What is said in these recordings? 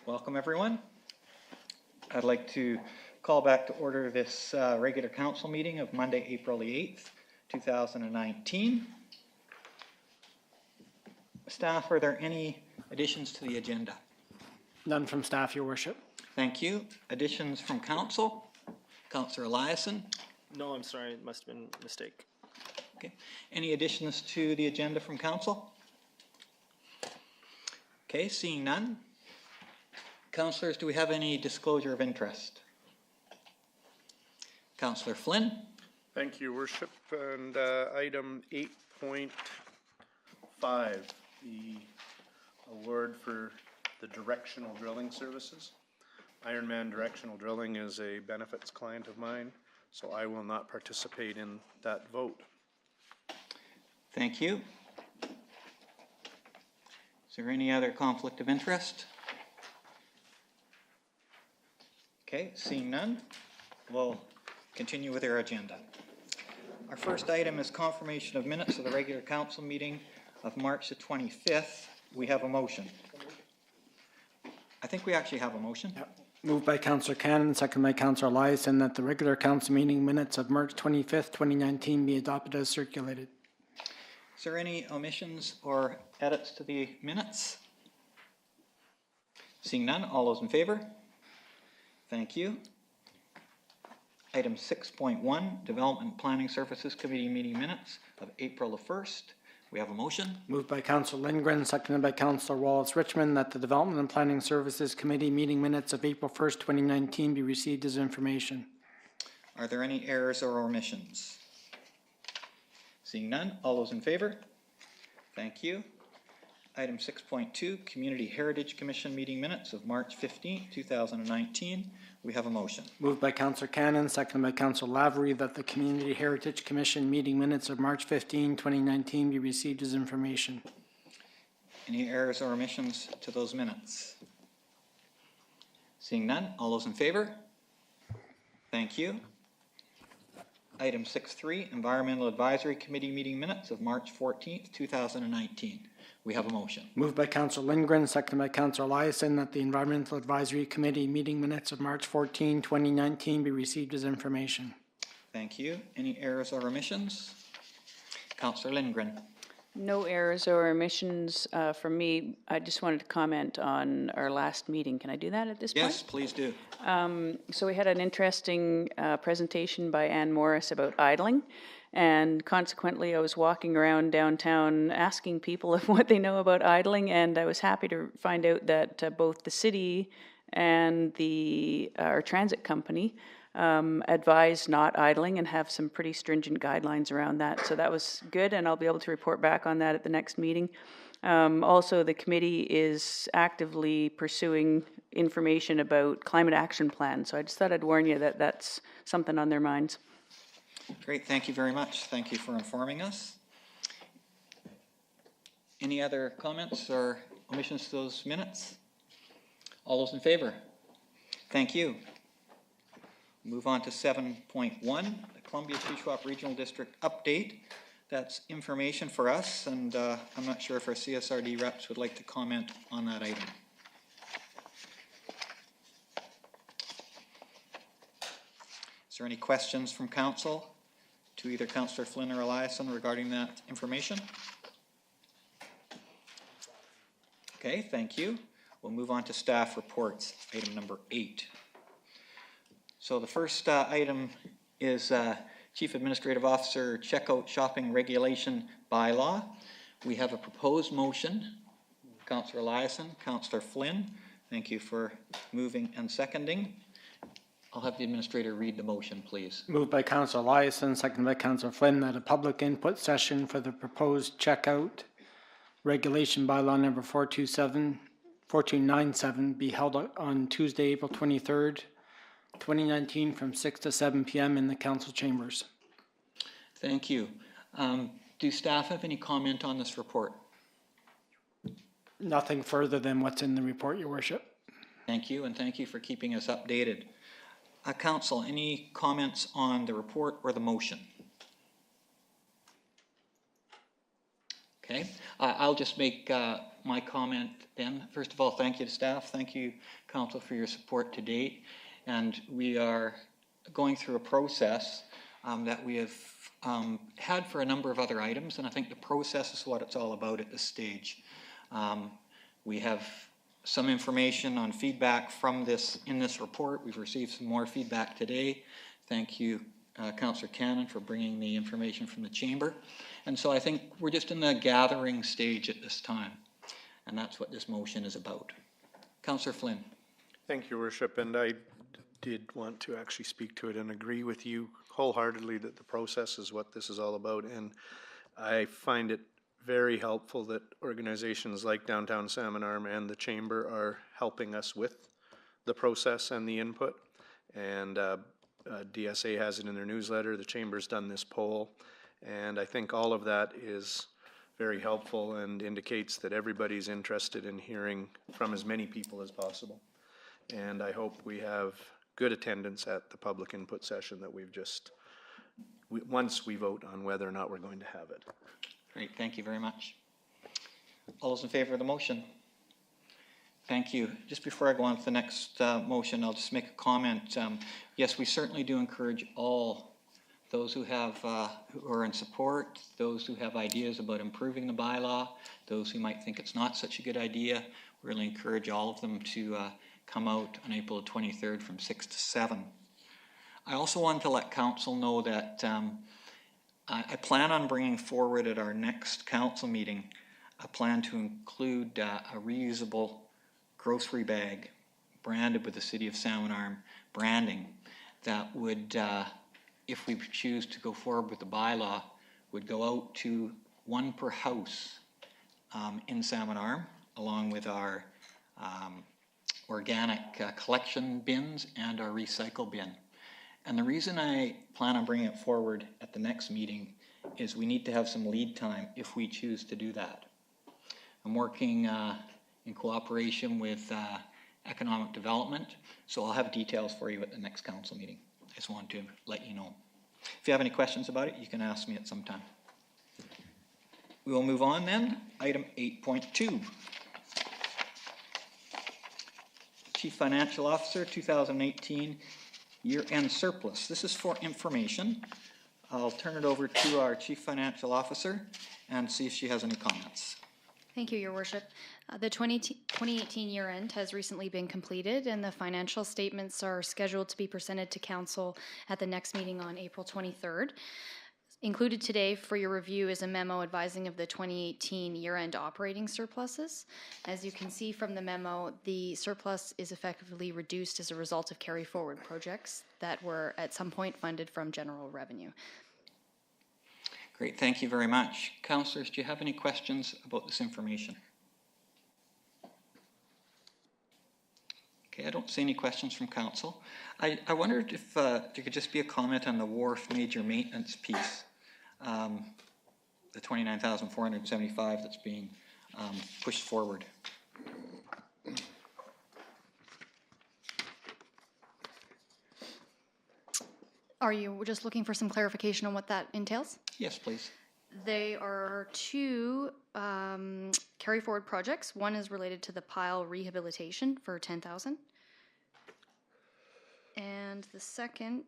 Welcome, everyone. I'd like to call back to order this regular council meeting of Monday, April the 8th, 2019. Staff, are there any additions to the agenda? None from staff, Your Worship. Thank you. Additions from council? Councillor Eliason? No, I'm sorry. It must have been a mistake. Okay. Any additions to the agenda from council? Okay, seeing none. Councillors, do we have any disclosure of interest? Councillor Flynn? Thank you, Worship. And item 8.5, the award for the directional drilling services. Ironman Directional Drilling is a benefits client of mine, so I will not participate in that vote. Thank you. Is there any other conflict of interest? Okay, seeing none, we'll continue with our agenda. Our first item is confirmation of minutes of the regular council meeting of March the 25th. We have a motion. I think we actually have a motion. Yep. Moved by Councillor Cannon, second by Councillor Eliason, that the regular council meeting minutes of March 25th, 2019 be adopted as circulated. Is there any omissions or edits to the minutes? Seeing none, all those in favor? Thank you. Item 6.1, Development Planning Services Committee meeting minutes of April the 1st. We have a motion. Moved by Councillor Lindgren, seconded by Councillor Wallace-Richmond, that the Development and Planning Services Committee meeting minutes of April 1st, 2019 be received as information. Are there any errors or omissions? Seeing none, all those in favor? Thank you. Item 6.2, Community Heritage Commission meeting minutes of March 15th, 2019. We have a motion. Moved by Councillor Cannon, seconded by Councillor Lavery, that the Community Heritage Commission meeting minutes of March 15, 2019 be received as information. Any errors or omissions to those minutes? Seeing none, all those in favor? Thank you. Item 6.3, Environmental Advisory Committee meeting minutes of March 14th, 2019. We have a motion. Moved by Councillor Lindgren, seconded by Councillor Eliason, that the Environmental Advisory Committee meeting minutes of March 14, 2019 be received as information. Thank you. Any errors or omissions? Councillor Lindgren. No errors or omissions from me. I just wanted to comment on our last meeting. Can I do that at this point? Yes, please do. So we had an interesting presentation by Ann Morris about idling. And consequently, I was walking around downtown asking people what they know about idling, and I was happy to find out that both the city and our transit company advise not idling and have some pretty stringent guidelines around that. So that was good, and I'll be able to report back on that at the next meeting. Also, the committee is actively pursuing information about climate action plans. So I just thought I'd warn you that that's something on their minds. Great, thank you very much. Thank you for informing us. Any other comments or omissions to those minutes? All those in favor? Thank you. Move on to 7.1, the Columbia Shuswap Regional District update. That's information for us, and I'm not sure if our CSRD reps would like to comment on that item. Is there any questions from council to either Councillor Flynn or Eliason regarding that information? Okay, thank you. We'll move on to staff reports, item number 8. So the first item is Chief Administrative Officer Checkout Shopping Regulation Bylaw. We have a proposed motion. Councillor Eliason, Councillor Flynn, thank you for moving and seconding. I'll have the administrator read the motion, please. Moved by Councillor Eliason, seconded by Councillor Flynn, that a public input session for the proposed checkout regulation bylaw number 4297 be held on Tuesday, April 23rd, 2019 from 6 to 7 p.m. in the council chambers. Thank you. Do staff have any comment on this report? Nothing further than what's in the report, Your Worship. Thank you, and thank you for keeping us updated. Council, any comments on the report or the motion? Okay, I'll just make my comment then. First of all, thank you to staff. Thank you, Council, for your support to date. And we are going through a process that we have had for a number of other items, and I think the process is what it's all about at this stage. We have some information on feedback from this in this report. We've received some more feedback today. Thank you, Councillor Cannon, for bringing the information from the Chamber. And so I think we're just in the gathering stage at this time, and that's what this motion is about. Councillor Flynn. Thank you, Worship, and I did want to actually speak to it and agree with you wholeheartedly that the process is what this is all about, and I find it very helpful that organizations like Downtown Salmon Arm and the Chamber are helping us with the process and the input, and DSA has it in their newsletter, the Chamber's done this poll, and I think all of that is very helpful and indicates that everybody's interested in hearing from as many people as possible. And I hope we have good attendance at the public input session that we've just, once we vote on whether or not we're going to have it. Great, thank you very much. All those in favor of the motion? Thank you. Just before I go on to the next motion, I'll just make a comment. Yes, we certainly do encourage all those who have who are in support, those who have ideas about improving the bylaw, those who might think it's not such a good idea. We really encourage all of them to come out on April 23rd from 6 to 7. I also wanted to let Council know that I plan on bringing forward at our next Council meeting a plan to include a reusable grocery bag branded with the City of Salmon Arm branding that would, if we choose to go forward with the bylaw, would go out to one per house in Salmon Arm, along with our organic collection bins and our recycle bin. And the reason I plan on bringing it forward at the next meeting is we need to have some lead time if we choose to do that. I'm working in cooperation with economic development, so I'll have details for you at the next council meeting. I just wanted to let you know. If you have any questions about it, you can ask me at some time. We will move on then. Item 8.2. Chief Financial Officer, 2018 year-end surplus. This is for information. I'll turn it over to our Chief Financial Officer and see if she has any comments. Thank you, Your Worship. The 2018 year-end has recently been completed, and the financial statements are scheduled to be presented to Council at the next meeting on April 23rd. Included today for your review is a memo advising of the 2018 year-end operating surpluses. As you can see from the memo, the surplus is effectively reduced as a result of carry-forward projects that were at some point funded from general revenue. Great, thank you very much. Councillors, do you have any questions about this information? Okay, I don't see any questions from Council. I wondered if there could just be a comment on the wharf major maintenance piece, the $29,475 that's being pushed forward. Are you just looking for some clarification on what that entails? Yes, please. They are two carry-forward projects. One is related to the pile rehabilitation for $10,000. And the second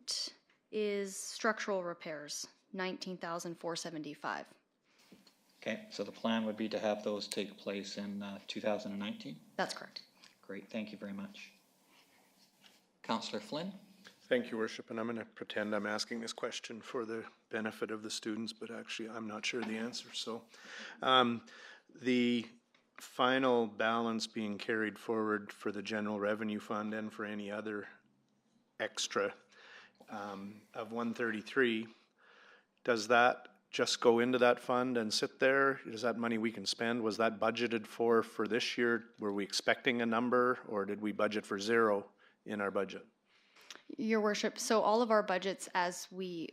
is structural repairs, $19,475. Okay, so the plan would be to have those take place in 2019? That's correct. Great, thank you very much. Councillor Flynn? Thank you, Worship, and I'm going to pretend I'm asking this question for the benefit of the students, but actually I'm not sure the answer. So the final balance being carried forward for the general revenue fund and for any other extra of 133, does that just go into that fund and sit there? Is that money we can spend? Was that budgeted for this year? Were we expecting a number, or did we budget for zero in our budget? Your Worship, so all of our budgets as we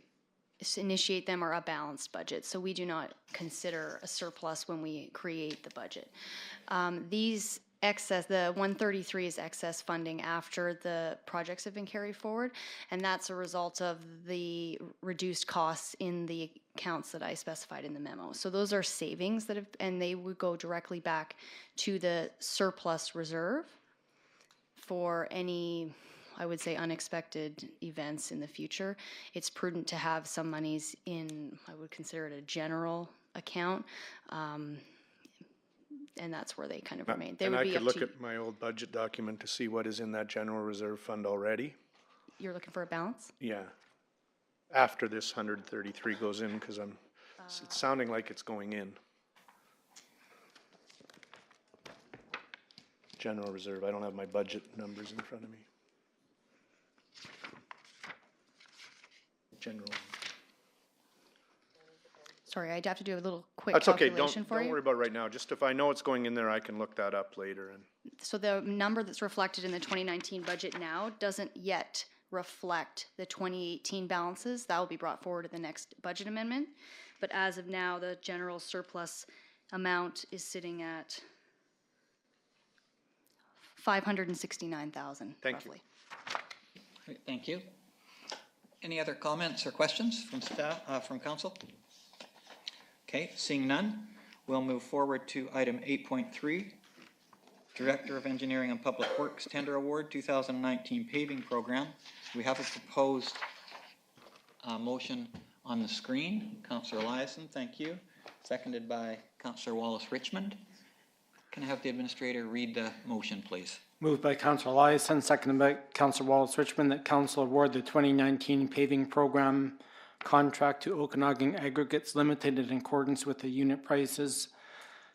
initiate them are a balanced budget, so we do not consider a surplus when we create the budget. These excess, the 133 is excess funding after the projects have been carried forward, and that's a result of the reduced costs in the accounts that I specified in the memo. So those are savings that have, and they would go directly back to the surplus reserve for any, I would say, unexpected events in the future. It's prudent to have some monies in, I would consider it a general account, and that's where they kind of remain. They And would I be could up look to, at my old budget document to see what is in that general reserve fund already. you're looking for a balance? Yeah. After this 133 goes in, because it's sounding like it's going in. General reserve, I don't have my budget numbers in front of me. General. Sorry, I'd have to do a little quick That's okay, calculation for don't worry you. about it right now. Just if I know it's going in there, I can look that up later. And So the number that's reflected in the 2019 budget now doesn't yet reflect the 2018 balances. That will be brought forward at the next budget amendment. But as of now, the general surplus amount is sitting at 569,000 Thank you. roughly. Great, thank you. Any other comments or questions from staff, from council? Okay, seeing none, we'll move forward to item 8.3, Director of Engineering and Public Works Tender Award 2019 Paving Program. We have a proposed motion on the screen. Councillor Eliason, thank you. Seconded by Councillor Wallace Richmond. Can I have the administrator read the motion, please? Moved by Councillor Eliason, seconded by Councillor Wallace Richmond, that council award the 2019 paving program contract to Okanagan Aggregates Limited in accordance with the unit prices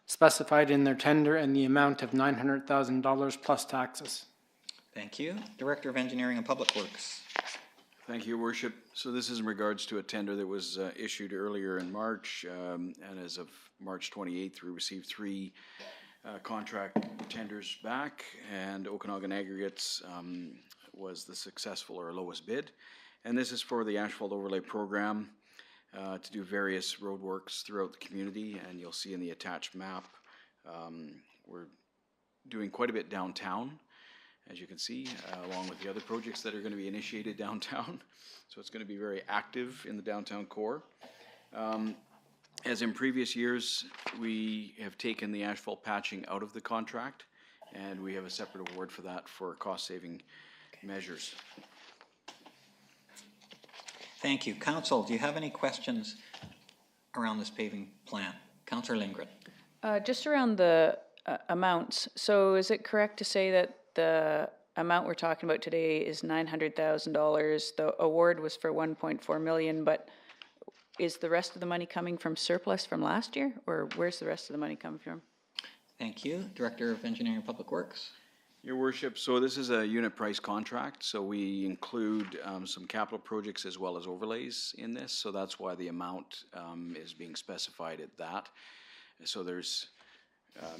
specified in their tender and the amount of $900,000 plus taxes. Thank you. Director of Engineering and Public Works. Thank you, Your Worship. So this is in regards to a tender that was issued earlier in March, and as of March 28th, we received 3 contract tenders back, and Okanagan Aggregates was the successful or lowest bid. And this is for the asphalt overlay program to do various roadworks throughout the community, and you'll see in the attached map, we're doing quite a bit downtown, as you can see, along with the other projects that are going to be initiated downtown. So it's going to be very active in the downtown core. As in previous years, we have taken the asphalt patching out of the contract, and we have a separate award for that for cost-saving measures. Thank you. Council, do you have any questions around this paving plan? Councillor Lindgren. Just around the amounts, so is it correct to say that the amount we're talking about today is $900,000? The award was for 1.4 million, but is the rest of the money coming from surplus from last year, or where's the rest of the money coming from? Thank you. Director of Engineering and Public Works. Your Worship, so this is a unit price contract, so we include some capital projects as well as overlays in this, so that's why the amount is being specified at that. So there's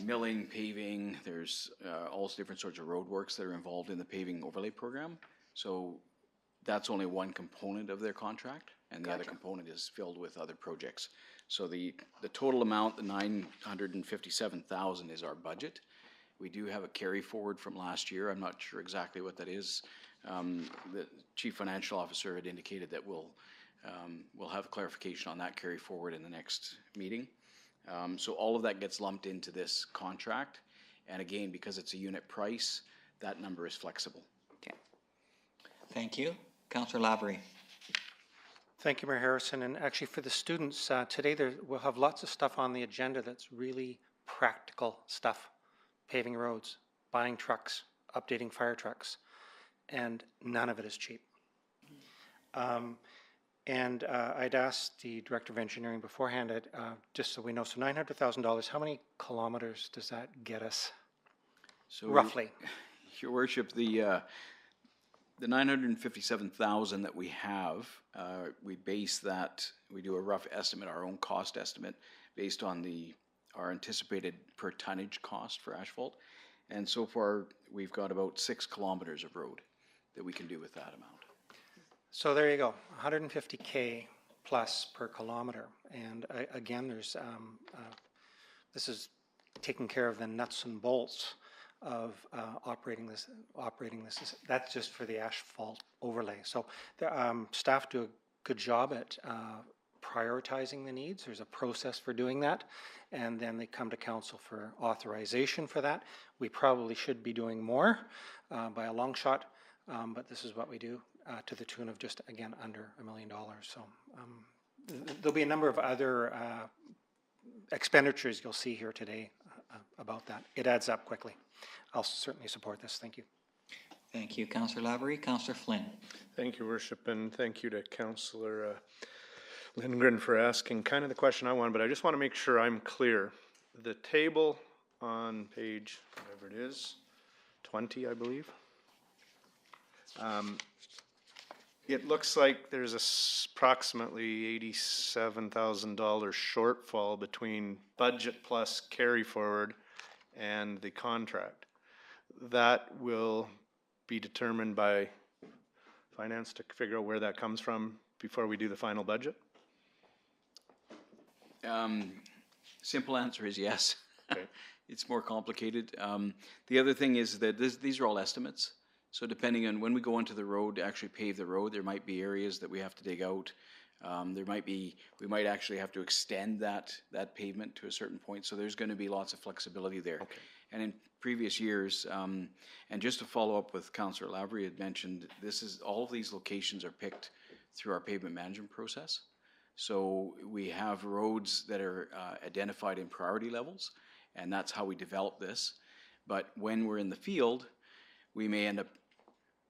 milling, paving, there's all different sorts of roadworks that are involved in the paving overlay program. So that's only one component of their contract, and the other component is filled with other projects. So the total amount, the $957,000, is our budget. We do have a carry forward from last year. I'm not sure exactly what that is. The Chief Financial Officer had indicated that we'll have clarification on that carry forward in the next meeting. So all of that gets lumped into this contract. And again, because it's a unit price, that number is flexible. Okay. Thank you. Councillor Lavery. Thank you, Mayor Harrison. And actually for the students, today we'll have lots of stuff on the agenda that's really practical stuff. Paving roads, buying trucks, updating fire trucks, and none of it is cheap. I'd asked the Director of Engineering beforehand, just so we know, so $900,000, how many kilometers does that get us, So roughly? Your Worship, the $957,000 that we have, we base that, we do a rough estimate, our own cost estimate, based on our anticipated per tonnage cost for asphalt. And so far, we've got about 6 kilometers of road that we can do with that amount. So there you go, 150K plus per kilometer. And again, there's this is taking care of the nuts and bolts of operating this. That's just for the asphalt overlay. So the staff do a good job at prioritizing the needs. There's a process for doing that, and then they come to council for authorization for that. We probably should be doing more by a long shot, but this is what we do to the tune of just, again, under $1 million. So there'll be a number of other expenditures you'll see here today about that. It adds up quickly. I'll certainly support this. Thank you. Thank you, Councillor Lavery. Councillor Flynn. Thank you, Worship, and thank you to Councillor Lindgren for asking kind of the question I want, but I just want to make sure I'm clear. The table on page, whatever it is, 20, I believe. It looks like there's approximately $87,000 shortfall between budget plus carry forward and the contract. That will be determined by finance to figure out where that comes from before we do the final budget? Simple answer is yes. Okay. It's more complicated. The other thing is that these are all estimates. So depending on when we go onto the road to actually pave the road, there might be areas that we have to dig out. We might actually have to extend that pavement to a certain point. So there's going to be lots of flexibility there. Okay. And in previous years, and just to follow up with Councillor Lavery had mentioned, all of these locations are picked through our pavement management process. So we have roads that are identified in priority levels, and that's how we develop this. But when we're in the field, we may end up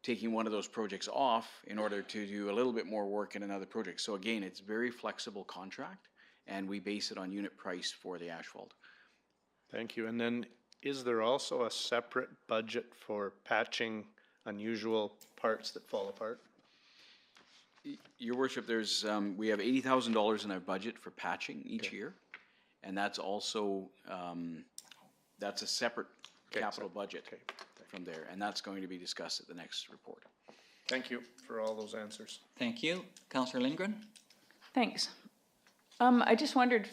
taking one of those projects off in order to do a little bit more work in another project. So again, it's a very flexible contract, and we base it on unit price for the asphalt. Thank you. And then is there also a separate budget for patching unusual parts that fall apart? Your Worship, there's we have $80,000 in our budget for patching each year, and that's also that's a separate capital budget from there, and that's going to be discussed at the next report. Thank you for all those answers. Thank you. Councillor Lindgren? Thanks. I just wondered,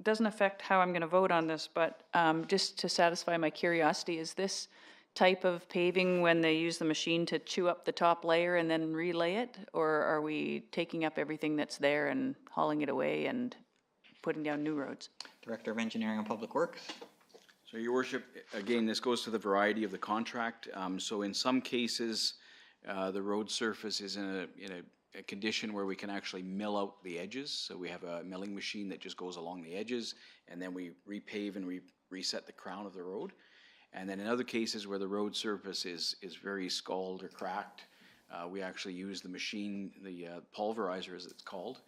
doesn't affect how I'm going to vote on this, but just to satisfy my curiosity, is this type of paving when they use the machine to chew up the top layer and then relay it? Or are we taking up everything that's there and hauling it away and putting down new roads? Director of Engineering and Public Works. So Your Worship, again, this goes to the variety of the contract. So in some cases, the road surface is in a condition where we can actually mill out the edges. So we have a milling machine that just goes along the edges, and then we repave and reset the crown of the road. And then in other cases where the road surface is very scald or cracked, we actually use the machine, the pulverizer as it's called,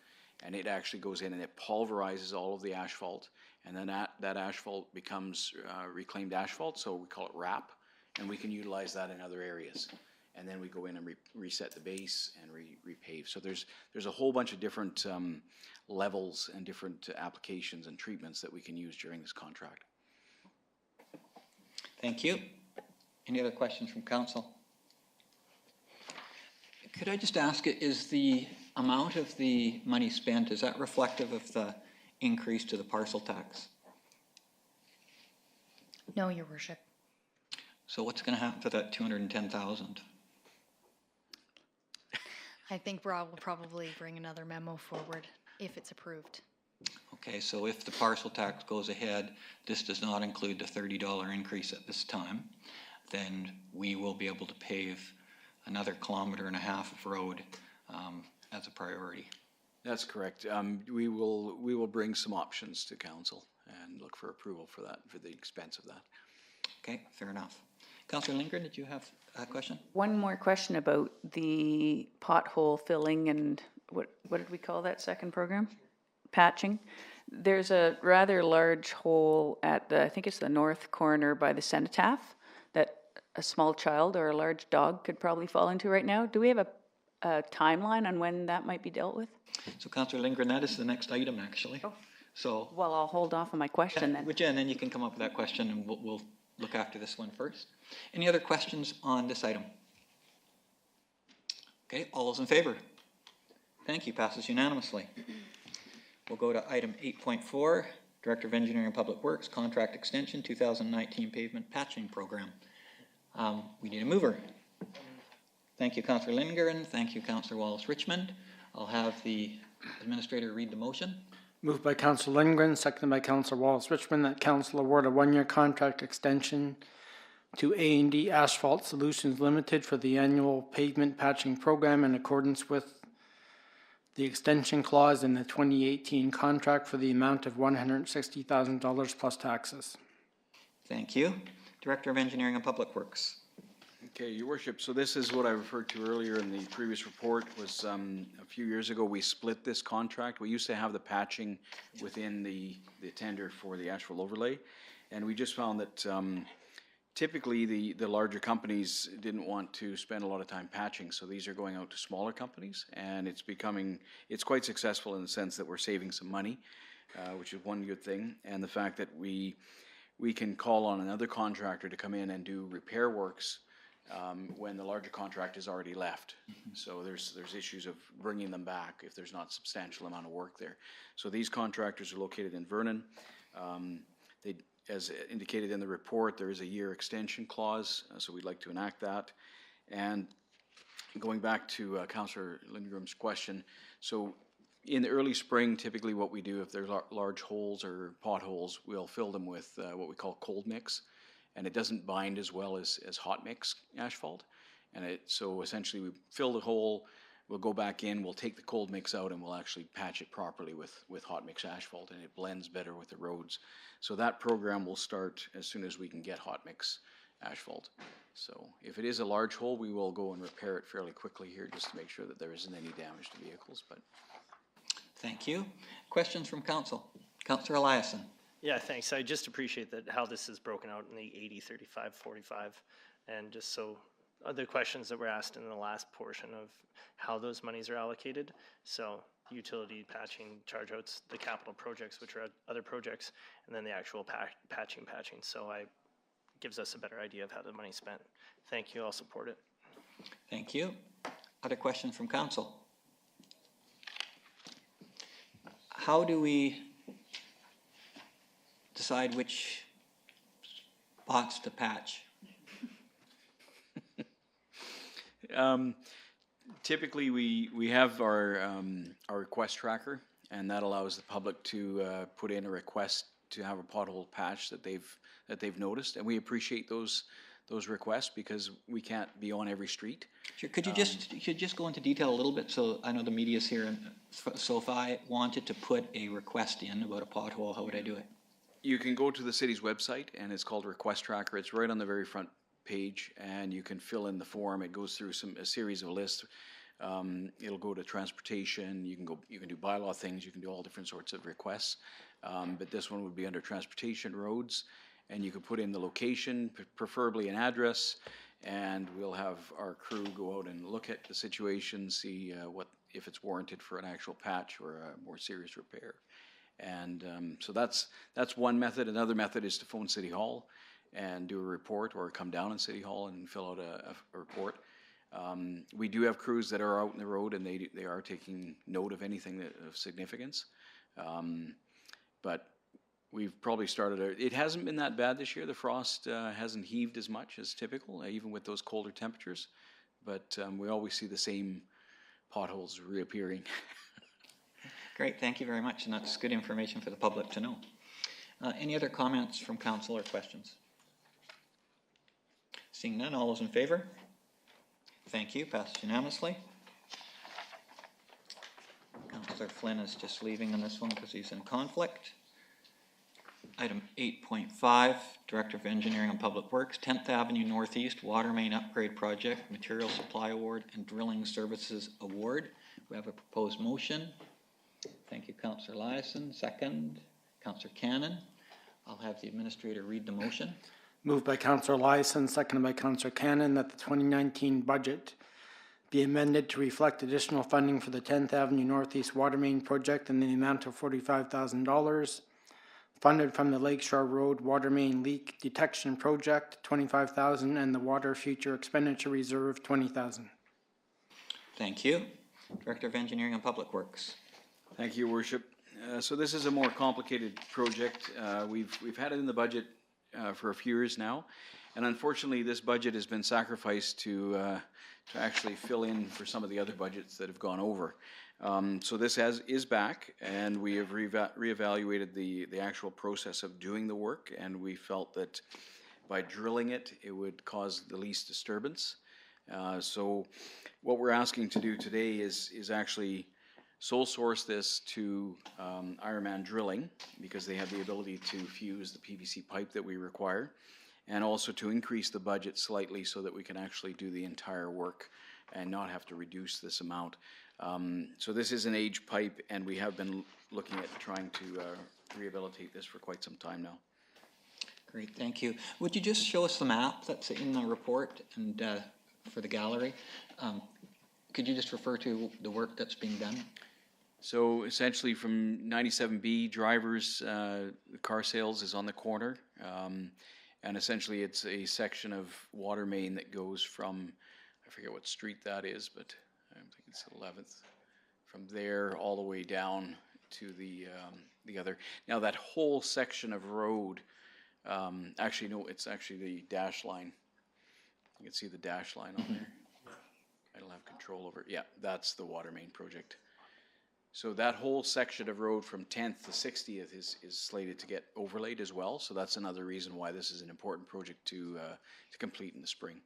and it actually goes in and it pulverizes all of the asphalt, and then that asphalt becomes reclaimed asphalt, so we call it RAP, and we can utilize that in other areas. And then we go in and reset the base and repave. So there's a whole bunch of different levels and different applications and treatments that we can use during this contract. Thank you. Any other questions from council? Could I just ask, is the amount of the money spent, is that reflective of the increase to the parcel tax? No, Your Worship. So what's going to happen to that 210,000? I think Rob will probably bring another memo forward if it's approved. Okay, so if the parcel tax goes ahead, this does not include the $30 increase at this time, then we will be able to pave another 1.5 kilometers of road as a priority. That's correct. We will bring some options to council and look for approval for that, for the expense of that. Okay, fair enough. Councillor Lindgren, did you have a question? One more question about the pothole filling and what did we call that second program? Patching. There's a rather large hole at I think it's the north corner by the cenotaph that a small child or a large dog could probably fall into right now. Do we have a timeline on when that might be dealt with? So Councillor Lindgren, that is the next item actually. Oh. So. Well, I'll hold off on my question then. And then you can come up with that question and we'll look after this one first. Any other questions on this item? Okay, all those in favor? Thank you, passes unanimously. We'll go to item 8.4, Director of Engineering and Public Works, Contract Extension 2019 Pavement Patching Program. We need a mover. Thank you, Councillor Lindgren. Thank you, Councillor Wallace-Richmond. I'll have the administrator read the motion. Moved by Councillor Lindgren, seconded by Councillor Wallace-Richmond, that council award a one-year contract extension to A&D Asphalt Solutions Limited for the annual pavement patching program in accordance with the extension clause in the 2018 contract for the amount of $160,000 plus taxes. Thank you. Director of Engineering and Public Works. Okay, Your Worship, so this is what I referred to earlier in the previous report. Was a few years ago we split this contract. We used to have the patching within the tender for the asphalt overlay, and we just found that typically the larger companies didn't want to spend a lot of time patching, so these are going out to smaller companies, and it's quite successful in the sense that we're saving some money, which is one good thing, and the fact that we can call on another contractor to come in and do repair works when the larger contract is already left. So there's issues of bringing them back if there's not a substantial amount of work there. So these contractors are located in Vernon. As indicated in the report, there is a year extension clause, so we'd like to enact that. And going back to Councillor Lindgren's question, so in the early spring, typically what we do if there's large holes or potholes, we'll fill them with what we call cold mix, and it doesn't bind as well as hot mix asphalt. And so essentially we fill the hole, we'll go back in, we'll take the cold mix out, and we'll actually patch it properly with hot mix asphalt, and it blends better with the roads. So that program will start as soon as we can get hot mix asphalt. So if it is a large hole, we will go and repair it fairly quickly here just to make sure that there isn't any damage to vehicles. But Thank you. Questions from council? Councillor Eliason. Yeah, thanks. I just appreciate that how this is broken out in the 80, 35, 45. And just so other questions that were asked in the last portion of how those monies are allocated. So utility patching, charge outs, the capital projects, which are other projects, and then the actual patching. So it gives us a better idea of how the money's spent. Thank you. I'll support it. Thank you. Other questions from council? How do we decide which spots to patch? Typically, we have our request tracker, and that allows the public to put in a request to have a pothole patch that they've noticed, and we appreciate those requests because we can't be on every street. Sure. Could you just go into detail a little bit? So I know the media's here, and so if I wanted to put a request in about a pothole, how would I do it? You can go to the city's website, and it's called Request Tracker. It's right on the very front page, and you can fill in the form. It goes through a series of lists. It'll go to transportation. You can do bylaw things. You can do all different sorts of requests. But this one would be under transportation roads, and you can put in the location, preferably an address, and we'll have our crew go out and look at the situation, see if it's warranted for an actual patch or a more serious repair. And so that's one method. Another method is to phone City Hall and do a report, or come down in City Hall and fill out a report. We do have crews that are out in the road, and they are taking note of anything of significance. But we've probably started it hasn't been that bad this year. The frost hasn't heaved as much as typical, even with those colder temperatures. But we always see the same potholes reappearing. Great, thank you very much, and that's good information for the public to know. Any other comments from council or questions? Seeing none, all those in favor? Thank you, passed unanimously. Councillor Flynn is just leaving on this one because he's in conflict. Item 8.5, Director of Engineering and Public Works, 10th Avenue Northeast Water Main Upgrade Project, Material Supply Award and Drilling Services Award. We have a proposed motion. Thank you, Councillor Eliason. Second, Councillor Cannon. I'll have the administrator read the motion. Moved by Councillor Eliason, seconded by Councillor Cannon, that the 2019 budget be amended to reflect additional funding for the 10th Avenue Northeast Water Main Project in the amount of $45,000, funded from the Lakeshore Road Water Main Leak Detection Project, $25,000, and the Water Future Expenditure Reserve, $20,000. Thank you. Director of Engineering and Public Works. Thank you, Your Worship. So this is a more complicated project. We've had it in the budget for a few years now, and unfortunately, this budget has been sacrificed to actually fill in for some of the other budgets that have gone over. So this is back, and we have reevaluated the actual process of doing the work, and we felt that by drilling it, it would cause the least disturbance. So what we're asking to do today is actually sole source this to Ironman Drilling, because they have the ability to fuse the PVC pipe that we require, and also to increase the budget slightly so that we can actually do the entire work and not have to reduce this amount. So this is an aged pipe, and we have been looking at trying to rehabilitate this for quite some time now. Great, thank you. Would you just show us the map that's in the report and for the gallery? Could you just refer to the work that's being done? So essentially from 97B, drivers, the car sales is on the corner. And essentially it's a section of water main that goes from, I forget what street that is, but I think it's 11th. From there all the way down to the other. Now that whole section of road, actually no, it's actually the dash line. You can see the dash line on there. I don't have control over it. Yeah, that's the water main project. So that whole section of road from 10th to 60th is slated to get overlaid as well. So that's another reason why this is an important project to complete in the spring.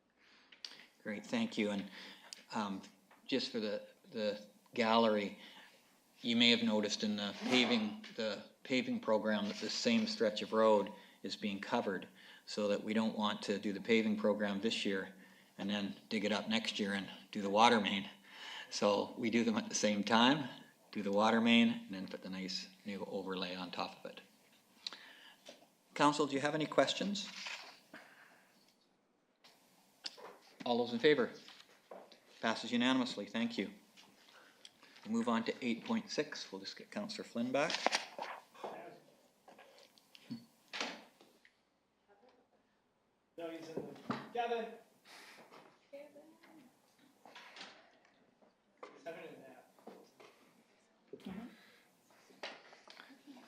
Great, thank you. And just for the gallery, you may have noticed in the paving program that the same stretch of road is being covered, so that we don't want to do the paving program this year and then dig it up next year and do the water main. So we do them at the same time, do the water main, and then put the nice new overlay on top of it. Council, do you have any questions? All those in favor? Passes unanimously, thank you. We'll move on to 8.6. We'll just get Councillor Flynn back. No, he's in the... Gavin!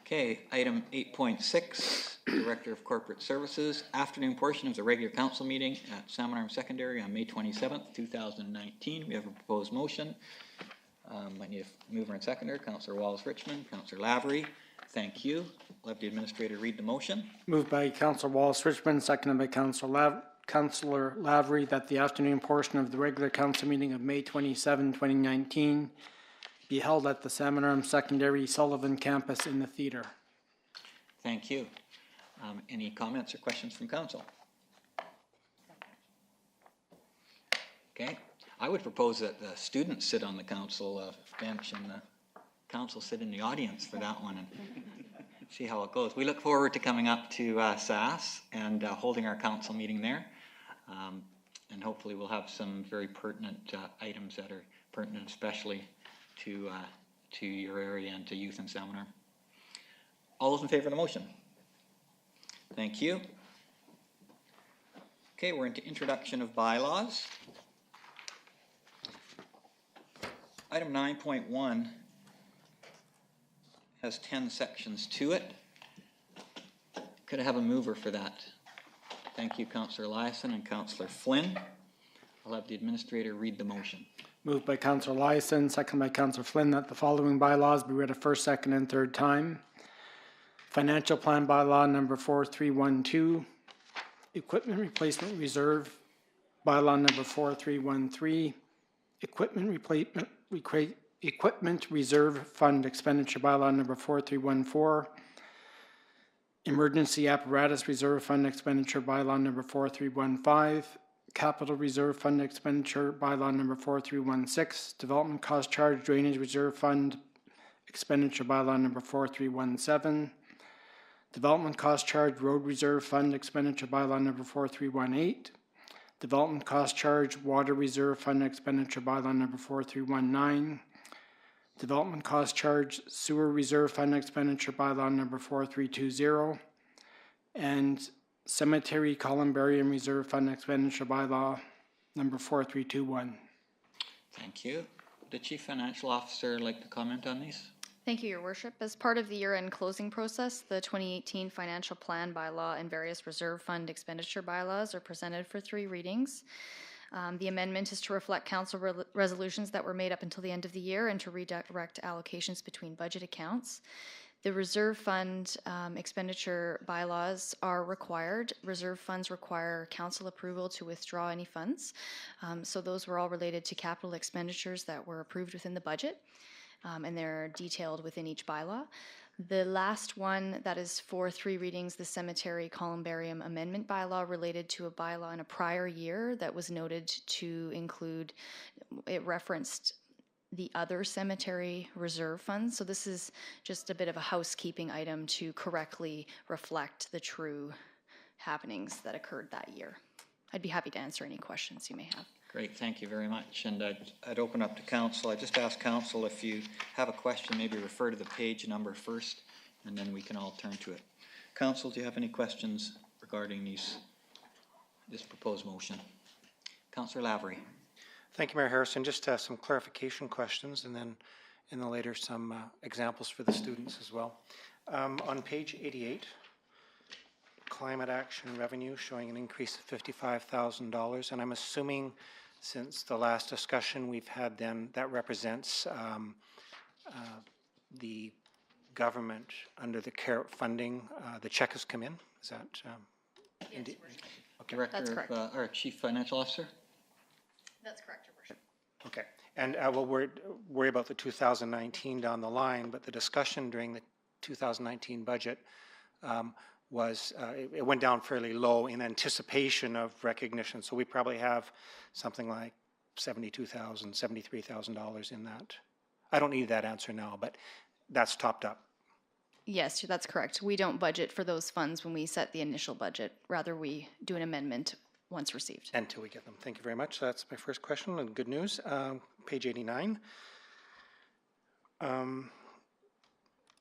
Okay, item 8.6, Director of Corporate Services, afternoon portion of the regular council meeting at Salmon Arm Secondary on May 27th, 2019. We have a proposed motion. I need a mover and seconder, Councillor Wallace-Richmond, Councillor Lavery. Thank you. I'll have the administrator read the motion. Moved by Councillor Wallace-Richmond, seconded by Councillor Lavery, that the afternoon portion of the regular council meeting of May 27, 2019 be held at the Salmon Arm Secondary Sullivan campus in the theatre. Thank you. Any comments or questions from council? Okay. I would propose that the students sit on the council bench and the council sit in the audience for that one and see how it goes. We look forward to coming up to SAS and holding our council meeting there. And hopefully we'll have some very pertinent items that are pertinent especially to your area and to youth in Salmon Arm. All those in favor of the motion? Thank you. Okay, we're into introduction of bylaws. Item 9.1 has 10 sections to it. Could I have a mover for that? Thank you, Councillor Eliason and Councillor Flynn. I'll have the administrator read the motion. Moved by Councillor Eliason, seconded by Councillor Flynn, that the following bylaws be read a first, second, and third time. Financial Plan Bylaw number 4312, Equipment Replacement Reserve Bylaw number 4313, Equipment Reserve Fund Expenditure Bylaw number 4314, Emergency Apparatus Reserve Fund Expenditure Bylaw number 4315, Capital Reserve Fund Expenditure Bylaw number 4316, Development Cost Charge Drainage Reserve Fund Expenditure Bylaw number 4317, Development Cost Charge Road Reserve Fund Expenditure Bylaw number 4318, Development Cost Charge Water Reserve Fund Expenditure Bylaw number 4319, Development Cost Charge Sewer Reserve Fund Expenditure Bylaw number 4320, and Cemetery Columbarium Reserve Fund Expenditure Bylaw number 4321. Thank you. Would the Chief Financial Officer like to comment on these? Thank you, Your Worship. As part of the year-end closing process, the 2018 Financial Plan Bylaw and various reserve fund expenditure bylaws are presented for 3 readings. The amendment is to reflect council resolutions that were made up until the end of the year and to redirect allocations between budget accounts. The reserve fund expenditure bylaws are required. Reserve funds require council approval to withdraw any funds. So those were all related to capital expenditures that were approved within the budget. And they're detailed within each bylaw. The last one that is for 3 readings, the Cemetery Columbarium Amendment Bylaw, related to a bylaw in a prior year that was noted to include, it referenced the other cemetery reserve funds. So this is just a bit of a housekeeping item to correctly reflect the true happenings that occurred that year. I'd be happy to answer any questions you may have. Great, thank you very much. And I'd open up to council. I just ask council if you have a question, maybe refer to the page number first, and then we can all turn to it. Council, do you have any questions regarding this proposed motion? Councillor Lavery. Thank you, Mayor Harrison. Just some clarification questions, and then in the later some examples for the students as well. On page 88, climate action revenue showing an increase of $55,000, and I'm assuming since the last discussion we've had then that represents the government under the CARE funding. The check has come in. Is that indeed? Okay. Director That's correct. Our Chief Financial Officer. That's correct, Your Worship. Okay, and we'll worry about the 2019 down the line, but the discussion during the 2019 budget was, it went down fairly low in anticipation of recognition, so we probably have something like $72,000, $73,000 in that. I don't need that answer now, but that's topped up. Yes, that's correct. We don't budget for those funds when we set the initial budget. Rather, we do an amendment once received. Until we get them. Thank you very much. That's my first question, and good news. Page 89.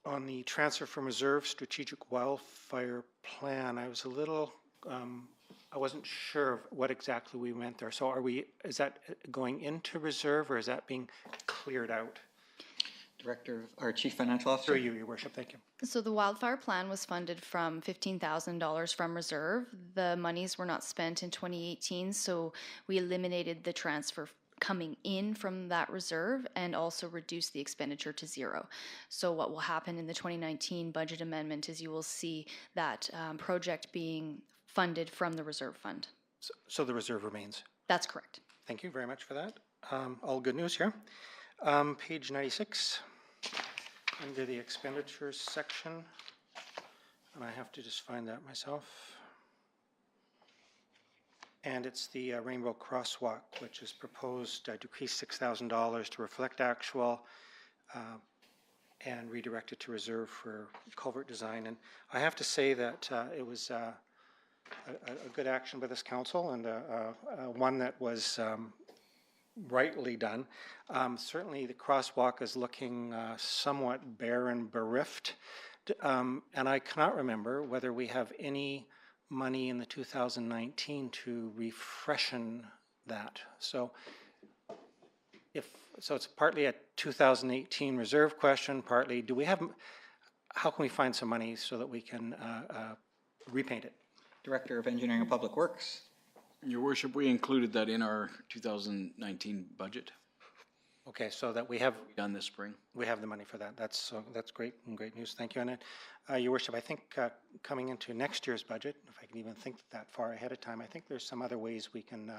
On the transfer from reserve strategic wildfire plan, I was a little, I wasn't sure of what exactly we meant there. So is that going into reserve, or is that being cleared out? Director, our Chief Financial Officer. Through you, Your Worship. Thank you. So the wildfire plan was funded from $15,000 from reserve. The monies were not spent in 2018, so we eliminated the transfer coming in from that reserve and also reduced the expenditure to 0. So what will happen in the 2019 budget amendment is you will see that project being funded from the reserve fund. So the reserve remains. That's correct. Thank you very much for that. All good news here. Page 96, under the expenditures section, and I have to just find that myself. And it's the Rainbow Crosswalk, which is proposed decrease $6,000 to reflect actual and redirect it to reserve for culvert design. And I have to say that it was a good action by this council, and one that was rightly done. Certainly the crosswalk is looking somewhat bare and bereft, and I cannot remember whether we have any money in the 2019 to refreshen that. So it's partly a 2018 reserve question, partly how can we find some money so that we can repaint it? Director of Engineering and Public Works. Your Worship, we included that in our 2019 budget. Okay, so that we have Done this spring. We have the money for that. That's great and great news. Thank you. And Your Worship, I think coming into next year's budget, if I can even think that far ahead of time, I think there's some other ways we can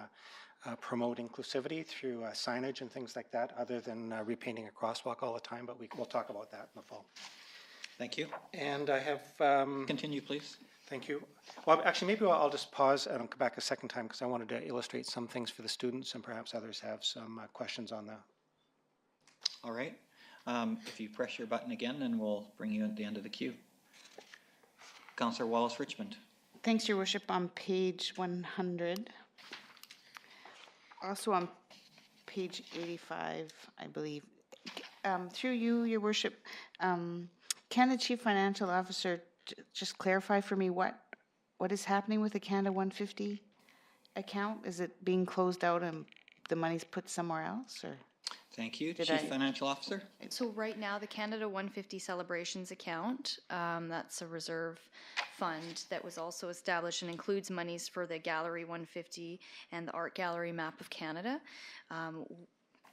promote inclusivity through signage and things like that, other than repainting a crosswalk all the time. But we'll talk about that in the fall. Thank you. And I have Continue, please. Thank you. Well, actually, maybe I'll just pause and I'll come back a second time because I wanted to illustrate some things for the students, and perhaps others have some questions on that. All right. If you press your button again, then we'll bring you at the end of the queue. Councillor Wallace-Richmond. Thanks, Your Worship. On page 100, also on page 85, I believe. Through you, Your Worship, can the Chief Financial Officer just clarify for me what is happening with the Canada 150 account? Is it being closed out and the money's put somewhere else, or? Thank you. Did Chief I- Financial Officer? So right now, the Canada 150 Celebrations account, that's a reserve fund that was also established and includes monies for the Gallery 150 and the Art Gallery Map of Canada.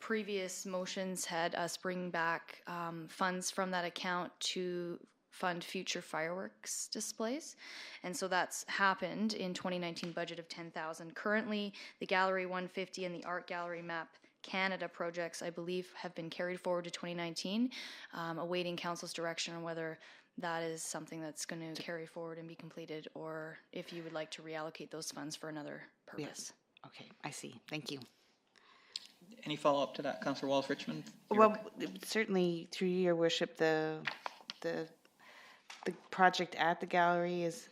Previous motions had us bring back funds from that account to fund future fireworks displays. And so that's happened in 2019 budget of 10,000. Currently, the Gallery 150 and the Art Gallery Map Canada projects, I believe, have been carried forward to 2019, awaiting council's direction on whether that is something that's going to carry forward and be completed, or if you would like to reallocate those funds for another purpose. Okay, I see. Thank you. Any follow-up to that, Councillor Wallace Richmond? Well, certainly through you, your worship, the project at the gallery is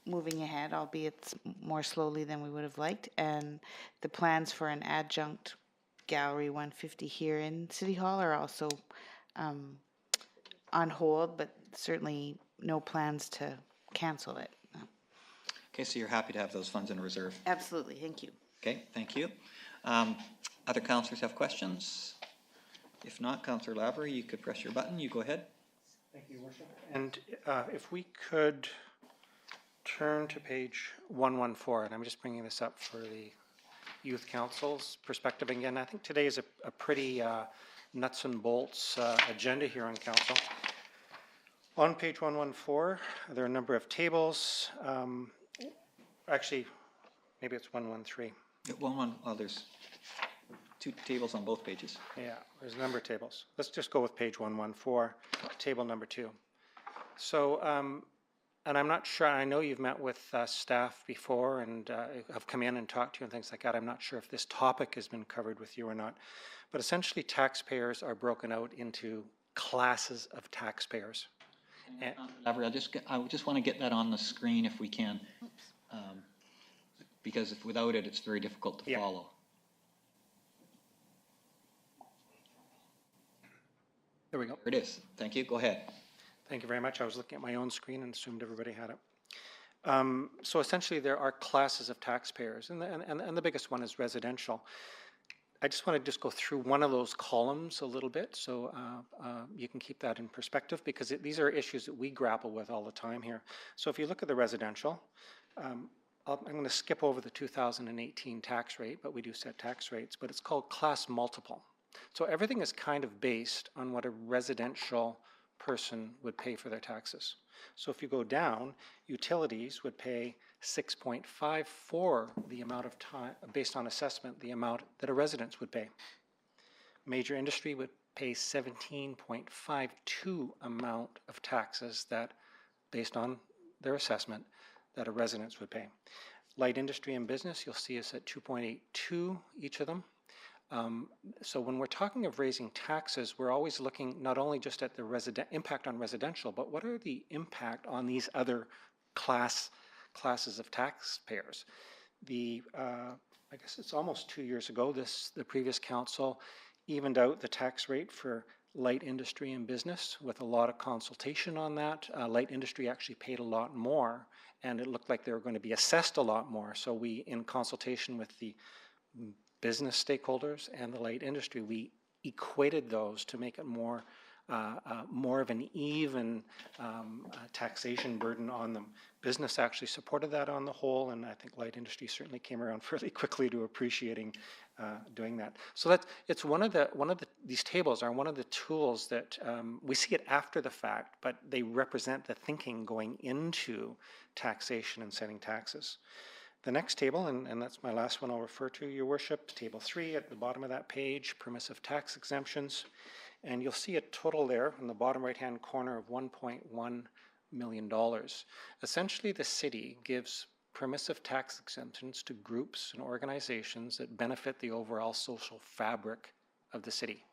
moving ahead, albeit more slowly than we would have liked, and the plans for an adjunct Gallery 150 here in City Hall are also on hold, but certainly no plans to cancel it. Okay, so you're happy to have those funds in reserve. Absolutely, thank you. Okay, thank you. Other councillors have questions? If not, Councillor Lavery, you could press your button. You go ahead. Thank you, Worship. And if we could turn to page 114, and I'm just bringing this up for the Youth Council's perspective again. I think today is a pretty nuts and bolts agenda here on Council. On page 114, there are a number of tables. Actually, maybe it's 113. There's two tables on both pages. Yeah, there's a number of tables. Let's just go with page 114, table number 2. So, and I'm not sure, I know you've met with staff before and have come in and talked to you and things like that. I'm not sure if this topic has been covered with you or not. But essentially, taxpayers are broken out into classes of taxpayers. And Lavery, I just want to get that on the screen if we can. Because if without it, it's very difficult to follow. there we go. There it is. Thank you. Go ahead. Thank you very much. I was looking at my own screen and assumed everybody had it. So essentially, there are classes of taxpayers, and the biggest one is residential. I just want to go through one of those columns a little bit so you can keep that in perspective, because these are issues that we grapple with all the time here. So if you look at the residential, I'm going to skip over the 2018 tax rate, but we do set tax rates, but it's called class multiple. So everything is kind of based on what a residential person would pay for their taxes. So if you go down, utilities would pay 6.54 the amount of time, based on assessment, the amount that a residence would pay. Major industry would pay 17.52 amount of taxes that, based on their assessment, that a residence would pay. Light industry and business, you'll see us at 2.82 each of them. So when we're talking of raising taxes, we're always looking not only just at the impact on residential, but what are the impact on these other classes of taxpayers. I guess it's almost 2 years ago, the previous council evened out the tax rate for light industry and business with a lot of consultation on that. Light industry actually paid a lot more, and it looked like they were going to be assessed a lot more. So we, in consultation with the business stakeholders and the light industry, we equated those to make it more of an even taxation burden on them. Business actually supported that on the whole, and I think light industry certainly came around fairly quickly to appreciating doing that. So it's these tables are one of the tools that we see it after the fact, but they represent the thinking going into taxation and setting taxes. The next table, and that's my last one I'll refer to, Your Worship, Table 3 at the bottom of that page, permissive tax exemptions. And you'll see a total there in the bottom right-hand corner of $1.1 million. Essentially, the city gives permissive tax exemptions to groups and organizations that benefit the overall social fabric of the city.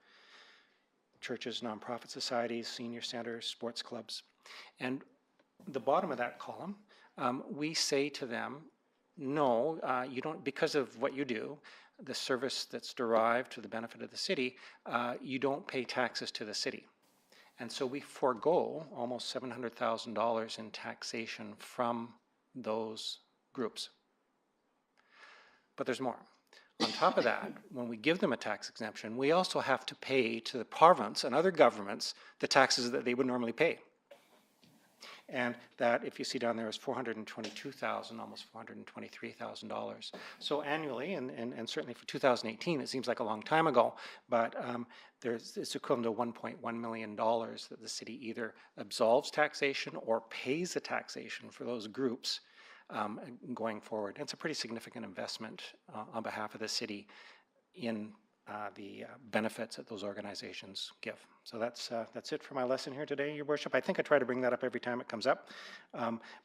Churches, nonprofit societies, senior centers, sports clubs. And the bottom of that column, we say to them, no, you don't, because of what you do, the service that's derived to the benefit of the city, you don't pay taxes to the city. And so we forego almost $700,000 in taxation from those groups. But there's more. On top of that, when we give them a tax exemption, we also have to pay to the province and other governments the taxes that they would normally pay. And that, if you see down there, is $422,000, almost $423,000. So annually, and certainly for 2018, it seems like a long time ago, but it's equivalent to $1.1 million that the city either absolves taxation or pays the taxation for those groups going forward. It's a pretty significant investment on behalf of the city in the benefits that those organizations give. So that's it for my lesson here today, Your Worship. I think I try to bring that up every time it comes up,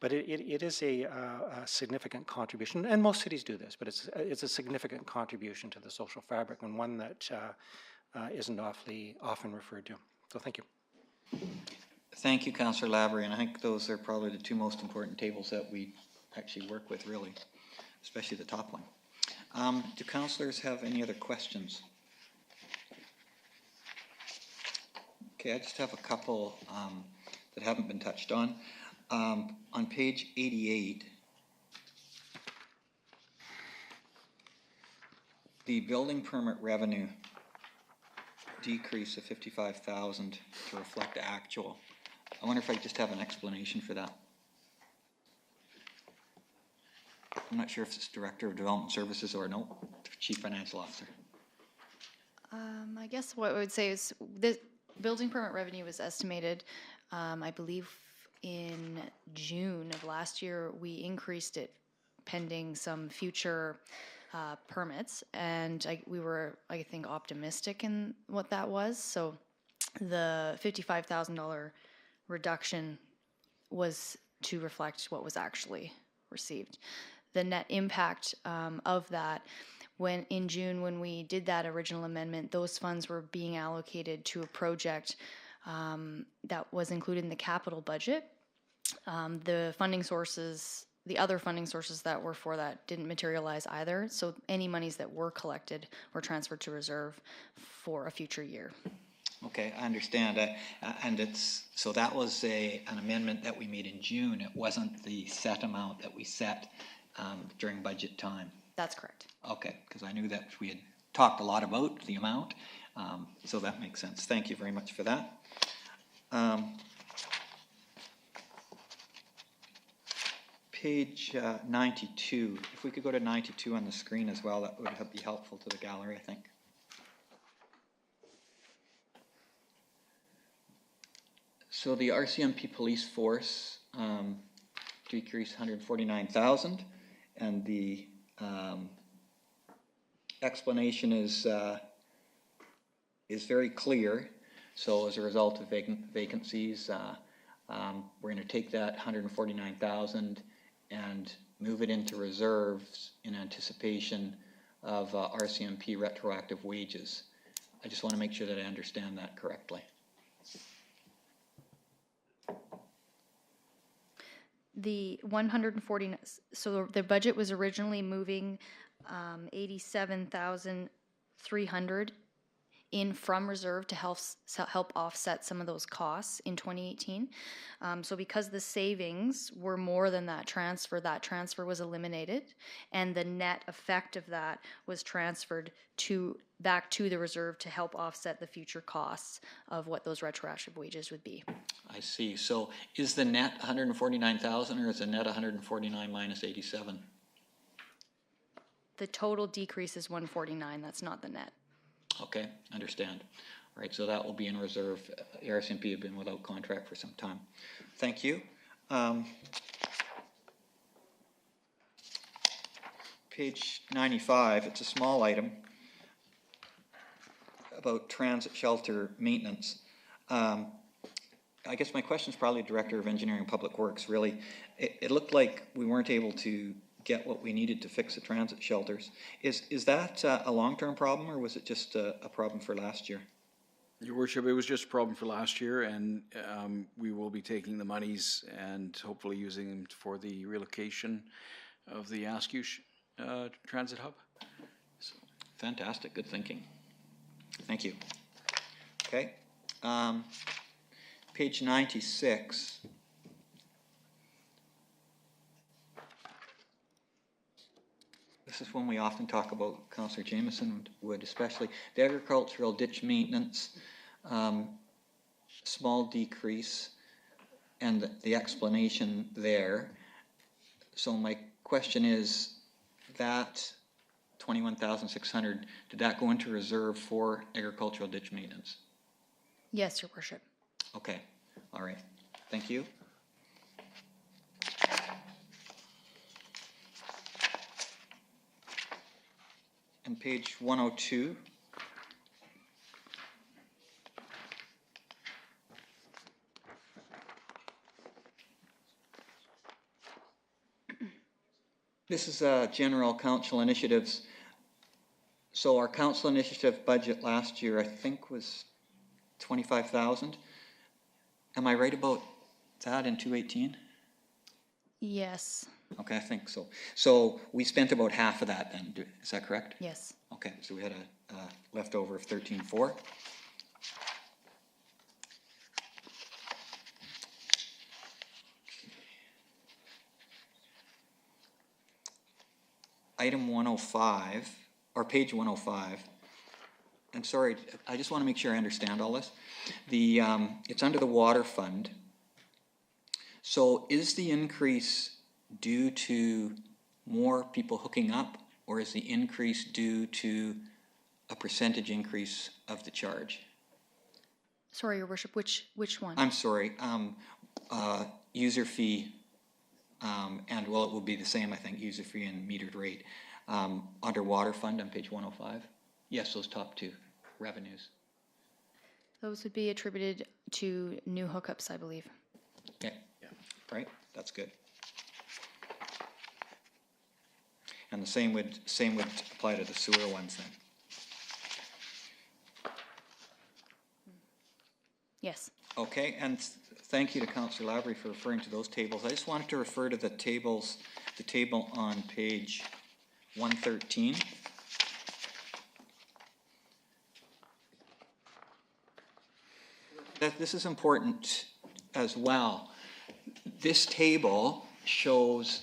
but it is a significant contribution, and most cities do this, but it's a significant contribution to the social fabric, and one that isn't often referred to. So thank you. Thank you, Councillor Lavery, and I think those are probably the two most important tables that we actually work with, really, especially the top one. Do councillors have any other questions? Okay, I just have a couple that haven't been touched on. On page 88, the building permit revenue decrease of $55,000 to reflect actual. I wonder if I just have an explanation for that. I'm not sure if it's Director of Development Services or no, Chief Financial Officer. I guess what I would say is the building permit revenue was estimated, I believe in June of last year. We increased it pending some future permits, and we were, I think, optimistic in what that was. So the $55,000 reduction was to reflect what was actually received. The net impact of that, when in June, when we did that original amendment, those funds were being allocated to a project that was included in the capital budget. The funding sources, the other funding sources that were for that didn't materialize either. So any monies that were collected were transferred to reserve for a future year. Okay, I understand. And it's, so that was an amendment that we made in June. It wasn't the set amount that we set during budget time. That's correct. Okay, because I knew that we had talked a lot about the amount, so that makes sense. Thank you very much for that. Page 92, if we could go to 92 on the screen as well, that would be helpful to the gallery, I think. So the RCMP police force decreased 149,000, and the explanation is very clear. So as a result of vacancies, we're going to take that 149,000 and move it into reserves in anticipation of RCMP retroactive wages. I just want to make sure that I understand that correctly. The 140, so the budget was originally moving 87,300 in from reserve to help offset some of those costs in 2018. So because the savings were more than that transfer was eliminated, and the net effect of that was transferred back to the reserve to help offset the future costs of what those retroactive wages would be. I see. So is the net 149,000 or is the net 149 minus 87? The total decrease is 149. That's not the net. Okay, understand. All right, so that will be in reserve. RCMP have been without contract for some time. Thank you. Page 95, it's a small item about transit shelter maintenance. I guess my question is probably Director of Engineering and Public Works, really. It looked like we weren't able to get what we needed to fix the transit shelters. Is that a long-term problem, or was it just a problem for last year? Your Worship, it was just a problem for last year, and we will be taking the monies and hopefully using them for the relocation of the Askew transit hub. So. Fantastic, good thinking. Thank you. Okay. Page 96. This is one we often talk about, Councillor Jameson would especially. The agricultural ditch maintenance, small decrease, and the explanation there. So my question is, that 21,600, did that go into reserve for agricultural ditch maintenance? Yes, Your Worship. Okay, all right, thank you. And page 102. This is general council initiatives. So our council initiative budget last year, I think, was 25,000. Am I right about that in 218? Yes. Okay, I think so. So we spent about half of that then, is that correct? Yes. Okay, so we had a leftover of 13,400. Item 105, or page 105, and sorry, I just want to make sure I understand all this. It's under the water fund. So is the increase due to more people hooking up, or is the increase due to a percentage increase of the charge? Sorry, Your Worship, which one? I'm sorry, user fee, and well, it will be the same, I think, user fee and metered rate. Under water fund on page 105. Yes, those top two revenues. Those would be attributed to new hookups, I believe. Okay, right, that's good. And the same would apply to the sewer ones then. Yes. Okay, and thank you to Councillor Lavery for referring to those tables. I just wanted to refer to the table on page 113. This is important as well. This table shows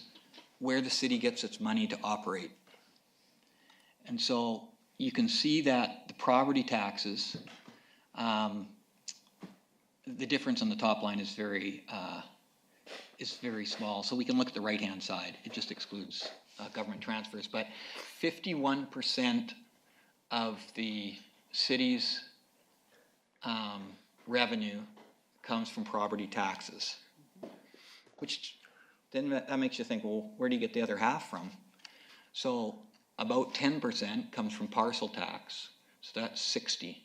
where the city gets its money to operate. And so you can see that the property taxes, the difference on the top line is very small. So we can look at the right-hand side. It just excludes government transfers. But 51% of the city's revenue comes from property taxes, which then that makes you think, well, where do you get the other half from? So about 10% comes from parcel tax, so that's 60.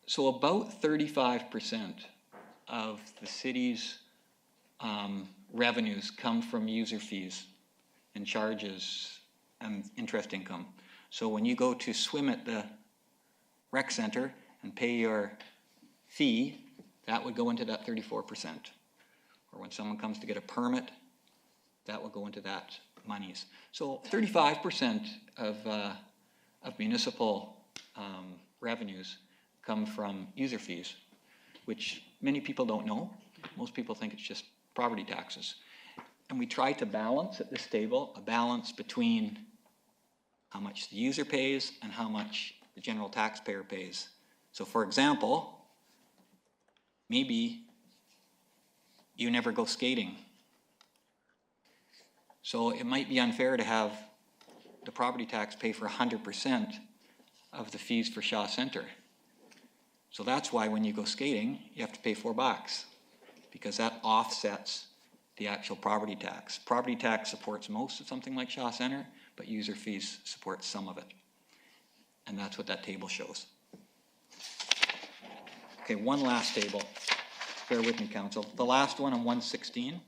So about 35% of the city's revenues come from user fees and charges and interest income. So when you go to swim at the rec center and pay your fee, that would go into that 34%. Or when someone comes to get a permit, that will go into that monies. So 35% of municipal revenues come from user fees, which many people don't know. Most people think it's just property taxes. And we try to balance at this table, a balance between how much the user pays and how much the general taxpayer pays. So for example, maybe you never go skating. So it might be unfair to have the property tax pay for 100% of the fees for Shaw Center. So that's why when you go skating, you have to pay $4, because that offsets the actual property tax. Property tax supports most of something like Shaw Center, but user fees support some of it. And that's what that table shows. Okay, one last table. Bear with me, Council. The last one on 116.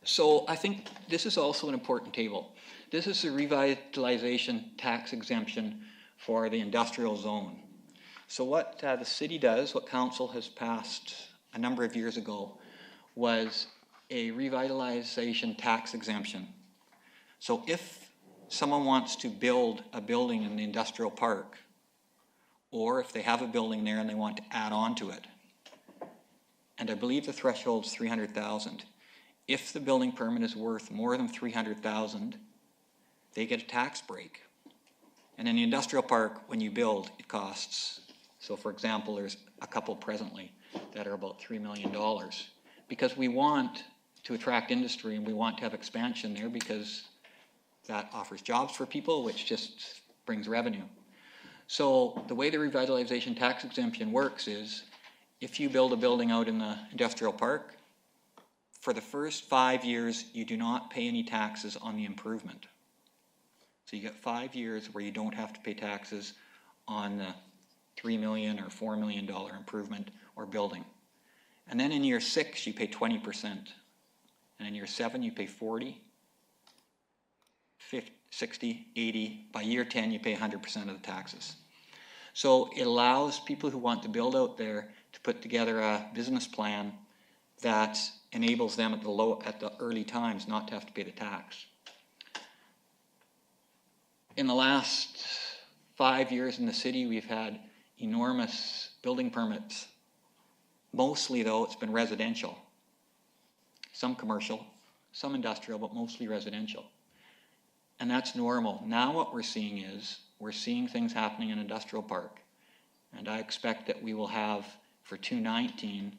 So I think this is also an important table. This is the revitalization tax exemption for the industrial zone. So what the city does, what council has passed a number of years ago, was a revitalization tax exemption. So if someone wants to build a building in the industrial park, or if they have a building there and they want to add on to it, and I believe the threshold's 300,000. If the building permit is worth more than 300,000, they get a tax break. And in the industrial park, when you build, it costs. So for example, there's a couple presently that are about $3 million. Because we want to attract industry and we want to have expansion there because that offers jobs for people, which just brings revenue. So the way the revitalization tax exemption works is if you build a building out in the industrial park, for the first 5 years, you do not pay any taxes on the improvement. So you get 5 years where you don't have to pay taxes on the $3 million or $4 million improvement or building. And then in year 6, you pay 20%. And in year 7, you pay 40, 50, 60, 80. By year 10, you pay 100% of the taxes. So it allows people who want to build out there to put together a business plan that enables them at the early times not to have to pay the tax. In the last 5 years in the city, we've had enormous building permits. Mostly, though, it's been residential. Some commercial, some industrial, but mostly residential. And that's normal. Now what we're seeing is, we're seeing things happening in industrial park. And I expect that we will have, for 2019,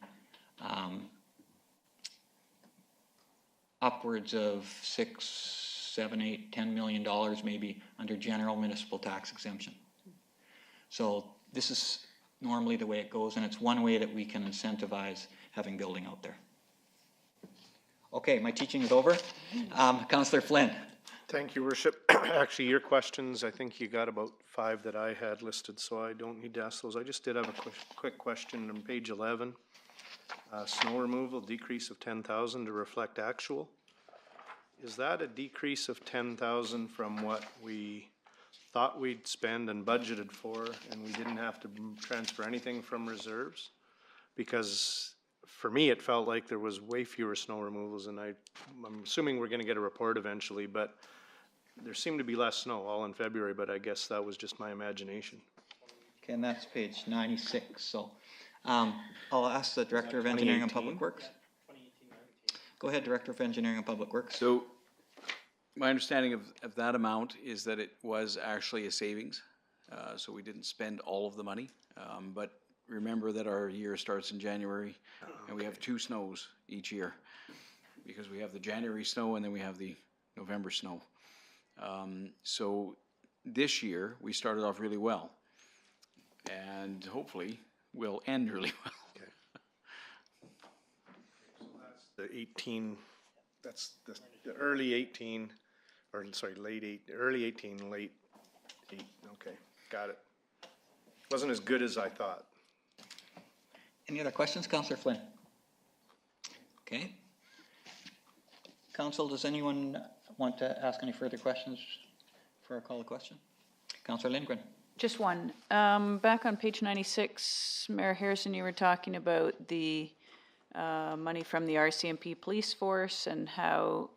upwards of $6, $7, $8, $10 million maybe under general municipal tax exemption. So this is normally the way it goes, and it's one way that we can incentivize having building out there. Okay, my teaching is over. Councillor Flynn. Thank you, Worship. Actually, your questions, I think you got about 5 that I had listed, so I don't need to ask those. I just did have a quick question on page 11. Snow removal, decrease of 10,000 to reflect actual. Is that a decrease of 10,000 from what we thought we'd spend and budgeted for, and we didn't have to transfer anything from reserves? Because for me, it felt like there was way fewer snow removals, and I'm assuming we're gonna get a report eventually, but there seemed to be less snow all in February, but I guess that was just my imagination. Okay, and that's page 96. So I'll ask the Director of Engineering and Public Works. Go ahead, Director of Engineering and Public Works. So my understanding of that amount is that it was actually a savings. So we didn't spend all of the money, but remember that our year starts in January and we have 2 snows each year because we have the January snow and then we have the November snow. So this year we started off really well and hopefully we'll end really well. Okay. So that's the 18, that's the early 18, or sorry, early 18, late 8, okay, got it. Wasn't as good as I thought. Any other questions, Councillor Flynn? Okay. Council, does anyone want to ask any further questions before I call the question? Councillor Lindgren. Just one. Back on page 96, Mayor Harrison, you were talking about the money from the RCMP police force and how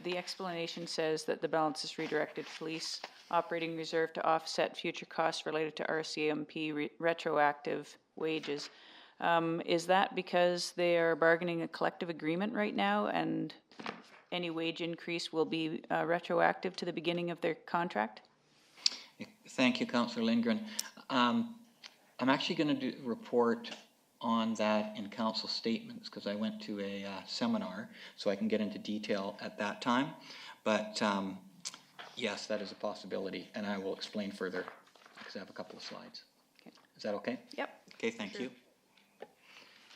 the explanation says that the balance is redirected to police operating reserve to offset future costs related to RCMP retroactive wages. Is that because they are bargaining a collective agreement right now and any wage increase will be retroactive to the beginning of their contract? Thank you, Councillor Lindgren. I'm actually going to report on that in council statements because I went to a seminar, so I can get into detail at that time. But yes, that is a possibility, and I will explain further because I have a couple of slides. Okay. Is that okay? Yep. Okay, thank you.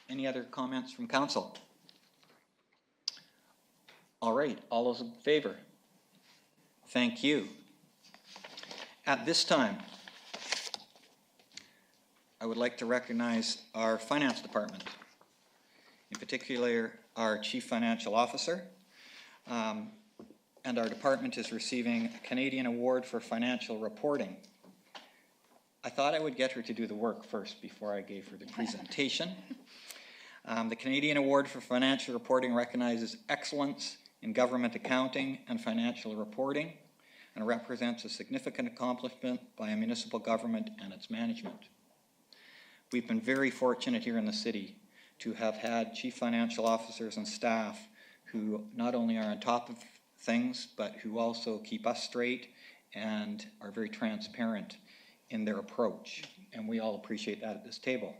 Any other comments from council? All right, all those in favor? Thank you. At this time, I would like to recognize our finance department, in particular our Chief Financial Officer, and our department is receiving a Canadian Award for Financial Reporting. I thought I would get her to do the work first before I gave her the presentation. The Canadian Award for Financial Reporting recognizes excellence in government accounting and financial reporting and represents a significant accomplishment by a municipal government and its management. We've been very fortunate here in the city to have had chief financial officers and staff who not only are on top of things, but who also keep us straight and are very transparent in their approach. And we all appreciate that at this table.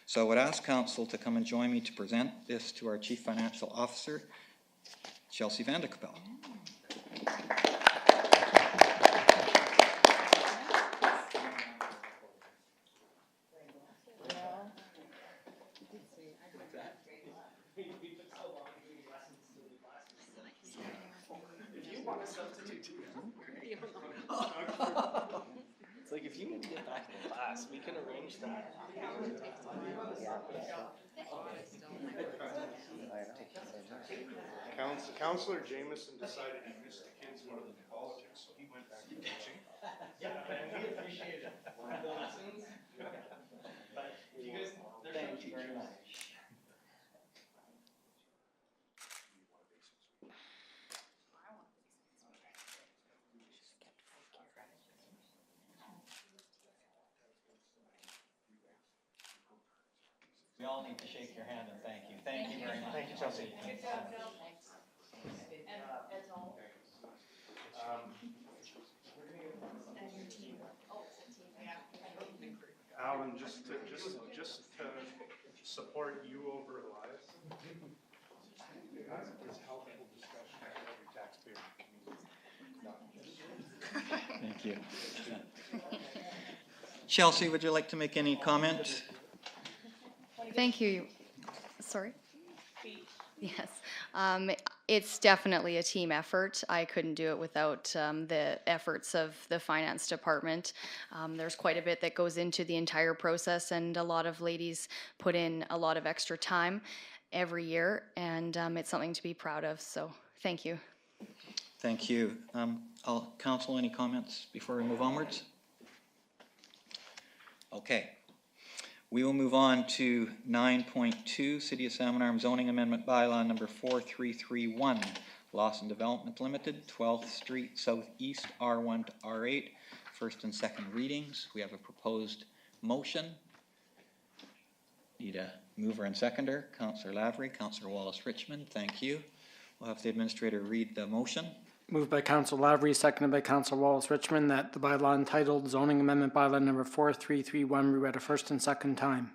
So I would ask council to come and join me to present this to our chief financial officer, Chelsea Van de Kapelle. It's like if you need to get back to class, we can arrange that. Councillor Jameson decided he missed the kids more than politics, so he went back to teaching. Yeah, and we appreciate it. The lessons. But you guys, thank you very much. We all need to shake your hand and thank you. Thank you very much. Thank you, Chelsea. Good job, Bill. Alan, just to support you over Elias, is helpful discussion with every taxpayer in the community. Thank you. Chelsea, would you like to make any comment? Thank you. Sorry? Yes. It's definitely a team effort. I couldn't do it without the efforts of the finance department. There's quite a bit that goes into the entire process, and a lot of ladies put in a lot of extra time every year, and it's something to be proud of. So thank you. Thank you. Council, any comments before we move onwards? Okay. We will move on to 9.2, City of Salmon Arm Zoning Amendment Bylaw number 4331, Lawson Development Limited, 12th Street Southeast, R1 to R8, first and second readings. We have a proposed motion. Need a mover and seconder. Councillor Lavery, Councillor Wallace-Richmond, thank you. We'll have the administrator read the motion. Moved by Council Lavery, seconded by Council Wallace-Richmond, that the bylaw entitled Zoning Amendment Bylaw number 4331 be read a first and second time.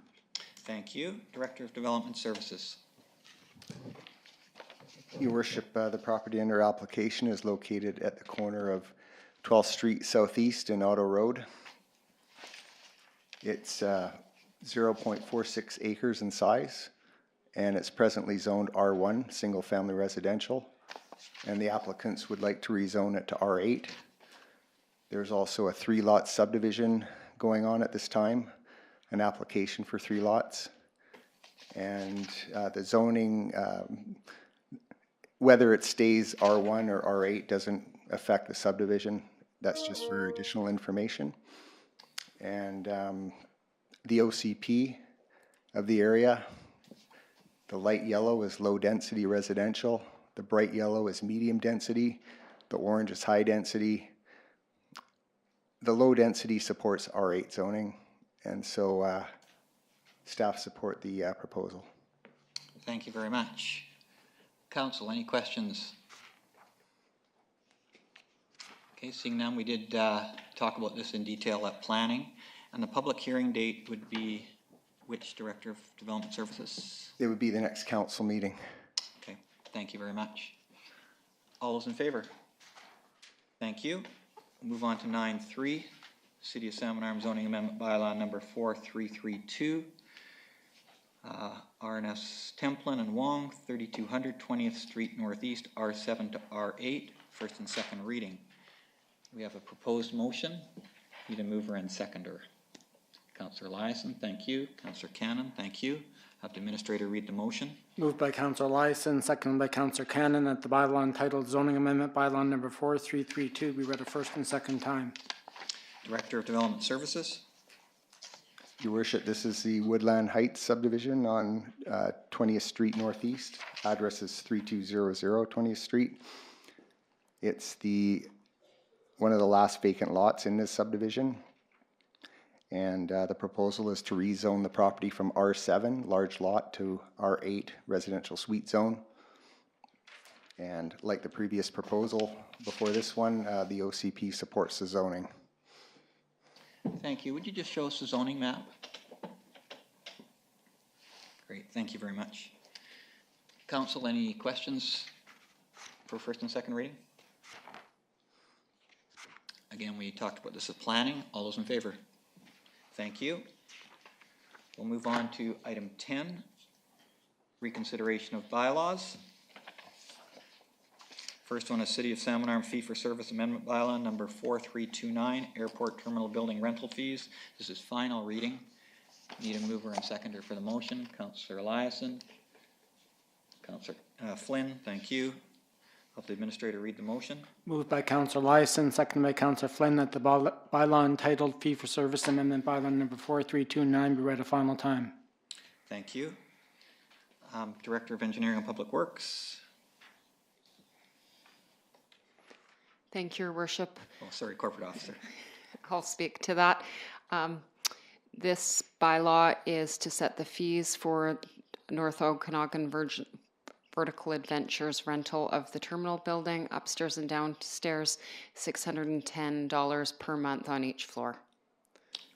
Thank you. Director of Development Services. Your Worship, the property under application is located at the corner of 12th Street Southeast and Auto Road. It's 0.46 acres in size, and it's presently zoned R1, single family residential, and the applicants would like to rezone it to R8. There's also a 3-lot subdivision going on at this time, an application for 3 lots. And the zoning, whether it stays R1 or R8 doesn't affect the subdivision. That's just for additional information. And the OCP of the area, the light yellow is low density residential. The bright yellow is medium density. The orange is high density. The low density supports R8 zoning, and so staff support the proposal. Thank you very much. Council, any questions? Okay, seeing none, we did talk about this in detail at planning, and the public hearing date would be which Director of Development Services? It would be the next council meeting. Okay, thank you very much. All those in favor? Thank you. We'll move on to 9.3, City of Salmon Arm Zoning Amendment Bylaw number 4332. RNS Templin and Wong, 3200 20th Street Northeast, R7 to R8, first and second reading. We have a proposed motion. Need a mover and seconder. Councillor Eliason, thank you. Councillor Cannon, thank you. Have the administrator read the motion. Moved by Councillor Eliason, seconded by Councillor Cannon, that the bylaw entitled Zoning Amendment Bylaw number 4332 be read a first and second time. Director of Development Services. Your Worship, this is the Woodland Heights subdivision on 20th Street Northeast. Address is 3200 20th Street. It's one of the last vacant lots in this subdivision. And the proposal is to rezone the property from R7, large lot, to R8, residential suite zone. And like the previous proposal before this one, the OCP supports the zoning. Thank you. Would you just show us the zoning map? Great, thank you very much. Council, any questions for first and second reading? Again, we talked about this as planning. All those in favor? Thank you. We'll move on to item 10, reconsideration of bylaws. First one is City of Salmon Arm Fee-for-Service Amendment Bylaw number 4329, Airport Terminal Building Rental Fees. This is final reading. Need a mover and seconder for the motion. Councillor Eliason. Councillor Flynn, thank you. Have the administrator read the motion. Moved by Councillor Eliason, seconded by Councillor Flynn, that the bylaw entitled Fee for Service Amendment Bylaw number 4329 be read a final time. Thank you. Director of Engineering and Public Works. Thank you, Your Worship. Oh, sorry, Corporate Officer. I'll speak to that. This bylaw is to set the fees for North Okanagan Vertical Adventures rental of the terminal building, upstairs and downstairs, $610 per month on each floor.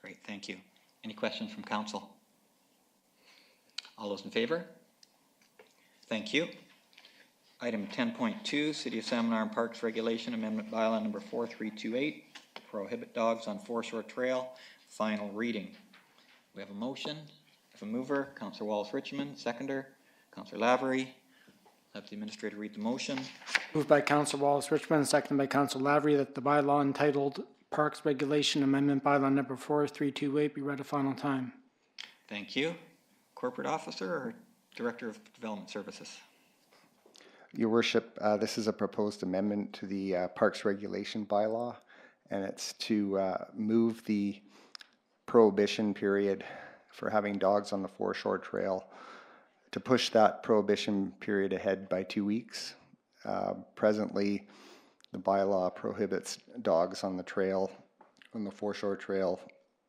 Great, thank you. Any questions from council? All those in favor? Thank you. Item 10.2, City of Salmon Arm Parks Regulation Amendment Bylaw number 4328, prohibit dogs on foreshore trail, final reading. We have a motion. If a mover, Councillor Wallace-Richmond, seconder, Councillor Lavery. Have the administrator read the motion. Moved by Councillor Wallace-Richmond, seconded by Councillor Lavery, that the bylaw entitled Parks Regulation Amendment Bylaw number 4328 be read a final time. Thank you. Corporate Officer or Director of Development Services? Your Worship, this is a proposed amendment to the Parks Regulation Bylaw, and it's to move the prohibition period for having dogs on the foreshore trail, to push that prohibition period ahead by 2 weeks. Presently, the bylaw prohibits dogs on the trail, on the foreshore trail,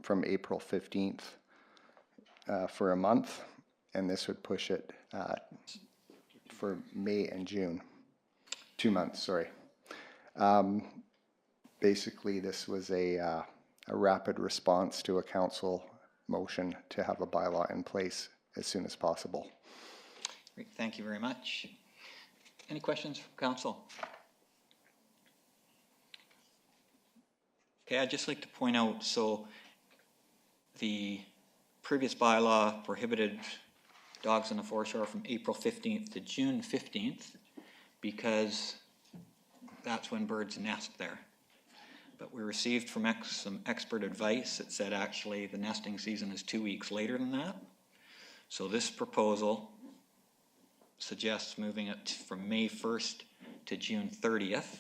from April 15th for a month, and this would push it for May and June. 2 months, sorry. Basically, this was a rapid response to a council motion to have a bylaw in place as soon as possible. Great, thank you very much. Any questions from council? Okay, I'd just like to point out, so the previous bylaw prohibited dogs on the foreshore from April 15th to June 15th because that's when birds nest there. But we received from some expert advice that said actually the nesting season is 2 weeks later than that. So this proposal suggests moving it from May 1st to June 30th.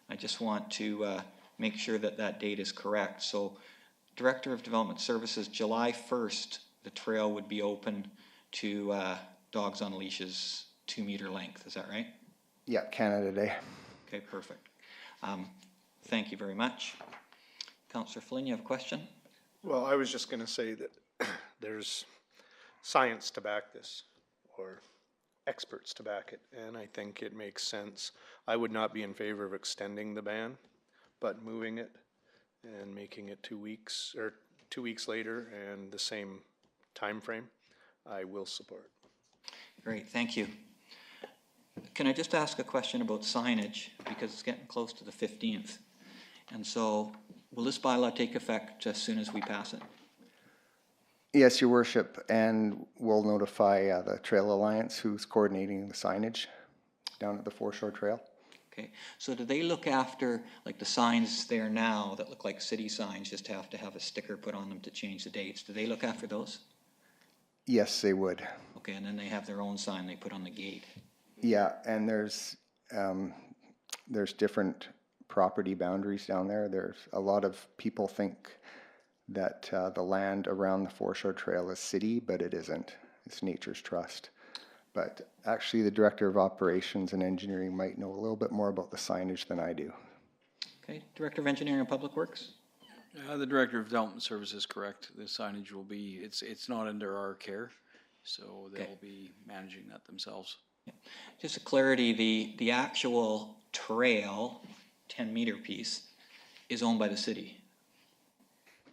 I just want to make sure that that date is correct. So Director of Development Services, July 1st, the trail would be open to dogs on leashes 2 meter length. Is that right? Yeah, Canada Day. Okay, perfect. Thank you very much. Councillor Flynn, you have a question? Well, I was just going to say that there's science to back this, or experts to back it, and I think it makes sense. I would not be in favor of extending the ban, but moving it and making it 2 weeks, or 2 weeks later, and the same time frame, I will support. Great, thank you. Can I just ask a question about signage, because it's getting close to the 15th? And so, will this bylaw take effect as soon as we pass it? Yes, Your Worship, and we'll notify the Trail Alliance, who's coordinating the signage down at the foreshore trail. Okay, so do they look after, like the signs there now that look like city signs, just have to have a sticker put on them to change the dates? Do they look after those? Yes, they would. Okay, and then they have their own sign they put on the gate. Yeah, and there's different property boundaries down there. There's a lot of people think that the land around the foreshore trail is city, but it isn't. It's Nature's Trust. But actually, the Director of Operations and Engineering might know a little bit more about the signage than I do. Okay, Director of Engineering and Public Works? The Director of Development Services, correct. The signage will be, it's not under our care, so they'll be managing that themselves. Just a clarity, the actual trail, 10-meter piece, is owned by the city.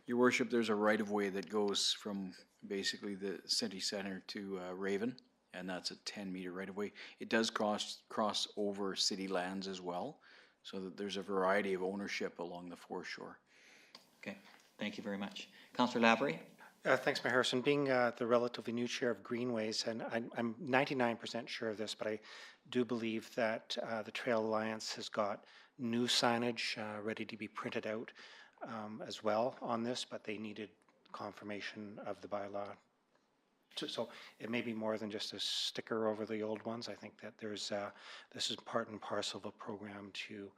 Your Worship, there's a right-of-way that goes from basically the city center to Raven, and that's a 10-meter right-of-way. It does cross over city lands as well, so that there's a variety of ownership along the foreshore. Okay, thank you very much. Councillor Lavery? Thanks, Mayor Harrison. Being the relatively new chair of Greenways, and I'm 99% sure of this, but I do believe that the Trail Alliance has got new signage ready to be printed out as well on this, but they needed confirmation of the bylaw. So it may be more than just a sticker over the old ones. I think that there's this is part and parcel of a program to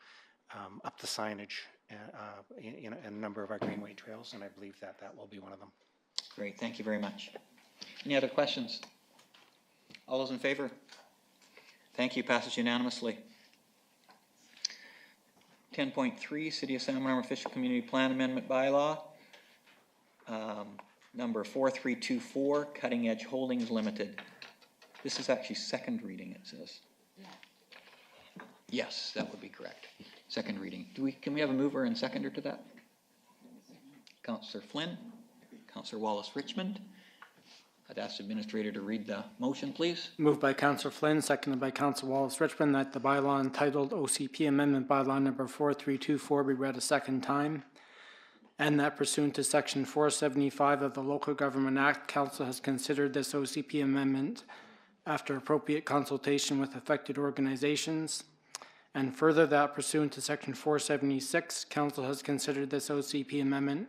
up the signage in a number of our Greenway trails, and I believe that that will be one of them. Great, thank you very much. Any other questions? All those in favor? Thank you, passes unanimously. 10.3, City of Salmon Official Community Plan Amendment Bylaw. Number 4324, Cutting Edge Holdings Limited. This is actually second reading, it says. Yes, that would be correct. Second reading. Can we have a mover and seconder to that? Councillor Flynn, Councillor Wallace-Richmond. I'd ask the administrator to read the motion, please. Moved by Councillor Flynn, seconded by Councillor Wallace-Richmond, that the bylaw entitled OCP Amendment Bylaw Number 4324 be read a second time, and that pursuant to Section 475 of the Local Government Act, Council has considered this OCP amendment after appropriate consultation with affected organizations, and further that pursuant to Section 476, Council has considered this OCP amendment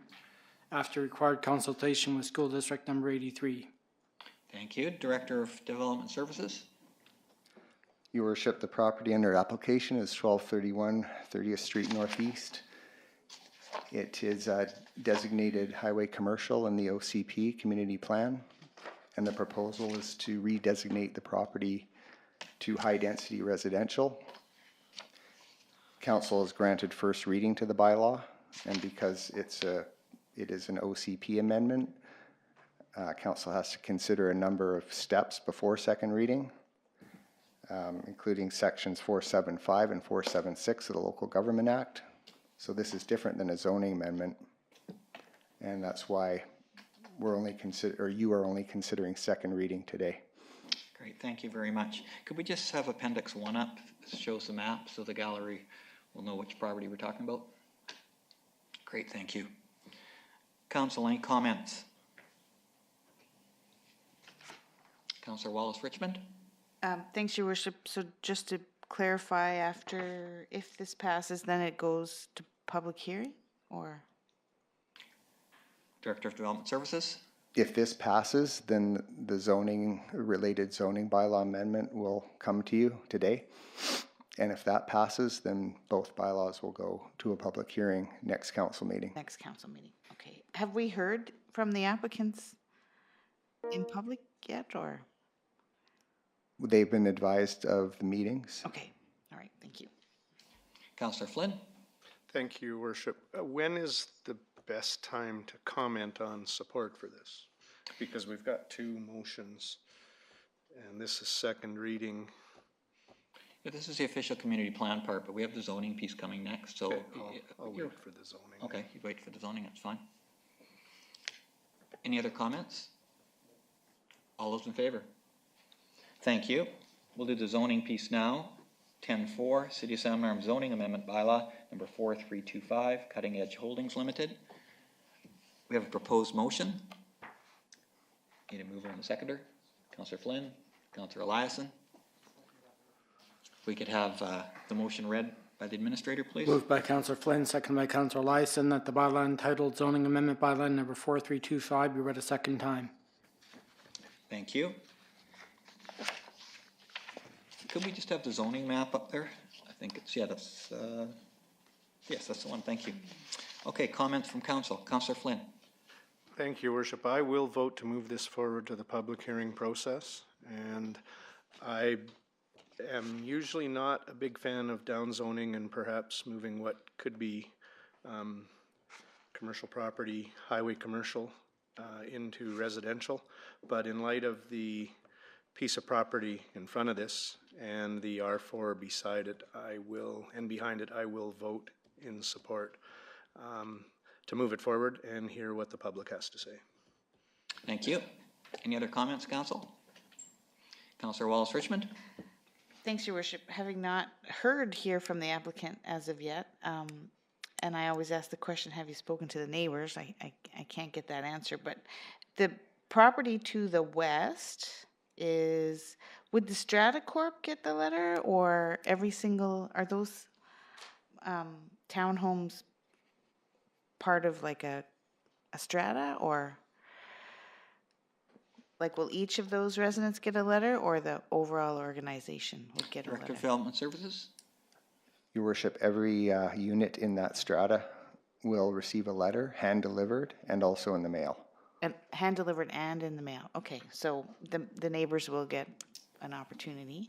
after required consultation with School District Number 83. Thank you. Director of Development Services. Your Worship, the property under application is 1231 30th Street Northeast. It is designated highway commercial in the OCP community plan, and the proposal is to redesignate the property to high-density residential. Council has granted first reading to the bylaw, and because it is an OCP amendment, Council has to consider a number of steps before second reading, including sections 475 and 476 of the Local Government Act. So this is different than a zoning amendment, and that's why you are only considering second reading today. Great, thank you very much. Could we just have Appendix 1 up? This shows the map so the gallery will know which property we're talking about. Great, thank you. Council, any comments? Councillor Wallace-Richmond? Thanks, Your Worship. So just to clarify, if this passes, then it goes to public hearing, or? Director of Development Services? If this passes, then the related zoning bylaw amendment will come to you today. And if that passes, then both bylaws will go to a public hearing next council meeting. Next council meeting, okay. Have we heard from the applicants in public yet, or? They've been advised of the meetings. Okay, all right, thank you. Councillor Flynn? Thank you, Your Worship. When is the best time to comment on support for this? Because we've got two motions, and this is second reading. Yeah, this is the official community plan part, but we have the zoning piece coming next, so. Okay, I'll wait for the zoning. Okay, you wait for the zoning, that's fine. Any other comments? All those in favor? Thank you. We'll do the zoning piece now. 10.4, City of Salmon Arm Zoning Amendment Bylaw, number 4325, Cutting Edge Holdings Limited. We have a proposed motion. Need a mover and a seconder. Councillor Flynn, Councillor Eliason. If we could have the motion read by the administrator, please. Moved by Councillor Flynn, seconded by Councillor Eliason, that the bylaw entitled Zoning Amendment Bylaw Number 4325 be read a second time. Thank you. Could we just have the zoning map up there? I think it's, yeah, that's, yes, that's the one, thank you. Okay, comments from council. Councillor Flynn. Thank you, Your Worship. I will vote to move this forward to the public hearing process, and I am usually not a big fan of downzoning and perhaps moving what could be commercial property, highway commercial, into residential. But in light of the piece of property in front of this and the R4 beside it, and behind it, I will vote in support to move it forward and hear what the public has to say. Thank you. Any other comments, council? Councillor Wallace Richmond? Thanks, Your Worship. Having not heard here from the applicant as of yet, and I always ask the question, have you spoken to the neighbors? I can't get that answer, but the property to the west is, would the Strata Corp get the letter, or are those townhomes part of like a strata, or like will each of those residents get a letter, or the overall organization would get a Director letter? of Development Services? Your Worship, every unit in that strata will receive a letter, hand-delivered, and also in the mail. And hand-delivered and in the mail. Okay, so the neighbors will get an opportunity.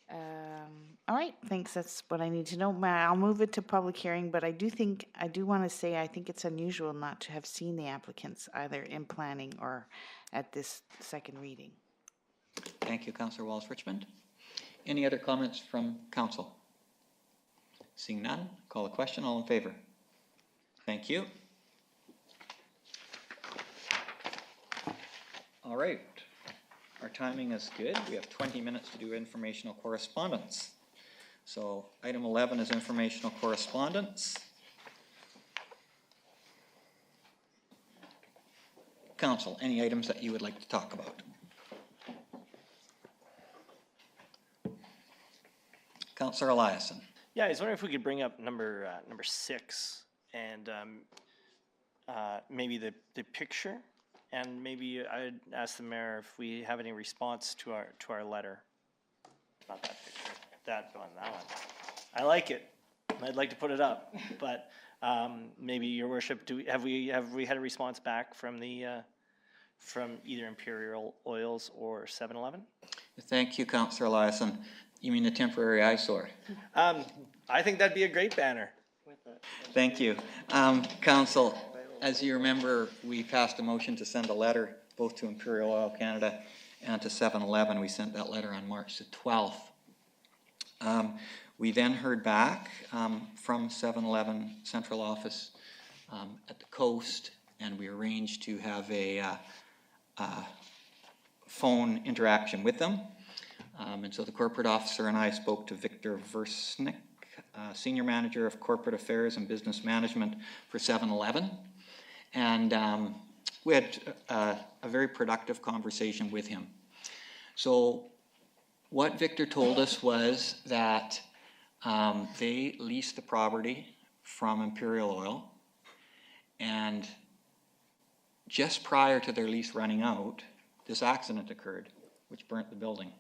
All right, thanks. That's what I need to know. I'll move it to public hearing, but I do want to say I think it's unusual not to have seen the applicants either in planning or at this second reading. Thank you, Councillor Wallace Richmond. Any other comments from council? Seeing none, call the question. All in favor? Thank you. All right. Our timing is good. We have 20 minutes to do informational correspondence. So item 11 is informational correspondence. Council, any items that you would like to talk about? Councillor Eliason. Yeah, I was wondering if we could bring up number 6 and maybe the picture, and maybe I'd ask the mayor if we have any response to our letter. Not that picture, that one. I like it. I'd like to put it up, but maybe Your Worship, have we had a response back from from either Imperial Oils or 7-Eleven? Thank you, Councillor Eliason. You mean the temporary eyesore? I think that'd be a great banner. Thank you. Council, as you remember, we passed a motion to send a letter both to Imperial Oil Canada and to 7-Eleven. We sent that letter on March the 12th. We then heard back from 7-Eleven Central Office at the coast, and we arranged to have a phone interaction with them. And so the corporate officer and I spoke to Victor Versnick, Senior Manager of Corporate Affairs and Business Management for 7-Eleven. And we had a very productive conversation with him. So what Victor told us was that they leased the property from Imperial Oil, and just prior to their lease running out, this accident occurred, which burnt the building.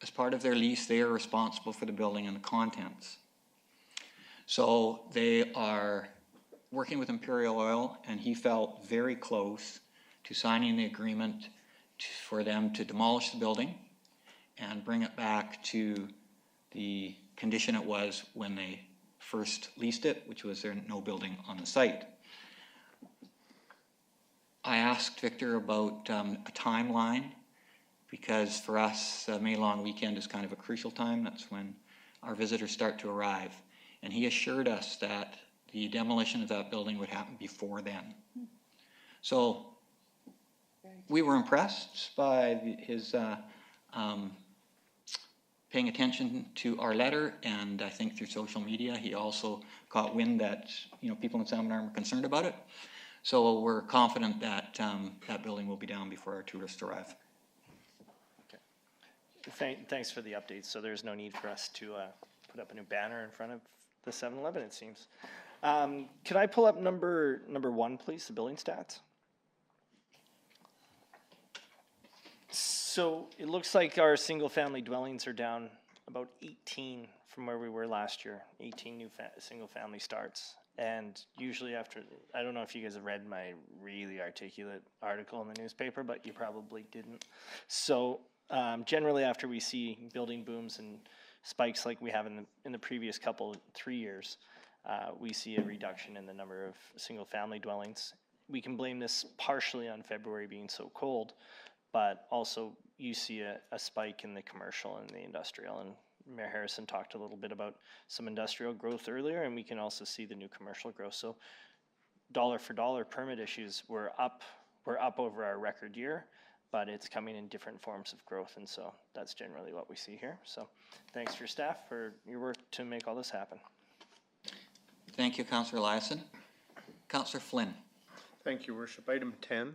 As part of their lease, they are responsible for the building and the contents. So they are working with Imperial Oil, and he felt very close to signing the agreement for them to demolish the building and bring it back to the condition it was when they first leased it, which was there no building on the site. I asked Victor about a timeline, because for us, May long weekend is kind of a crucial time. That's when our visitors start to arrive. And he assured us that the demolition of that building would happen before then. So we were impressed by his paying attention to our letter, and I think through social media he also caught wind that people in Salmon Arm are concerned about it. So we're confident that that building will be down before our tourists arrive. Thanks for the update. So there's no need for us to put up a new banner in front of the 7-Eleven, it seems. Could I pull up number 1, please, the building stats? So it looks like our single-family dwellings are down about 18 from where we were last year, 18 new single-family starts. And usually after, I don't know if you guys have read my really articulate article in the newspaper, but you probably didn't. So generally after we see building booms and spikes like we have in the previous 3 years, we see a reduction in the number of single-family dwellings. We can blame this partially on February being so cold, but also you see a spike in the commercial and the industrial. And Mayor Harrison talked a little bit about some industrial growth earlier, and we can also see the new commercial growth. So dollar for dollar permit issues were up over our record year, but it's coming in different forms of growth, and so that's generally what we see here. So thanks for your staff for your work to make all this happen. Thank you, Councillor Eliason. Councillor Flynn. Thank you, Worship. Item 10.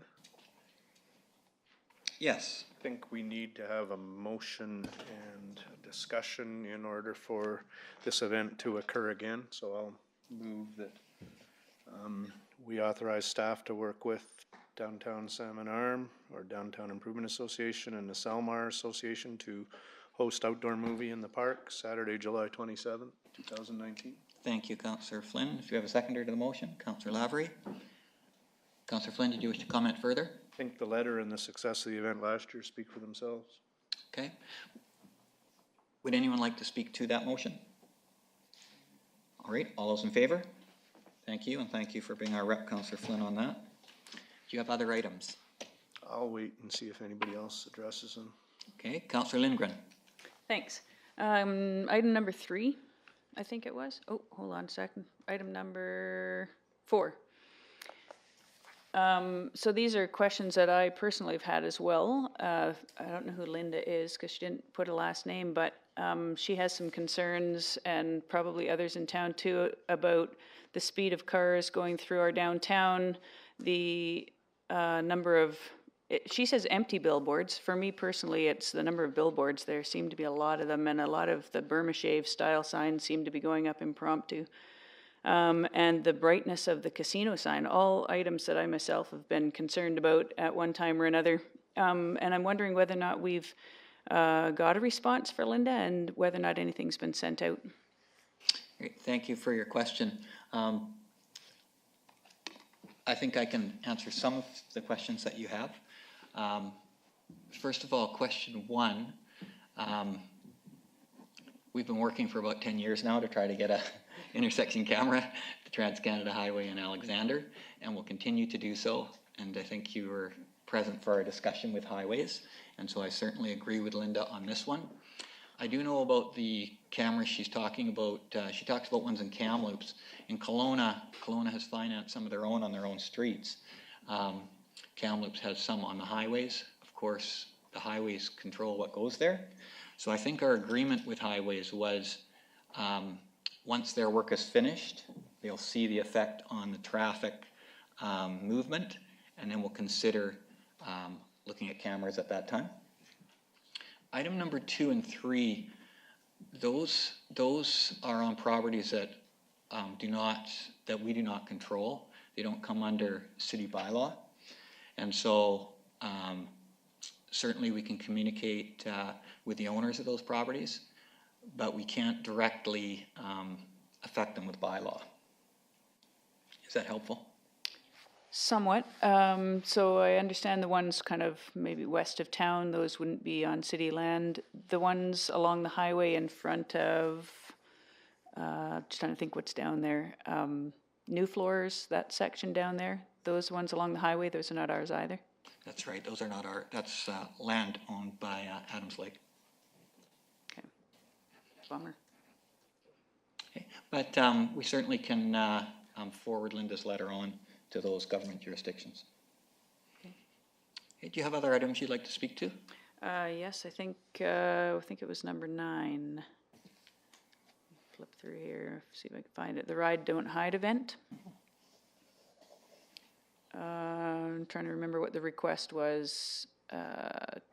Yes. I think we need to have a motion and a discussion in order for this event to occur again. So I'll move that we authorize staff to work with Downtown Salmon Arm or Downtown Improvement Association and the Salmon Association to host outdoor movie in the park Saturday, July 27th, 2019. Thank you, Councillor Flynn. If you have a seconder to the motion, Councillor Lavery. Councillor Flynn, did you wish to comment further? I think the letter and the success of the event last year speak for themselves. Okay. Would anyone like to speak to that motion? All right, all those in favor? Thank you, and thank you for being our rep, Councillor Flynn, on that. Do you have other items? I'll wait and see if anybody else addresses them. Okay, Councillor Lindgren. Thanks. Item number 3, I think it was. Oh, hold on a second. Item number 4. So these are questions that I personally have had as well. I don't know who Linda is because she didn't put a last name, but she has some concerns, and probably others in town too, about the speed of cars going through our downtown, the number of, she says empty billboards. For me personally, it's the number of billboards. There seem to be a lot of them, and a lot of the Burma Shave style signs seem to be going up impromptu. And the brightness of the casino sign, all items that I myself have been concerned about at one time or another. And I'm wondering whether or not we've got a response for Linda and whether or not anything's been sent out. Great, thank you for your question. I think I can answer some of the questions that you have. First of all, question 1. We've been working for about 10 years now to try to get a intersection camera to Trans-Canada Highway in Alexander, and we'll continue to do so. And I think you were present for our discussion with highways, and so I certainly agree with Linda on this one. I do know about the cameras she's talking about. She talks about ones in Kamloops. In Kelowna has financed some of their own on their own streets. Kamloops has some on the highways. Of course, the highways control what goes there. So I think our agreement with highways was once their work is finished, they'll see the effect on the traffic movement, and then we'll consider looking at cameras at that time. Item number 2 and 3, those are on properties that we do not control. They don't come under city bylaw, and so certainly we can communicate with the owners of those properties, but we can't directly affect them with bylaw. Is that helpful? Somewhat. So I understand the ones kind of maybe west of town, those wouldn't be on city land. The ones along the highway in front of, just trying to think what's down there, New Floors, that section down there, those ones along the highway, those are not ours either. That's right, those are not our, that's land owned by Adams Lake. Okay. Bummer. Okay. But we certainly can forward Linda's letter on to those government jurisdictions. Okay. Okay, do you have other items you'd like to speak to? Yes, I think it was number 9. Flip through here, see if I can find it. The Ride Don't Hide event. I'm trying to remember what the request was,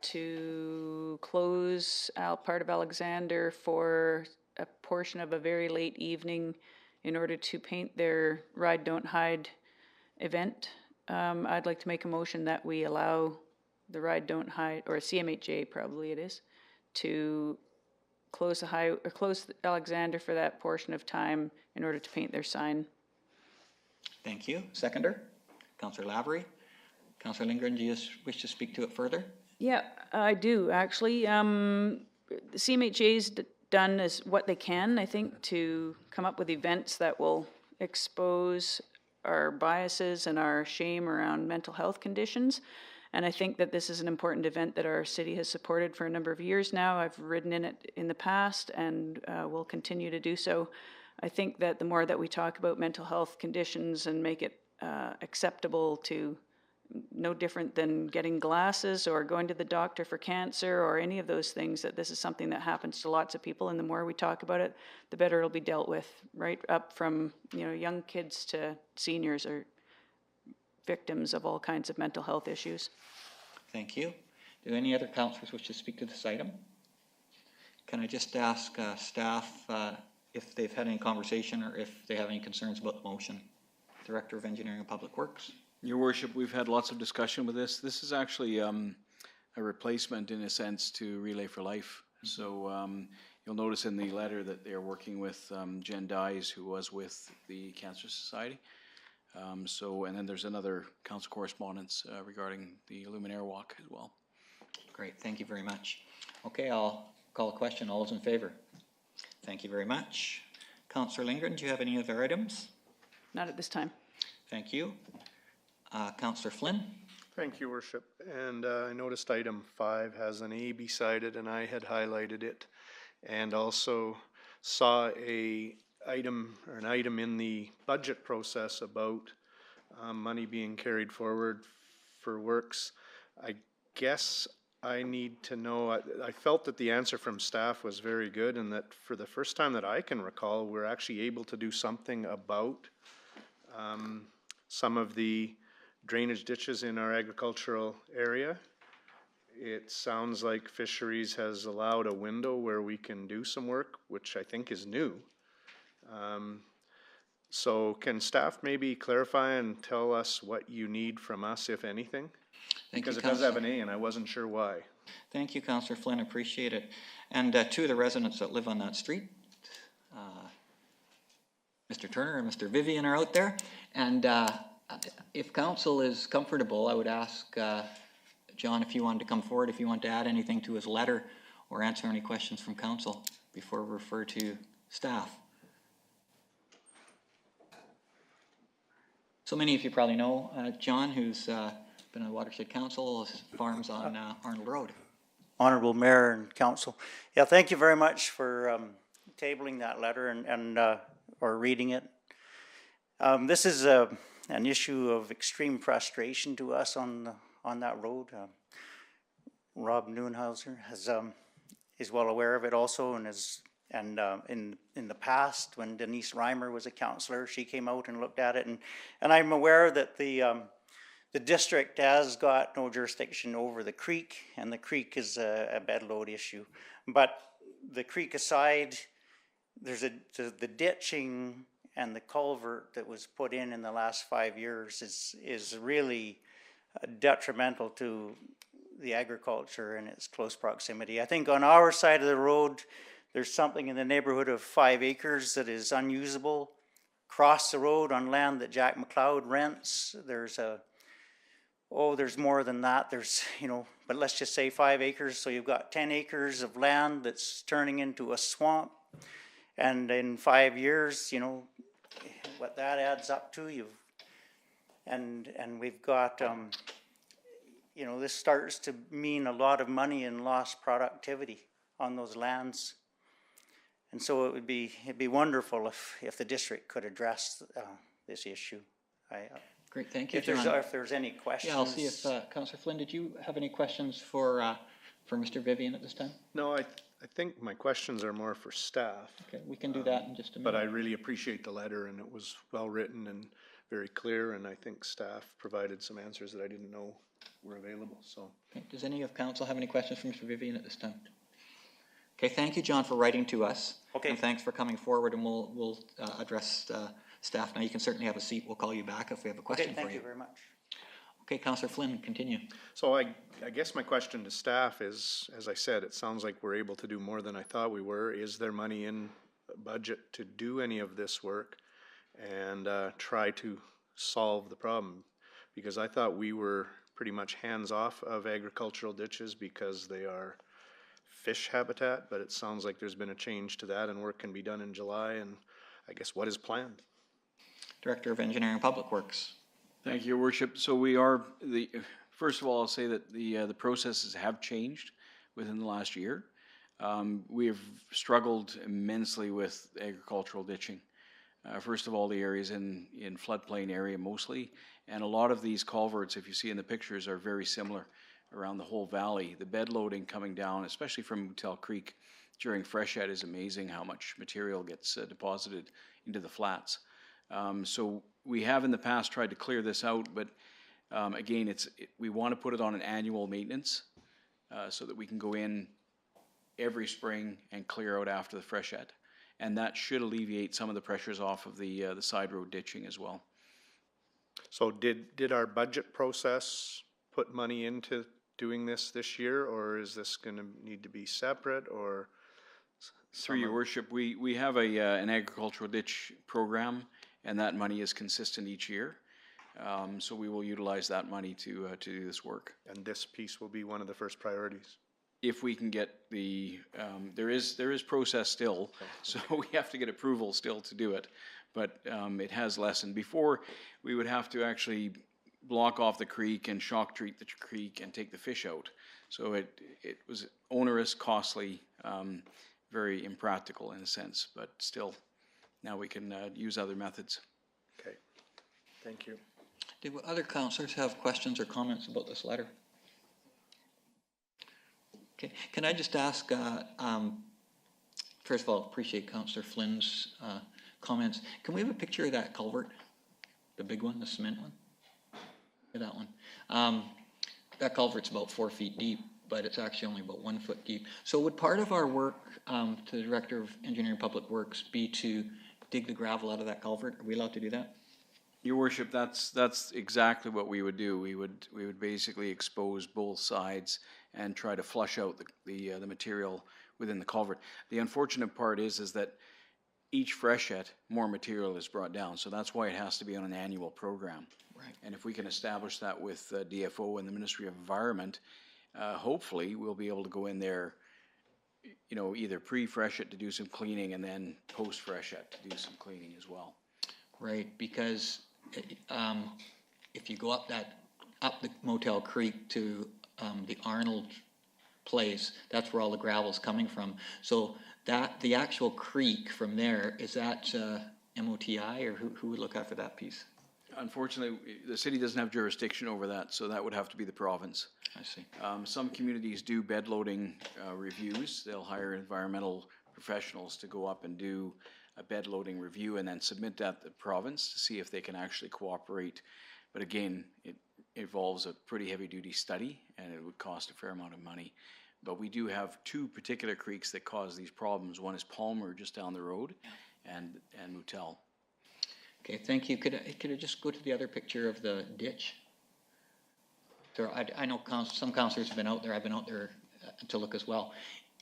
to close part of Alexander for a portion of a very late evening in order to paint their Ride Don't Hide event. I'd like to make a motion that we allow the Ride Don't Hide, or CMHA probably it is, to close Alexander for that portion of time in order to paint their sign. Thank you. Seconder? Councillor Lavery. Councillor Lindgren, do you wish to speak to it further? Yeah, I do actually. The CMHA's done is what they can, I think, to come up with events that will expose our biases and our shame around mental health conditions. And I think that this is an important event that our city has supported for a number of years now. I've ridden in it in the past and will continue to do so. I think that the more that we talk about mental health conditions and make it acceptable to no different than getting glasses or going to the doctor for cancer or any of those things, that this is something that happens to lots of people, and the more we talk about it, the better it'll be dealt with, right up from, you know, young kids to seniors or victims of all kinds of mental health issues. Thank you. Do any other councillors wish to speak to this item? Can I just ask staff if they've had any conversation or if they have any concerns about the motion? Director of Engineering and Public Works. Your Worship, we've had lots of discussion with this. This is actually a replacement, in a sense, to Relay for Life. So you'll notice in the letter that they're working with Jen Dyes, who was with the Cancer Society. And then there's another council correspondence regarding the Luminaire Walk as well. Great, thank you very much. Okay, I'll call a question. All those in favor? Thank you very much. Councillor Lindgren, do you have any other items? Not at this time. Thank you. Councillor Flynn? Thank you, Worship. And I noticed item 5 has an A beside it, and I had highlighted it. And also saw an item in the budget process about money being carried forward for works. I guess I need to know, I felt that the answer from staff was very good, and that for the first time that I can recall, we're actually able to do something about some of the drainage ditches in our agricultural area. It sounds like Fisheries has allowed a window where we can do some work, which I think is new. So can staff maybe clarify and tell us what you need from us, if anything? Because it does have an A and I wasn't sure why. Thank you, Councillor Flynn, appreciate it. And two of the residents that live on that street, Mr. Turner and Mr. Vivian, are out there. And if council is comfortable, I would ask John if you wanted to come forward, if you want to add anything to his letter or answer any questions from council before we refer to staff. So many of you probably know John, who's been on Watershed Council, farms on Arnold Road. Honorable Mayor and Council. Yeah, thank you very much for tabling that letter or reading it. This is an issue of extreme frustration to us on that road. Rob Neunhauser is well aware of it also, and in the past, when Denise Reimer was a councillor, she came out and looked at it, and I'm aware that the district has got no jurisdiction over the creek, and the creek is a bed load issue. But the creek aside, there's the ditching and the culvert that was put in the last 5 years is really detrimental to the agriculture and its close proximity. I think on our side of the road, there's something in the neighborhood of 5 acres that is unusable. Across the road on land that Jack McLeod rents, there's more than that. There's, but let's just say 5 acres. So you've got 10 acres of land that's turning into a swamp. And in 5 years, what that adds up to, and we've got, this starts to mean a lot of money and lost productivity on those lands. And so it'd be wonderful if the district could address this issue. Great, thank you, John. If there's any questions. Yeah, I'll see if Councillor Flynn, did you have any questions for Mr. Vivian at this time? No, I think my questions are more for staff. Okay, we can do that in just a minute. But I really appreciate the letter, and it was well written and very clear, and I think staff provided some answers that I didn't know were available. So, okay. Does any of council have any questions for Mr. Vivian at this time? Okay, thank you, John, for writing to us. Okay. And thanks for coming forward, and we'll address staff now. You can certainly have a seat. We'll call you back if we have a question for you. Thank you very much. Okay, Councillor Flynn, continue. So I guess my question to staff is, as I said, it sounds like we're able to do more than I thought we were. Is there money in budget to do any of this work and try to solve the problem? Because I thought we were pretty much hands off of agricultural ditches because they are fish habitat, but it sounds like there's been a change to that and work can be done in July, and I guess what is planned? Director of Engineering and Public Works. Thank you, Your Worship. So first of all, I'll say that the processes have changed within the last year. We have struggled immensely with agricultural ditching. First of all, the areas in floodplain area mostly, and a lot of these culverts, if you see in the pictures, are very similar around the whole valley. The bed loading coming down, especially from Motel Creek during freshet, is amazing how much material gets deposited into the flats. So we have in the past tried to clear this out, but again, we want to put it on an annual maintenance so that we can go in every spring and clear out after the freshet. And that should alleviate some of the pressures off of the side road ditching as well. So did our budget process put money into doing this year, or is this going to need to be separate, or? Through Your Worship, we have an agricultural ditch program, and that money is consistent each year. So we will utilize that money to do this work. And this piece will be one of the first priorities? If we can get there is process still, so we have to get approval still to do it, but it has lessened. Before, we would have to actually block off the creek and shock treat the creek and take the fish out. So it was onerous, costly, very impractical in a sense, but still, now we can use other methods. Okay, thank you. Did other councillors have questions or comments about this letter? Okay, can I just ask, first of all, appreciate Councillor Flynn's comments. Can we have a picture of that culvert? The big one, the cement one? Yeah, that one. That culvert's about 4 feet deep, but it's actually only about 1 foot deep. So would part of our work to the Director of Engineering and Public Works be to dig the gravel out of that culvert? Are we allowed to do that? Your Worship, that's exactly what we would do. We would basically expose both sides and try to flush out the material within the culvert. The unfortunate part is that each freshet, more material is brought down, so that's why it has to be on an annual program. Right. And if we can establish that with DFO and the Ministry of Environment, hopefully we'll be able to go in there, you know, either pre-freshet to do some cleaning and then post-freshet to do some cleaning as well. Right, because if you go up the Motel Creek to the Arnold place, that's where all the gravel's coming from. So the actual creek from there, is that MOTI, or who would look after that piece? Unfortunately, the city doesn't have jurisdiction over that, so that would have to be the province. I see. Some communities do bed loading reviews. They'll hire environmental professionals to go up and do a bed loading review and then submit that to the province to see if they can actually cooperate. But again, it involves a pretty heavy duty study and it would cost a fair amount of money. But we do have two particular creeks that cause these problems. One is Palmer just down the road and Motel. Okay, thank you. Could I just go to the other picture of the ditch? There, I know some councillors have been out there. I've been out there to look as well.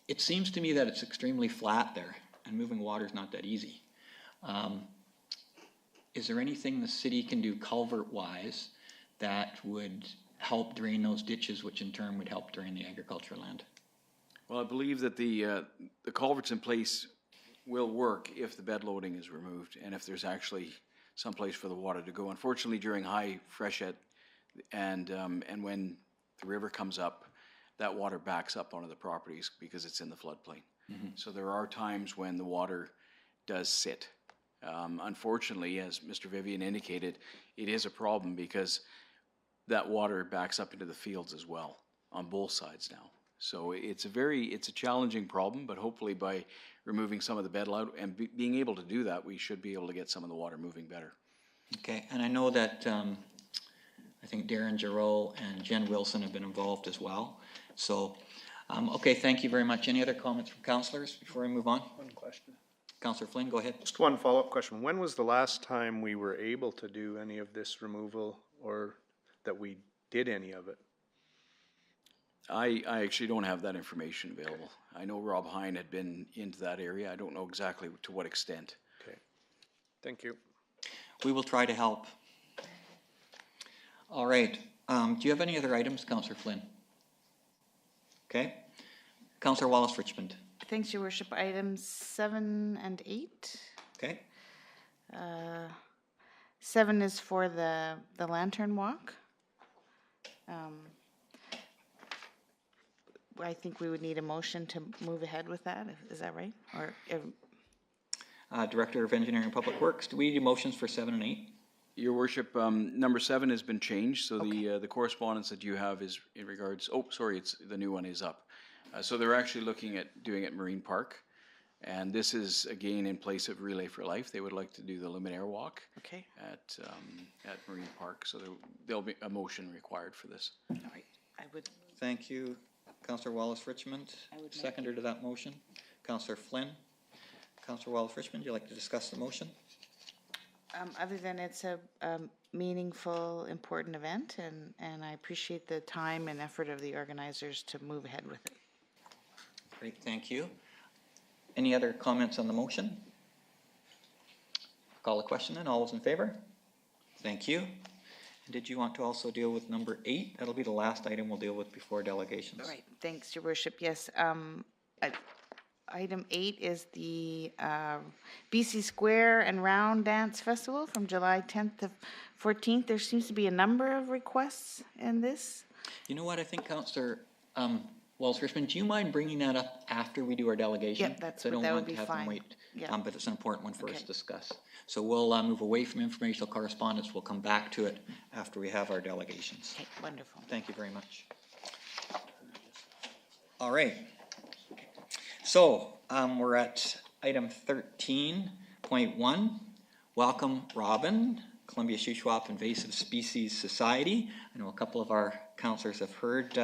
It seems to me that it's extremely flat there, and moving water is not that easy. Is there anything the city can do culvert-wise that would help drain those ditches, which in turn would help drain the agricultural land? Well, I believe that the culverts in place will work if the bed loading is removed and if there's actually some place for the water to go. Unfortunately, during high freshet and when the river comes up, that water backs up onto the properties because it's in the floodplain. Mm-hmm. So there are times when the water does sit. Unfortunately, as Mr. Vivian indicated, it is a problem because that water backs up into the fields as well on both sides now. So it's a challenging problem, but hopefully by removing some of the bed load and being able to do that, we should be able to get some of the water moving better. Okay, and I know that I think Darren Giroux and Jen Wilson have been involved as well. So, okay, thank you very much. Any other comments from councillors before we move on? One question. Councillor Flynn, go ahead. Just one follow-up question. When was the last time we were able to do any of this removal, or that we did any of it? I actually don't have that information available. Okay. I know Rob Hine had been into that area. I don't know exactly to what extent. Okay, thank you. We will try to help. All right, do you have any other items, Councillor Flynn? Okay, Councillor Wallace Richmond. Thanks, Your Worship. Items 7 and 8. Okay. 7 is for the lantern walk. I think we would need a motion to move ahead with that. Is that right? Or Director of Engineering and Public Works, do we need motions for 7 and 8? Your worship, number 7 has been changed, so the correspondence that you have is in regards, oh, sorry, it's, the new one is up. So they're actually looking at doing it Marine Park, and this is again in place of Relay for Life. They would like to do the Luminaire Walk okay? at Marine Park, so there'll be a motion required for this. All right. I would. Thank you, Councillor Wallace Richmond. Seconder to that motion. Councillor Flynn. Councillor Wallace Richmond, would you like to discuss the motion? Other than it's a meaningful, important event, and I appreciate the time and effort of the organizers to move ahead with it. Great, thank you. Any other comments on the motion? Call the question then. All those in favor? Thank you. And did you want to also deal with number 8? That'll be the last item we'll deal with before delegations. All right. Thanks, Your Worship. Yes. Item 8 is the BC Square and Round Dance Festival from July 10th to 14th. There seems to be a number of requests in this. You know what? I think Councillor Wallace Richmond, do you mind bringing that up after we do our delegation? Yep, I don't that want would be to have fine. them wait, Yeah. but it's an important one for us Okay. to discuss. So we'll move away from informational correspondence. We'll come back to it after we have our delegations. Okay, wonderful. Thank you very much. All right. So we're at item 13.1. Welcome, Robin, Columbia Shuswap Invasive Species Society. I know a couple of our councillors have heard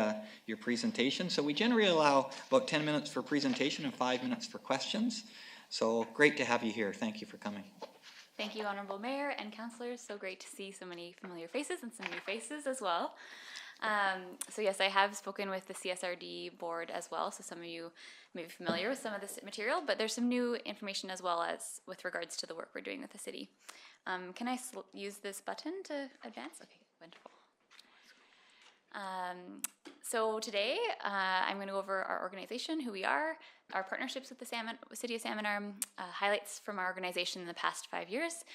your presentation. So we generally allow about 10 minutes for presentation and 5 minutes for questions. So great to have you here. Thank you for coming. Thank you, Honourable Mayor and councillors. So great to see so many familiar faces and some new faces as well. So yes, I have spoken with the CSRD board as well, so some of you may be familiar with some of this material, but there's some new information as well as with regards to the work we're doing with the city. Can I use this button to advance? Okay, wonderful. So today, I'm going to go over our organization, who we are, our partnerships with the City of Salmon Arm, highlights from our organization in the past 5 years,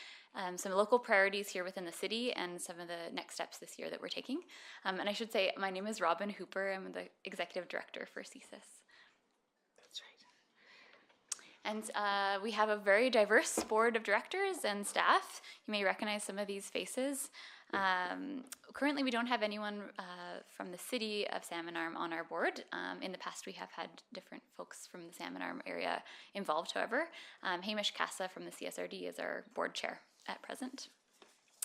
some local priorities here within the city, and some of the next steps this year that we're taking. And I should say, my name is Robin Hooper. I'm the Executive Director for CSIS. That's right. And we have a very diverse board of directors and staff. You may recognize some of these faces. Currently, we don't have anyone from the City of Salmon Arm on our board. In the past, we have had different folks from the Salmon Arm area involved, however. Hamish Casa from the CSRD is our board chair at present.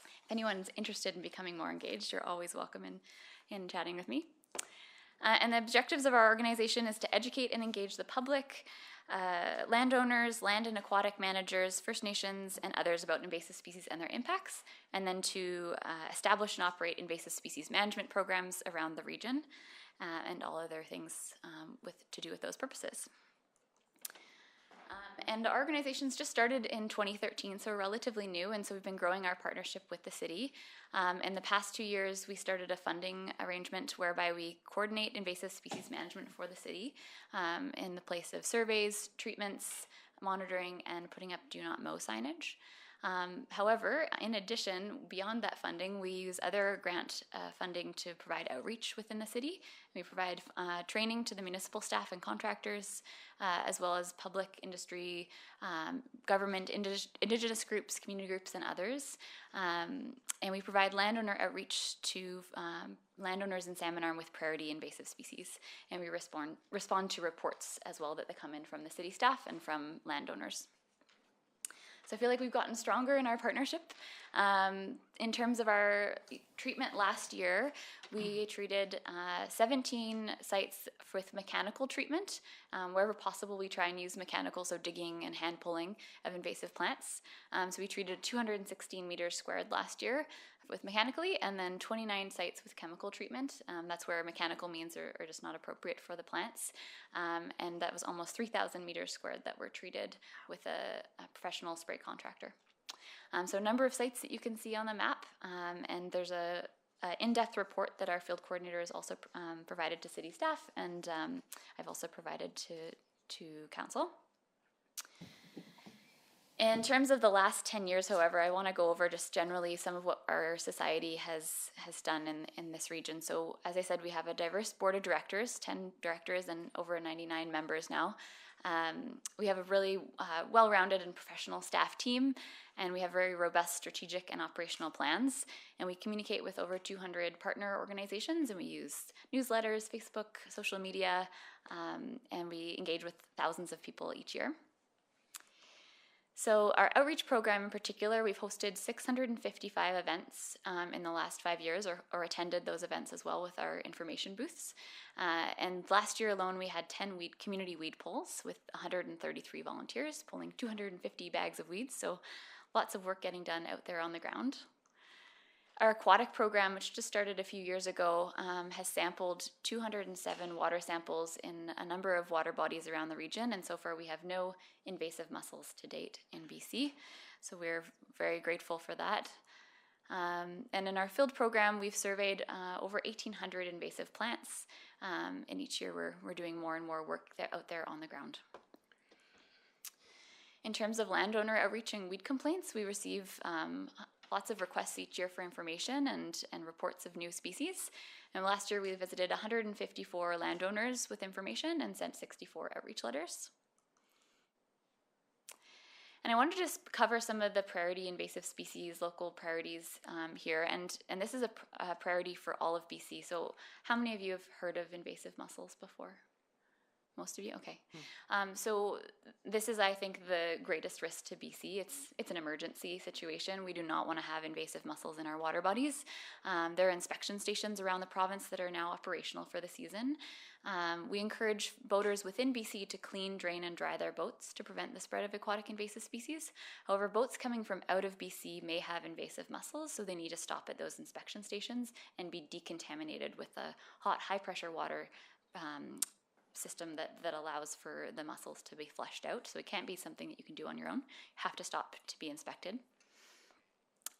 If anyone's interested in becoming more engaged, you're always welcome in chatting with me. And the objectives of our organization is to educate and engage the public, landowners, land and aquatic managers, First Nations, and others about invasive species and their impacts, and then to establish and operate invasive species management programs around the region, and all other things to do with those purposes. And our organization's just started in 2013, so we're relatively new, and so we've been growing our partnership with the city. In the past 2 years, we started a funding arrangement whereby we coordinate invasive species management for the city in the place of surveys, treatments, monitoring, and putting up do not mow signage. However, in addition, beyond that funding, we use other grant funding to provide outreach within the city. We provide training to the municipal staff and contractors, as well as public, industry, government, indigenous groups, community groups, and others. And we provide landowner outreach to landowners in Salmon Arm with priority invasive species. And we respond to reports as well that come in from the city staff and from landowners. So I feel like we've gotten stronger in our partnership. In terms of our treatment last year, we treated 17 sites with mechanical treatment. Wherever possible, we try and use mechanical, so digging and hand pulling of invasive plants. So we treated 216 meters squared last year with mechanically, and then 29 sites with chemical treatment. That's where mechanical means are just not appropriate for the plants. And that was almost 3,000 meters squared that were treated with a professional spray contractor. So a number of sites that you can see on the map, and there's a in-depth report that our field coordinator has also provided to city staff, and I've also provided to council. In terms of the last 10 years, however, I want to go over just generally some of what our society has done in this region. So as I said, we have a diverse board of directors, 10 directors and over 99 members now. We have a really well-rounded and professional staff team, and we have very robust strategic and operational plans. And we communicate with over 200 partner organizations, and we use newsletters, Facebook, social media, and we engage with thousands of people each year. So our outreach program in particular, we've hosted 655 events in the last 5 years, or attended those events as well with our information booths. And last year alone, we had 10 community weed pulls with 133 volunteers pulling 250 bags of weeds. So lots of work getting done out there on the ground. Our aquatic program, which just started a few years ago, has sampled 207 water samples in a number of water bodies around the region, and so far we have no invasive mussels to date in BC, so we're very grateful for that. And in our field program, we've surveyed over 1,800 invasive plants, and each year we're doing more and more work out there on the ground. In terms of landowner outreach and weed complaints, we receive lots of requests each year for information and reports of new species. And last year we visited 154 landowners with information and sent 64 outreach letters. And I wanted to just cover some of the priority invasive species, local priorities here. And this is a priority for all of BC. So how many of you have heard of invasive mussels before? Most of you? Okay. So this is, I think, the greatest risk to BC. It's an emergency situation. We do not want to have invasive mussels in our water bodies. There are inspection stations around the province that are now operational for the season. We encourage boaters within BC to clean, drain, and dry their boats to prevent the spread of aquatic invasive species. However, boats coming from out of BC may have invasive mussels, so they need to stop at those inspection stations and be decontaminated with a hot, high-pressure water system that allows for the mussels to be flushed out. So it can't be something that you can do on your own. You have to stop to be inspected.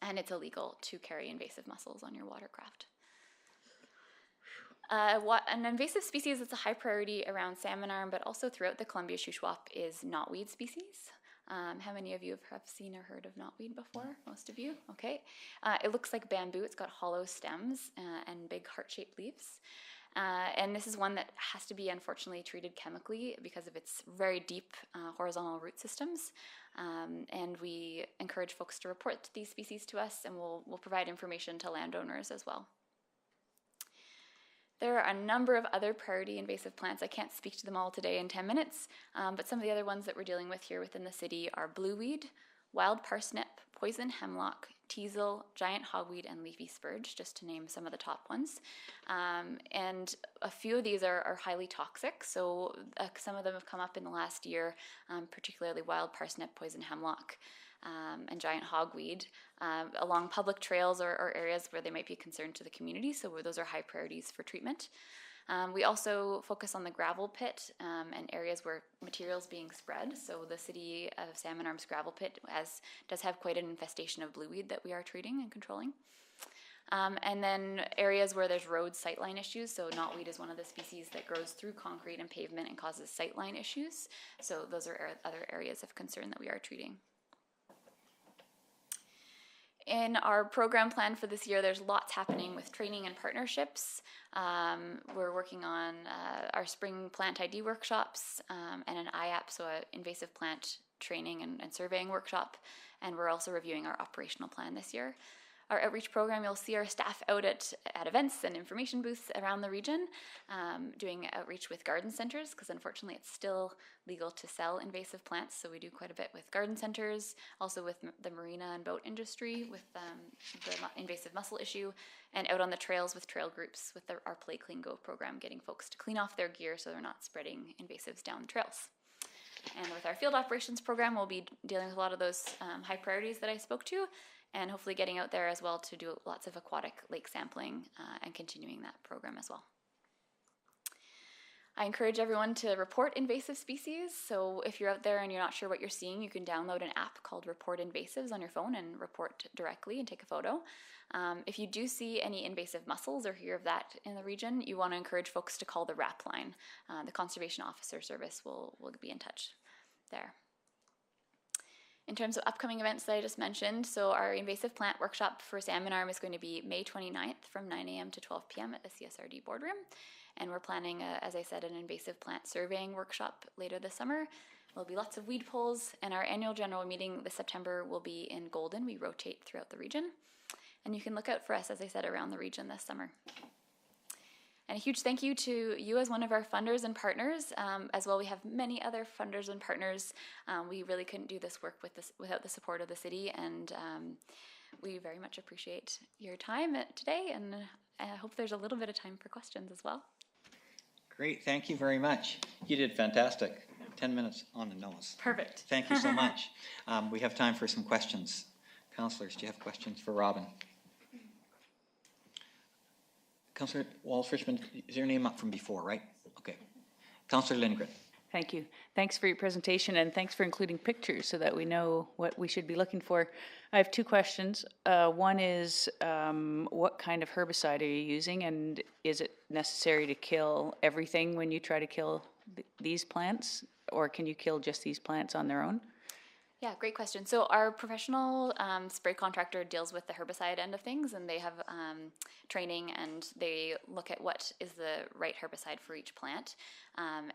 And it's illegal to carry invasive mussels on your watercraft. An invasive species that's a high priority around salmon arm, but also throughout the Columbia Shuswap, is knotweed species. How many of you have seen or heard of knotweed before? Most of you? Okay. It looks like bamboo. It's got hollow stems and big heart-shaped leaves. And this is one that has to be, unfortunately, treated chemically because of its very deep horizontal root systems. And we encourage folks to report these species to us, and we'll provide information to landowners as well. There are a number of other priority invasive plants. I can't speak to them all today in 10 minutes, but some of the other ones that we're dealing with here within the city are blueweed, wild parsnip, poison hemlock, teasel, giant hogweed, and leafy spurge, just to name some of the top ones. And a few of these are highly toxic, so some of them have come up in the last year, particularly wild parsnip, poison hemlock, and giant hogweed, along public trails or areas where they might be a concern to the community, so those are high priorities for treatment. We also focus on the gravel pit and areas where materials being spread. So the city of Salmon Arm's gravel pit does have quite an infestation of blueweed that we are treating and controlling. And then areas where there's road sightline issues. So knotweed is one of the species that grows through concrete and pavement and causes sightline issues. So those are other areas of concern that we are treating. In our program plan for this year, there's lots happening with training and partnerships. We're working on our spring plant ID workshops and an IAP, so an invasive plant training and surveying workshop. And we're also reviewing our operational plan this year. Our outreach program, you'll see our staff out at events and information booths around the region, doing outreach with garden centers, because unfortunately it's still legal to sell invasive plants, so we do quite a bit with garden centers, also with the marina and boat industry with the invasive mussel issue, and out on the trails with trail groups with our Play Clean Go program, getting folks to clean off their gear so they're not spreading invasives down the trails. And with our field operations program, we'll be dealing with a lot of those high priorities that I spoke to, and hopefully getting out there as well to do lots of aquatic lake sampling and continuing that program as well. I encourage everyone to report invasive species. So if you're out there and you're not sure what you're seeing, you can download an app called Report Invasives on your phone and report directly and take a photo. If you do see any invasive mussels or hear of that in the region, you want to encourage folks to call the RAP line. The Conservation Officer Service will be in touch there. In terms of upcoming events that I just mentioned, so our invasive plant workshop for Salmon Arm is going to be May 29th from 9 a.m. to 12 p.m. at the CSRD boardroom. And we're planning, as I said, an invasive plant surveying workshop later this summer. There'll be lots of weed pulls, and our annual general meeting this September will be in Golden. We rotate throughout the region. And you can look out for us, as I said, around the region this summer. And a huge thank you to you as one of our funders and partners. As well, we have many other funders and partners. We really couldn't do this work without the support of the city, and we very much appreciate your time today, and I hope there's a little bit of time for questions as well. Great, thank you very much. You did fantastic. 10 minutes on the nose. Perfect. Thank you so much. We have time for some questions. Councillors, do you have questions for Robin? Councillor Wallace-Richmond, is your name up from before, right? Okay. Councillor Lindgren. Thank you. Thanks for your presentation, and thanks for including pictures so that we know what we should be looking for. I have two questions. One is, what kind of herbicide are you using, and is it necessary to kill everything when you try to kill these plants, or can you kill just these plants on their own? Yeah, great question. So our professional spray contractor deals with the herbicide end of things, and they have training, and they look at what is the right herbicide for each plant.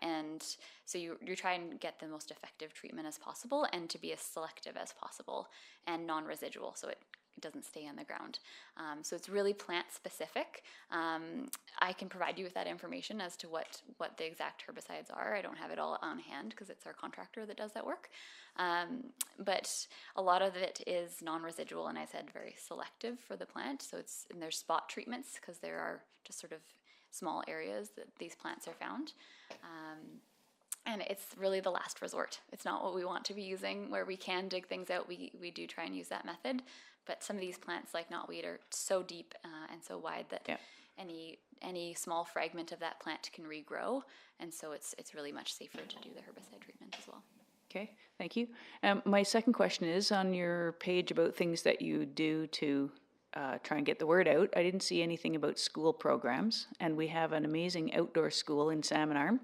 And so you try and get the most effective treatment as possible, and to be as selective as possible and non-residual, so it doesn't stay on the ground. So it's really plant specific. I can provide you with that information as to what the exact herbicides are. I don't have it all on hand because it's our contractor that does that work. But a lot of it is non-residual, and I said very selective for the plant. So and there's spot treatments because there are just sort of small areas that these plants are found. And it's really the last resort. It's not what we want to be using. Where we can dig things out, we do try and use that method. But some of these plants, like knotweed, are so deep and so wide that any small fragment of that plant can regrow. And so it's really much safer to do the herbicide treatment as well. Okay, thank you. My second question is on your page about things that you do to try and get the word out. I didn't see anything about school programs, and we have an amazing outdoor school in Salmon Arm,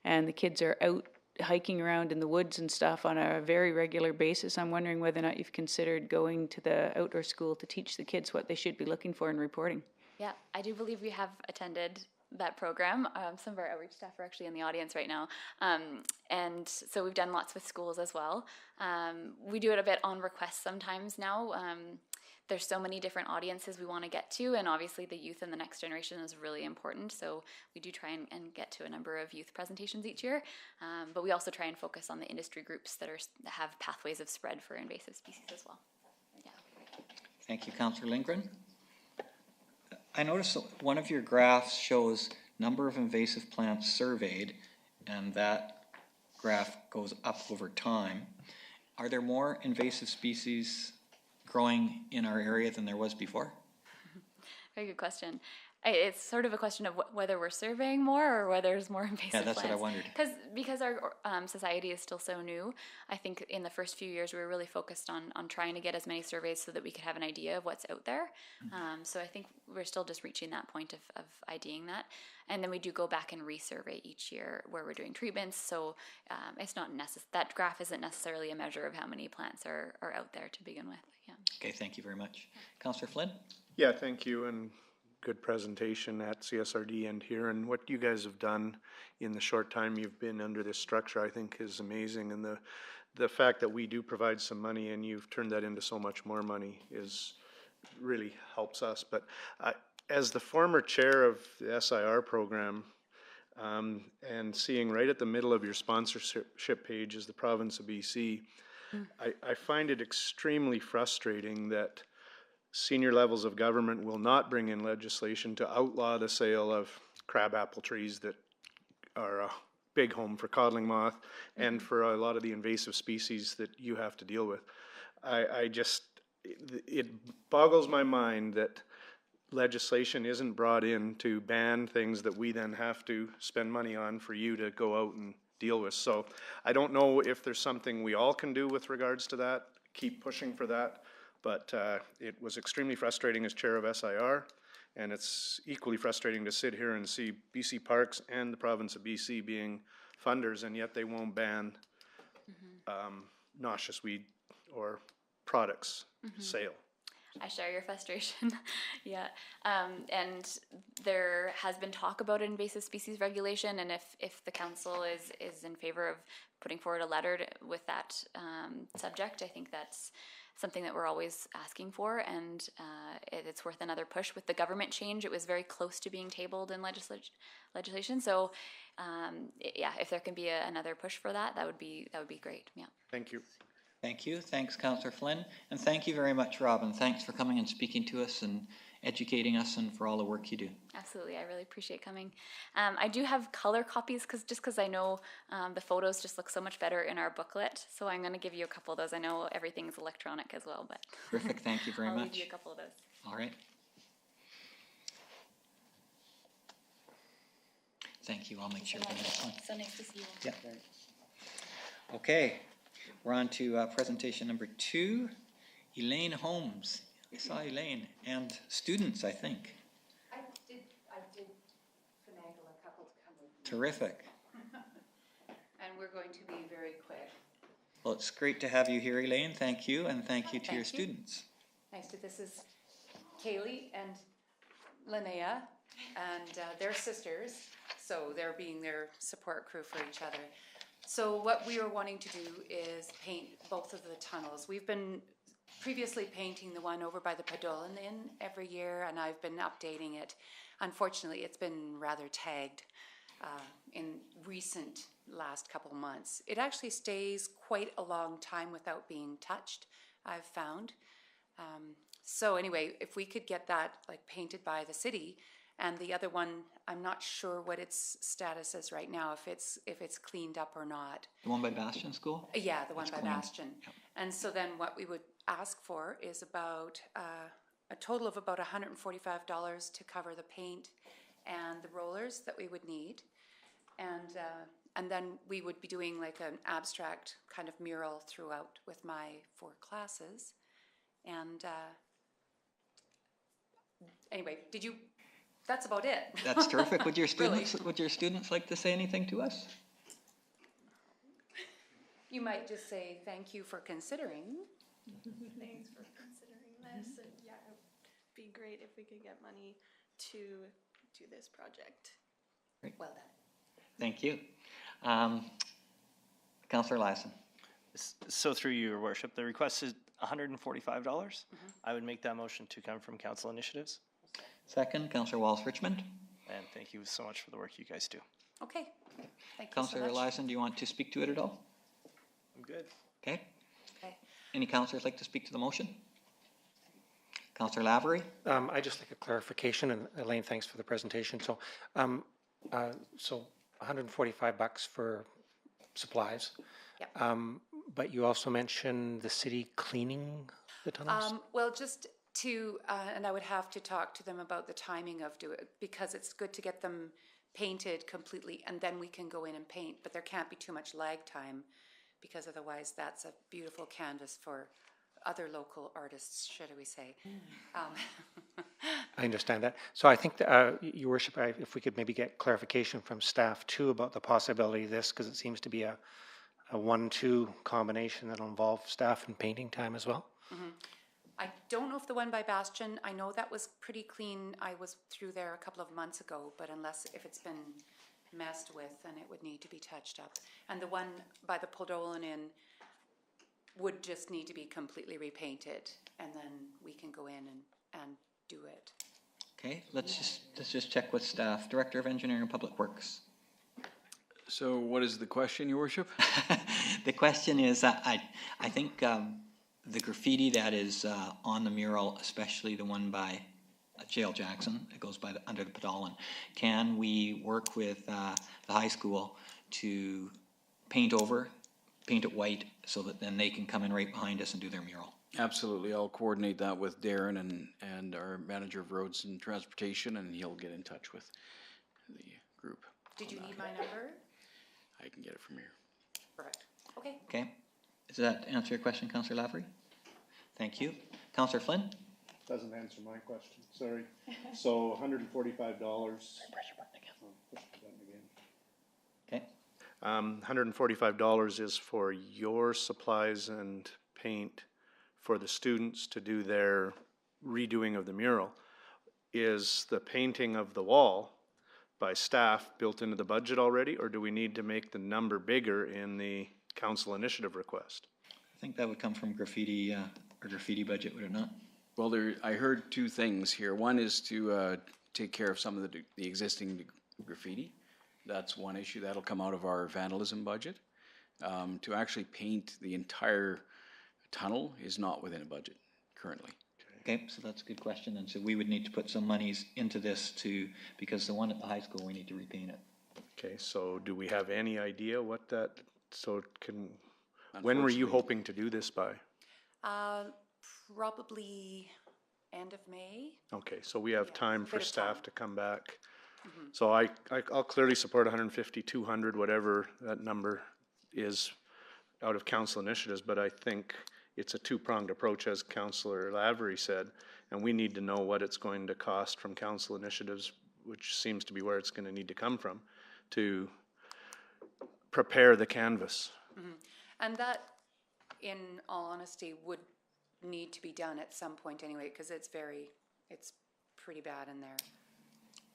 and the kids are out hiking around in the woods and stuff on a very regular basis. I'm wondering whether or not you've considered going to the outdoor school to teach the kids what they should be looking for in reporting. Yeah, I do believe we have attended that program. Some of our outreach staff are actually in the audience right now. And so we've done lots with schools as well. We do it a bit on request sometimes now. There's so many different audiences we want to get to, and obviously the youth and the next generation is really important, so we do try and get to a number of youth presentations each year, but we also try and focus on the industry groups that have pathways of spread for invasive species as well. Yeah. Thank you, Councillor Lindgren. I noticed one of your graphs shows number of invasive plants surveyed, and that graph goes up over time. Are there more invasive species growing in our area than there was before? Very good question. It's sort of a question of whether we're surveying more or whether there's more invasive plants. Yeah, that's what I wondered. Because our society is still so new, I think in the first few years we were really focused on trying to get as many surveys so that we could have an idea of what's out there. So I think we're still just reaching that point of IDing that. And then we do go back and resurvey each year where we're doing treatments. So it's not that graph isn't necessarily a measure of how many plants are out there to begin with. Yeah. Okay, thank you very much. Councillor Flynn? Yeah, thank you, and good presentation at CSRD and here. And what you guys have done in the short time you've been under this structure, I think is amazing. And the fact that we do provide some money and you've turned that into so much more money really helps us. But as the former chair of the SIR program, and seeing right at the middle of your sponsorship page is the province of BC, I find it extremely frustrating that senior levels of government will not bring in legislation to outlaw the sale of crabapple trees that are a big home for codling moth and for a lot of the invasive species that you have to deal with. It boggles my mind that legislation isn't brought in to ban things that we then have to spend money on for you to go out and deal with. So I don't know if there's something we all can do with regards to that, keep pushing for that, but it was extremely frustrating as chair of SIR, and it's equally frustrating to sit here and see BC Parks and the province of BC being funders, and yet they won't ban noxious weed or products sale. I share your frustration. Yeah. And there has been talk about an invasive species regulation, and if the council is in favor of putting forward a letter with that subject, I think that's something that we're always asking for, and it's worth another push. With the government change, it was very close to being tabled in legislation. So, yeah, if there can be another push for that, that would be great. Yeah. Thank you. Thank you. Thanks, Councillor Flynn. And thank you very much, Robin. Thanks for coming and speaking to us and educating us and for all the work you do. Absolutely. I really appreciate coming. I do have color copies because I know the photos just look so much better in our booklet. So I'm going to give you a couple of those. I know everything's electronic as well, but Terrific. Thank you very I'll much. leave you a couple of those. All right. Thank you. I'll make sure the next one. So nice to see you. Yeah. Okay. We're on to presentation number 2, Elaine Holmes. I saw Elaine and students, I think. I did finagle a couple to come with me. Terrific. And we're going to be very quick. Well, it's great to have you here, Elaine. Thank you, and thank you to your students. This is Kaylee and Linnea, and they're sisters, so they're being their support crew for each other. So what we are wanting to do is paint both of the tunnels. We've been previously painting the one over by the Padolin Inn every year, and I've been updating it. Unfortunately, it's been rather tagged in recent last couple months. It actually stays quite a long time without being touched, I've found. So anyway, if we could get that like painted by the city, and the other one, I'm not sure what its status is right now, if it's cleaned up or not. The one by Bastion School? Yeah, the one by cleaned. Bastion. Yep. And so then what we would ask for is about a total of about $145 to cover the paint and the rollers that we would need. And then we would be doing like an abstract kind of mural throughout with my 4 classes. And anyway, that's about it. That's terrific. Would your students Really? would your students like to say anything to us? You might just say thank you for considering. Thanks for considering this, and yeah, it would be great if we could get money to do this project. Great. Well done. Thank you. Councillor Lassen. So through you, Your Worship, the request is $145. I would make that motion to come from council initiatives. Second, Councillor Wallace-Richmond. And thank you so much for the work you guys do. Okay. Thank you so Councillor much. Lassen, do you want to speak to it at all? I'm good. Okay. Okay. Any councillors like to speak to the motion? Councillor Lavery? I just like a clarification, and Elaine, thanks for the presentation. So, so $145 for supplies. Yep. But you also mentioned the city cleaning the tunnels? Well, just to, and I would have to talk to them about the timing of it, because it's good to get them painted completely, and then we can go in and paint, but there can't be too much lag time, because otherwise that's a beautiful canvas for other local artists, should we say. I understand that. So I think, Your Worship, if we could maybe get clarification from staff too about the possibility of this, because it seems to be a 1-2 combination that'll involve staff and painting time as well. Mm-hmm. I don't know if the one by Bastion, I know that was pretty clean. I was through there a couple of months ago, but if it's been messed with, then it would need to be touched up. And the one by the Podolin Inn would just need to be completely repainted, and then we can go in and do it. Okay, let's just check with staff. Director of Engineering and Public Works. So what is the question, Your Worship? The question is, I think the graffiti that is on the mural, especially the one by Jail Jackson, it goes by under the Padolin, can we work with the high school to paint over paint it white so that then they can come in right behind us and do their mural. Absolutely, I'll coordinate that with Darren and our manager of roads and transportation, and he'll get in touch with the group. Did you need my number? I can get it from here. Perfect. Okay. Okay, does that answer your question, Councillor Lavery? Thank you. Councillor Flynn? Doesn't answer my question, sorry. So $145. Press your button again. Push the button again. Okay. $145 is for your supplies and paint for the students to do their redoing of the mural. Is the painting of the wall by staff built into the budget already, or do we need to make the number bigger in the council initiative request? I think that would come from graffiti, or graffiti budget, would it not? Well, I heard two things here. One is to take care of some of the existing graffiti. That's one issue. That'll come out of our vandalism budget. To actually paint the entire tunnel is not within a budget currently. Okay, so that's a good question. And so we would need to put some monies into this because the one at the high school, we need to repaint it. Okay, so do we have any idea what that, when were you hoping to do this by? Probably end of May. Okay, so we have time for staff to come back. Mm-hmm. So I'll clearly support 150, 200, whatever that number is out of council initiatives, but I think it's a two-pronged approach, as Councillor Lavery said, and we need to know what it's going to cost from council initiatives, which seems to be where it's going to need to come from, to prepare the canvas. Mm-hmm. And that, in all honesty, would need to be done at some point anyway, because it's pretty bad in there.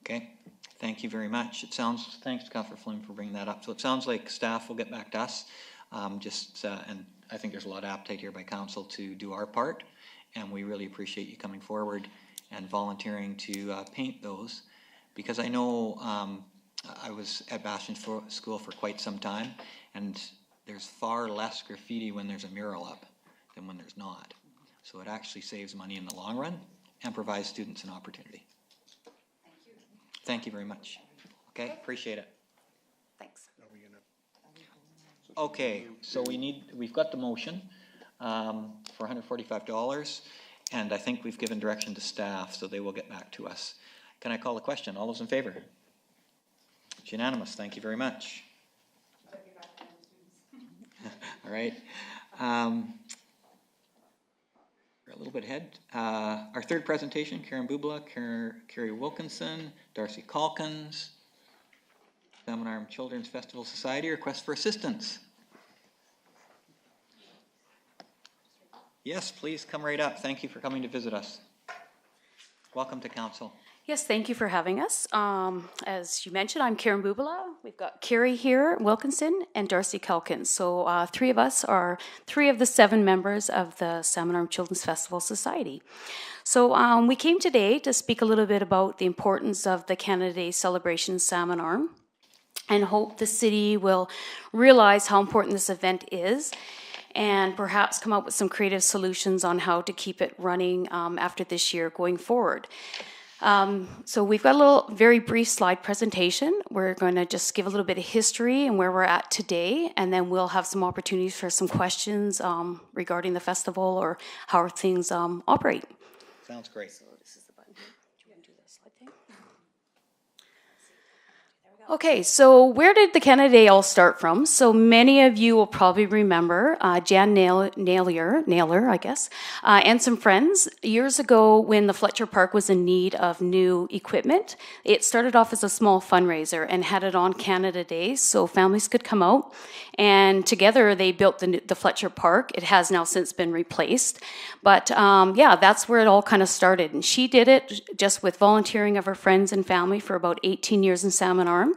Okay, thank you very much. Thanks to Councillor Flynn for bringing that up. So it sounds like staff will get back to us. And I think there's a lot of appetite here by council to do our part, and we really appreciate you coming forward and volunteering to paint those, because I know I was at Bastion School for quite some time, and there's far less graffiti when there's a mural up than when there's not. So it actually saves money in the long run and provides students an opportunity. Thank you. Thank you very much. Okay, appreciate it. Thanks. Okay, so we've got the motion for $145, and I think we've given direction to staff, so they will get back to us. Can I call the question? All those in favor? It's unanimous. Thank you very much. All right. We're a little bit ahead. Our third presentation, Karen Bubla, Carrie Wilkinson, Darcy Calkins, Salmon Arm Children's Festival Society, request for assistance. Yes, please come right up. Thank you for coming to visit us. Welcome to council. Yes, thank you for having us. As you mentioned, I'm Karen Bubala. We've got Carrie here, Wilkinson, and Darcy Calkins. So three of us are 3 of the 7 members of the Salmon Arm Children's Festival Society. So we came today to speak a little bit about the importance of the Canada Day celebration Salmon Arm, and hope the city will realize how important this event is, and perhaps come up with some creative solutions on how to keep it running after this year going forward. So we've got a little very brief slide presentation. We're going to just give a little bit of history and where we're at today, and then we'll have some opportunities for some questions regarding the festival or how things operate. Sounds great. So this is the button here. Do you want to do the slide thing? Okay, so where did the Canada Day all start from? So many of you will probably remember Jan Naylor, I guess, and some friends years ago when the Fletcher Park was in need of new equipment. It started off as a small fundraiser and had it on Canada Day so families could come out, and together they built the Fletcher Park. It has now since been replaced, but yeah, that's where it all kind of started. And she did it just with volunteering of her friends and family for about 18 years in Salmon Arm.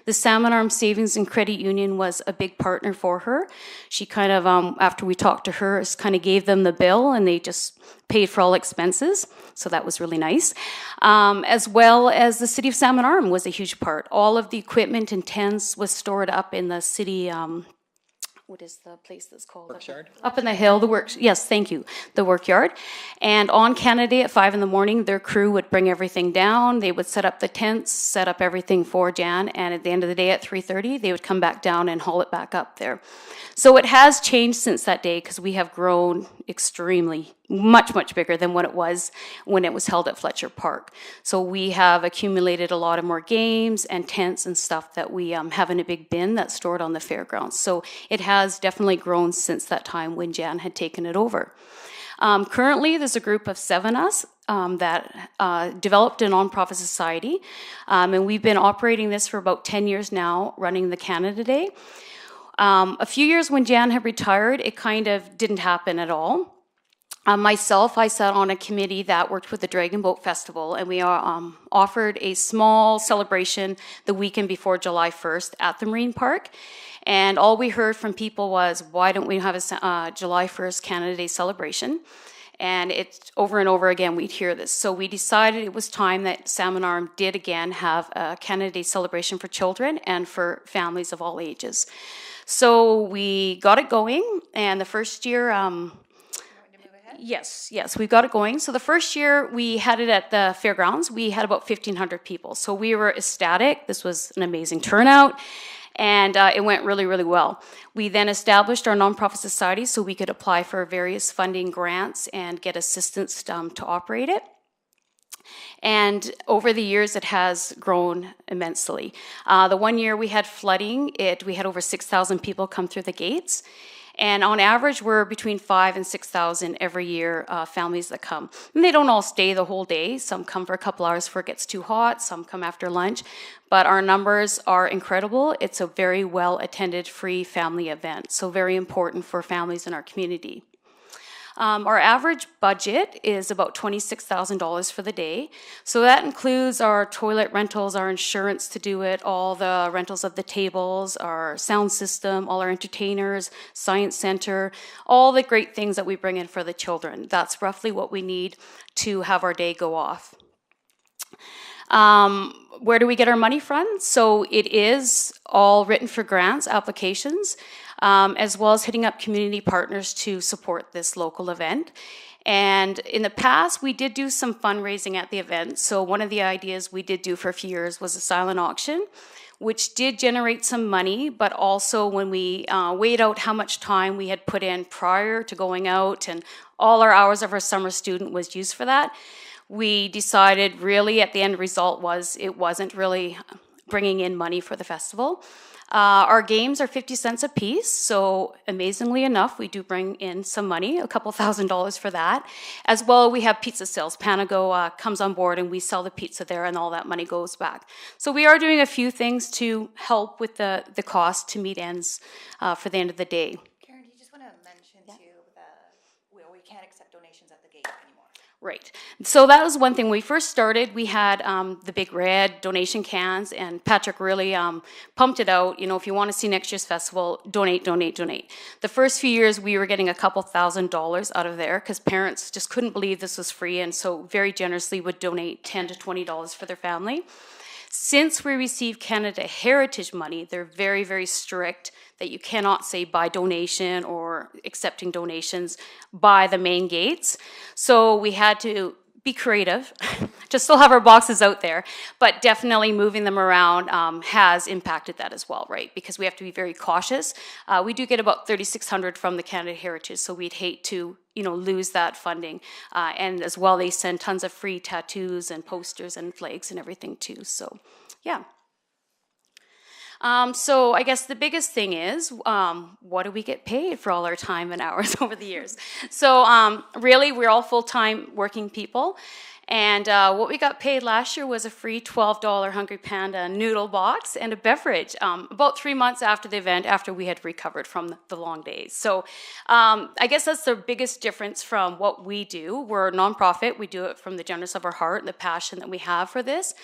The Salmon Arm Savings and Credit Union was a big partner for her. She kind of, after we talked to her, kind of gave them the bill and they just paid for all expenses. So that was really nice. As well as the City of Salmon Arm was a huge part. All of the equipment and tents was stored up in the city what is the place that's called? Workyard? Up in the hill, the works, yes, thank you, the Workyard. And on Canada Day at 5 in the morning, their crew would bring everything down. They would set up the tents, set up everything for Jan, and at the end of the day at 3:30, they would come back down and haul it back up there. So it has changed since that day because we have grown extremely, much bigger than what it was when it was held at Fletcher Park. So we have accumulated a lot of more games and tents and stuff that we have in a big bin that's stored on the fairgrounds. So it has definitely grown since that time when Jan had taken it over. Currently, there's a group of 7 of us that developed a nonprofit society, and we've been operating this for about 10 years now, running the Canada Day. A few years when Jan had retired, it kind of didn't happen at all. Myself, I sat on a committee that worked with the Dragon Boat Festival, and we offered a small celebration the weekend before July 1st at the Marine Park. And all we heard from people was, why don't we have a July 1st Canada Day celebration? And it's over and over again, we'd hear this. So we decided it was time that Salmon Arm did again have a Canada Day celebration for children and for families of all ages. So we got it going, and the first year, yes, we got it going. So the first year we had it at the fairgrounds, we had about 1,500 people. So we were ecstatic. This was an amazing turnout, and it went really, really well. We then established our nonprofit society so we could apply for various funding grants and get assistance to operate it. And over the years, it has grown immensely. The one year we had flooding, we had over 6,000 people come through the gates. And on average, we're between 5,000 and 6,000 every year, families that come. And they don't all stay the whole day. Some come for a couple hours before it gets too hot. Some come after lunch. But our numbers are incredible. It's a very well-attended, free family event. So very important for families in our community. Our average budget is about $26,000 for the day. So that includes our toilet rentals, our insurance to do it, all the rentals of the tables, our sound system, all our entertainers, science center, all the great things that we bring in for the children. That's roughly what we need to have our day go off. Where do we get our money from? So it is all written for grants, applications, as well as hitting up community partners to support this local event. And in the past, we did do some fundraising at the event. So one of the ideas we did do for a few years was a silent auction, which did generate some money, but also when we weighed out how much time we had put in prior to going out and all our hours of our summer student was used for that, we decided really at the end result was it wasn't really bringing in money for the festival. Our games are 50 cents a piece, so amazingly enough, we do bring in some money, a couple $1,000s for that. As well, we have pizza sales. Panago comes on board and we sell the pizza there and all that money goes back. So we are doing a few things to help with the cost to meet ends for the end of the day. Karen, do you just want to mention too we can't accept donations at the gate anymore? Right. So that was one thing. When we first started, we had the big red donation cans, and Patrick really pumped it out. You know, if you want to see next year's festival, donate, donate, donate. The first few years, we were getting a couple $1,000s out of there because parents just couldn't believe this was free, and so very generously would donate $10 to $20 for their family. Since we received Canada Heritage money, they're very, very strict that you cannot say by donation or accepting donations by the main gates. So we had to be creative to still have our boxes out there, but definitely moving them around has impacted that as well, right? Because we have to be very cautious. We do get about $3,600 from the Canada Heritage, so we'd hate to lose that funding. And as well, they send tons of free tattoos and posters and flags and everything too. So, yeah. So I guess the biggest thing is, what do we get paid for all our time and hours over the years? So really, we're all full-time working people. And what we got paid last year was a free $12 Hungry Panda noodle box and a beverage about 3 months after the event, after we had recovered from the long days. So I guess that's the biggest difference from what we do. We're a nonprofit. We do it from the goodness of our heart and the passion that we have for this.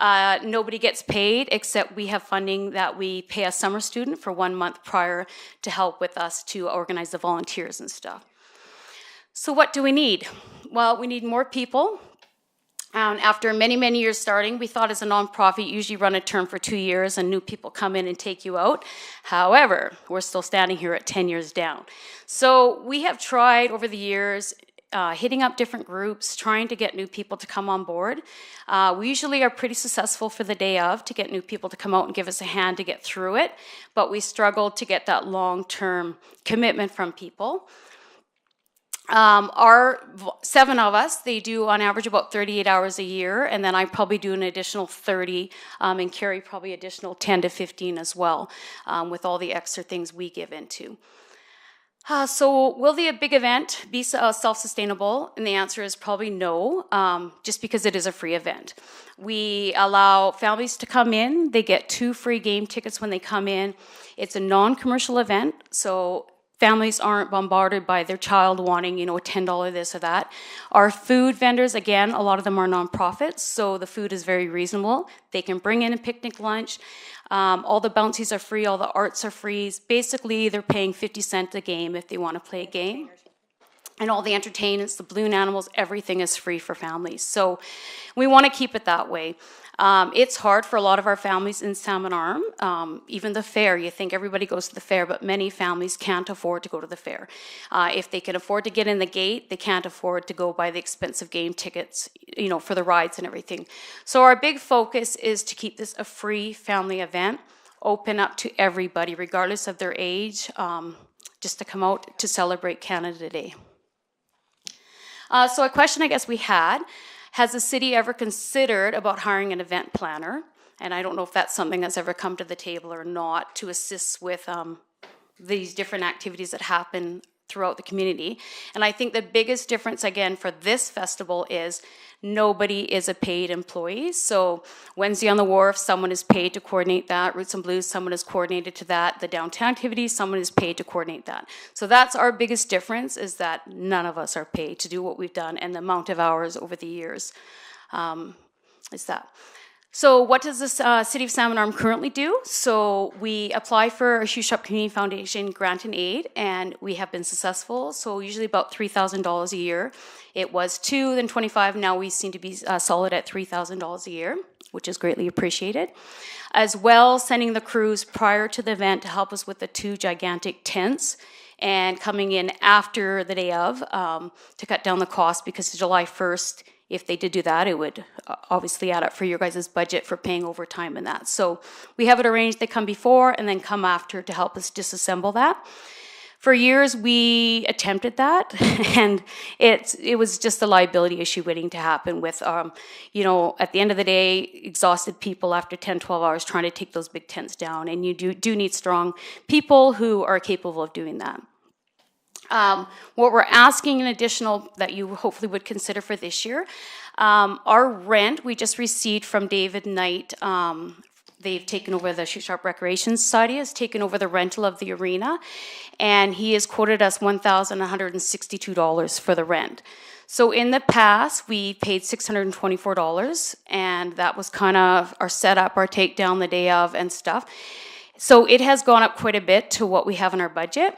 Nobody gets paid except we have funding that we pay a summer student for 1 month prior to help with us to organize the volunteers and stuff. So what do we need? Well, we need more people. After many, many years starting, we thought as a nonprofit, you usually run a term for 2 years and new people come in and take you out. However, we're still standing here at 10 years down. So we have tried over the years hitting up different groups, trying to get new people to come on board. We usually are pretty successful for the day of to get new people to come out and give us a hand to get through it, but we struggle to get that long-term commitment from people. Our 7 of us, they do on average about 38 hours a year, and then I probably do an additional 30, and Carrie probably additional 10 to 15 as well, with all the extra things we give into. So will the big event be self-sustainable? And the answer is probably no, just because it is a free event. We allow families to come in. They get 2 free game tickets when they come in. It's a non-commercial event, so families aren't bombarded by their child wanting, a $10 this or that. Our food vendors, again, a lot of them are nonprofits, so the food is very reasonable. They can bring in a picnic lunch. All the bouncies are free, all the arts are free. Basically, they're paying 50 cents a game if they want to play a game. And all the entertainments, the balloon animals, everything is free for families. So we want to keep it that way. It's hard for a lot of our families in Salmon Arm. Even the fair, you think everybody goes to the fair, but many families can't afford to go to the fair. If they can afford to get in the gate, they can't afford to go buy the expensive game tickets, for the rides and everything. So our big focus is to keep this a free family event, open up to everybody, regardless of their age, just to come out to celebrate Canada Day. So a question I guess we had, has the city ever considered about hiring an event planner? And I don't know if that's something that's ever come to the table or not to assist with these different activities that happen throughout the community. And I think the biggest difference, again, for this festival is nobody is a paid employee. So Wednesday on the Wharf, someone is paid to coordinate that. Roots and Blues, someone is coordinated to that. The downtown activities, someone is paid to coordinate that. So that's our biggest difference, is that none of us are paid to do what we've done, and the amount of hours over the years is that. So what does the City of Salmon Arm currently do? So we apply for a Shoe Shop Community Foundation grant and aid, and we have been successful. So usually about $3,000 a year. It was $2,000, then $25,000. Now we seem to be solid at $3,000 a year, which is greatly appreciated. As well, sending the crews prior to the event to help us with the 2 gigantic tents, and coming in after the day of to cut down the cost, because July 1st, if they did do that, it would obviously add up for your guys' budget for paying overtime and that. So we have it arranged, they come before and then come after to help us disassemble that. For years, we attempted that, and it was just a liability issue waiting to happen with, at the end of the day, exhausted people after 10, 12 hours trying to take those big tents down, and you do need strong people who are capable of doing that. What we're asking in additional that you hopefully would consider for this year, our rent we just received from David Knight. They've taken over the Shoe Shop Recreation Society, has taken over the rental of the arena, and he has quoted us $1,162 for the rent. So in the past, we paid $624, and that was kind of our setup, our takedown the day of and stuff. So it has gone up quite a bit to what we have in our budget.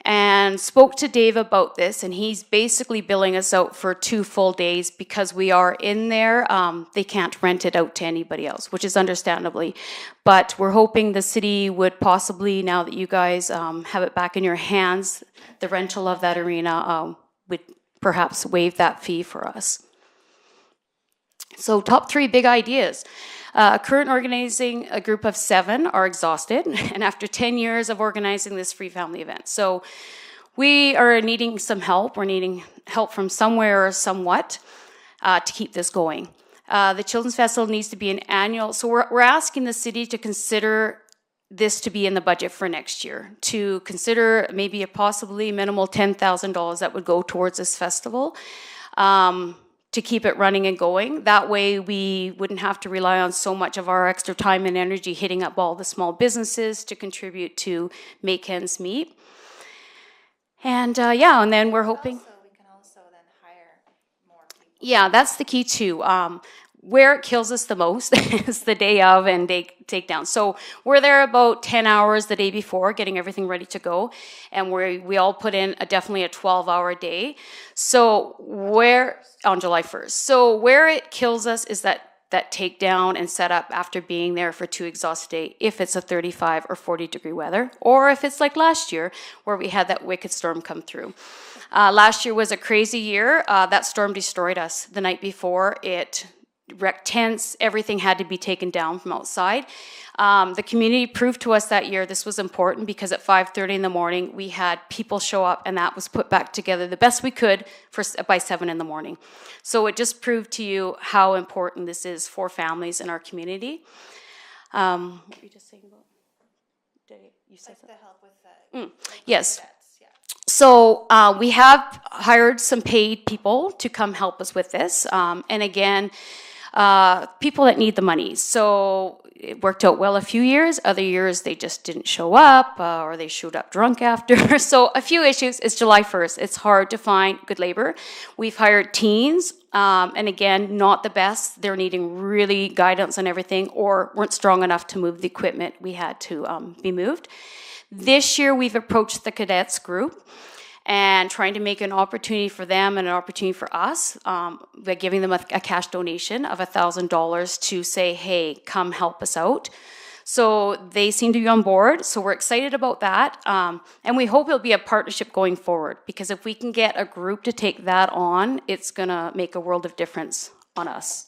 And spoke to Dave about this, and he's basically billing us out for 2 full days because we are in there. They can't rent it out to anybody else, which is understandably. But we're hoping the city would possibly, now that you guys have it back in your hands, the rental of that arena would perhaps waive that fee for us. So top 3 big ideas. Current organizing a group of 7 are exhausted, and after 10 years of organizing this free family event. So we are needing some help. We're needing help from somewhere or somewhat to keep this going. The Children's Festival needs to be an annual, so we're asking the city to consider this to be in the budget for next year, to consider maybe a possibly minimal $10,000 that would go towards this festival. To keep it running and going. That way we wouldn't have to rely on so much of our extra time and energy hitting up all the small businesses to contribute to make ends meet. And and then we're hoping. We can also then hire more people. Yeah, that's the key too. where it kills us the most is the day of and day takedown. So we're there about 10 hours the day before, getting everything ready to go. And we all put in definitely a 12-hour day. So on July 1st. So where it kills us is that takedown and setup after being there for 2 exhausted days, if it's a 35 or 40 degree weather, or if it's like last year where we had that wicked storm come through. Last year was a crazy year. That storm destroyed us the night before. It wrecked tents. Everything had to be taken down from outside. The community proved to us that year this was important because at 5:30 in the morning, we had people show up and that was put back together the best we could by 7 in the morning. So it just proved to you how important this is for families in our community. What were you just saying about? You said the help with the yes. vets, yeah. So we have hired some paid people to come help us with this. And again, people that need the money. So it worked out well a few years. Other years they just didn't show up or they showed up drunk after. So a few issues. It's July 1st. It's hard to find good labor. We've hired teens. And again, not the best. They're needing really guidance on everything or weren't strong enough to move the equipment we had to be moved. This year we've approached the cadets group and trying to make an opportunity for them and an opportunity for us by giving them a cash donation of $1,000 to say, hey, come help us out. So they seem to be on board. So we're excited about that. And we hope it'll be a partnership going forward because if we can get a group to take that on, it's going to make a world of difference on us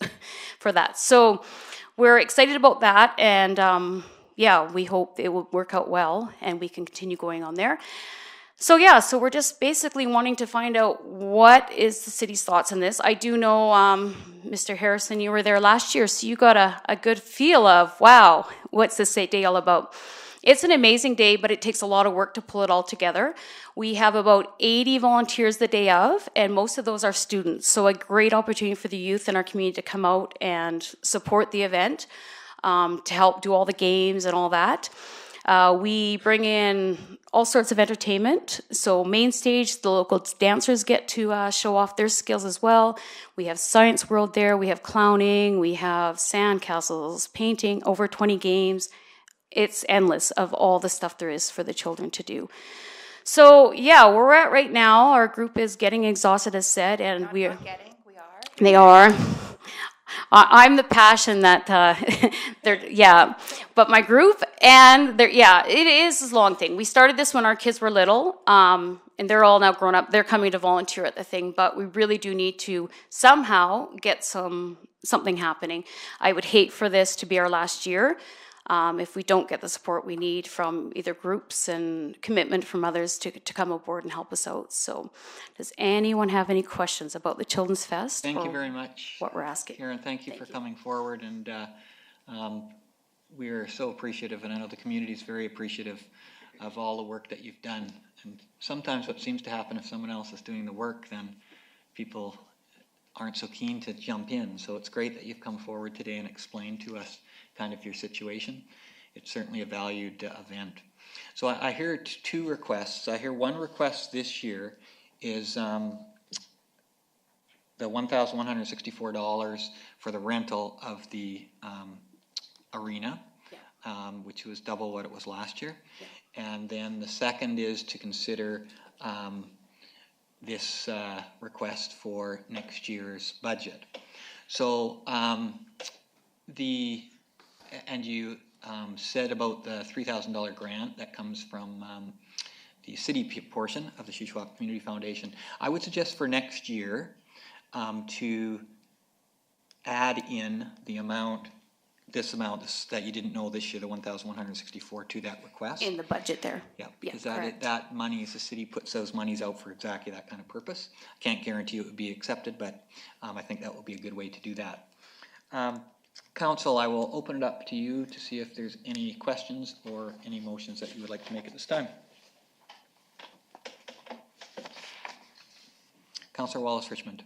for that. So we're excited about that. And yeah, we hope it will work out well and we can continue going on there. So yeah, so we're just basically wanting to find out what is the city's thoughts on this. I do know, Mr. Harrison, you were there last year, so you got a good feel of, wow, what's this day all about? It's an amazing day, but it takes a lot of work to pull it all together. We have about 80 volunteers the day of, and most of those are students. So a great opportunity for the youth in our community to come out and support the event, to help do all the games and all that. We bring in all sorts of entertainment. So main stage, the local dancers get to show off their skills as well. We have Science World there. We have clowning. We have sand castles, painting, over 20 games. It's endless of all the stuff there is for the children to do. So yeah, where we're at right now, our group is getting exhausted, as said, and we are. They are. I'm the passion that they're, yeah, but my group and they're, yeah, it is a long thing. We started this when our kids were little, and they're all now grown up. They're coming to volunteer at the thing, but we really do need to somehow get something happening. I would hate for this to be our last year. If we don't get the support we need from either groups and commitment from others to come aboard and help us out. So does anyone have any questions about the Children's Fest? Thank you very much. What we're asking. Karen, thank you for coming forward, and we are so appreciative, and I know the community is very appreciative of all the work that you've done. And sometimes what seems to happen if someone else is doing the work, then people aren't so keen to jump in. So it's great that you've come forward today and explained to us kind of your situation. It's certainly a valued event. So I hear two requests. I hear one request this year is the $1,164 for the rental of the arena, which was double what it was last year. And then the second is to consider this request for next year's budget. So and you said about the $3,000 grant that comes from the city portion of the Shuswap Community Foundation. I would suggest for next year to add in the amount, this that you didn't know this year, the $1,164 to that request. In the budget there. Yeah, because that money, the city puts those monies out for exactly that kind of purpose. I can't guarantee it would be accepted, but I think that would be a good way to do that. Council, I will open it up to you to see if there's any questions or any motions that you would like to make at this time. Councillor Wallace-Richmond.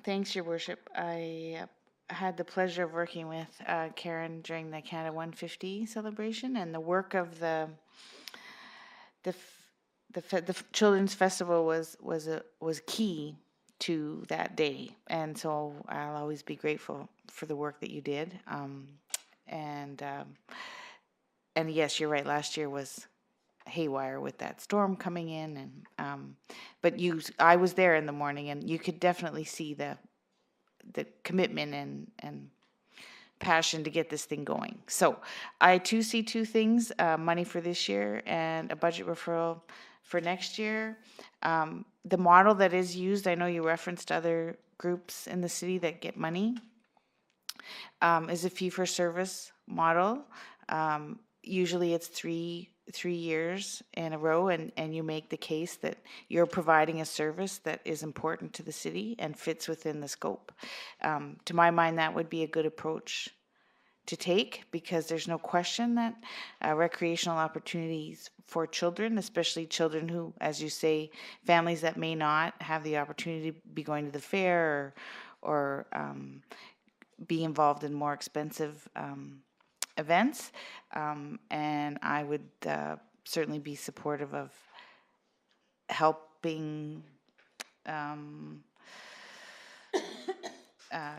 Thanks, Your Worship. I had the pleasure of working with Karen during the Canada 150 celebration, and the work of the Children's Festival was key to that day. And so I'll always be grateful for the work that you did. And yes, you're right. Last year was haywire with that storm coming in, and but I was there in the morning, and you could definitely see the commitment and passion to get this thing going. So I too see two things: money for this year and a budget referral for next year. The model that is used, I know you referenced other groups in the city that get money, is a fee-for-service model. Usually it's three years in a row, and you make the case that you're providing a service that is important to the city and fits within the scope. To my mind, that would be a good approach to take, because there's no question that recreational opportunities for children, especially children who, as you say, families that may not have the opportunity to be going to the fair or be involved in more expensive events, and I would certainly be supportive of helping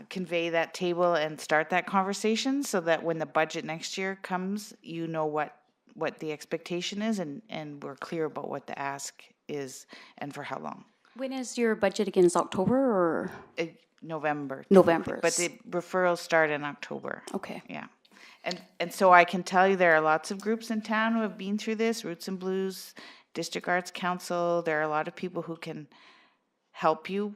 convey that table and start that conversation, so that when the budget next year comes, you know what the expectation is, and we're clear about what the ask is and for how long. When is your budget again? Is October or? November. November. But the referrals start in October. Okay. Yeah. And so I can tell you there are lots of groups in town who have been through this, Roots and Blues, District Arts Council. There are a lot of people who can help you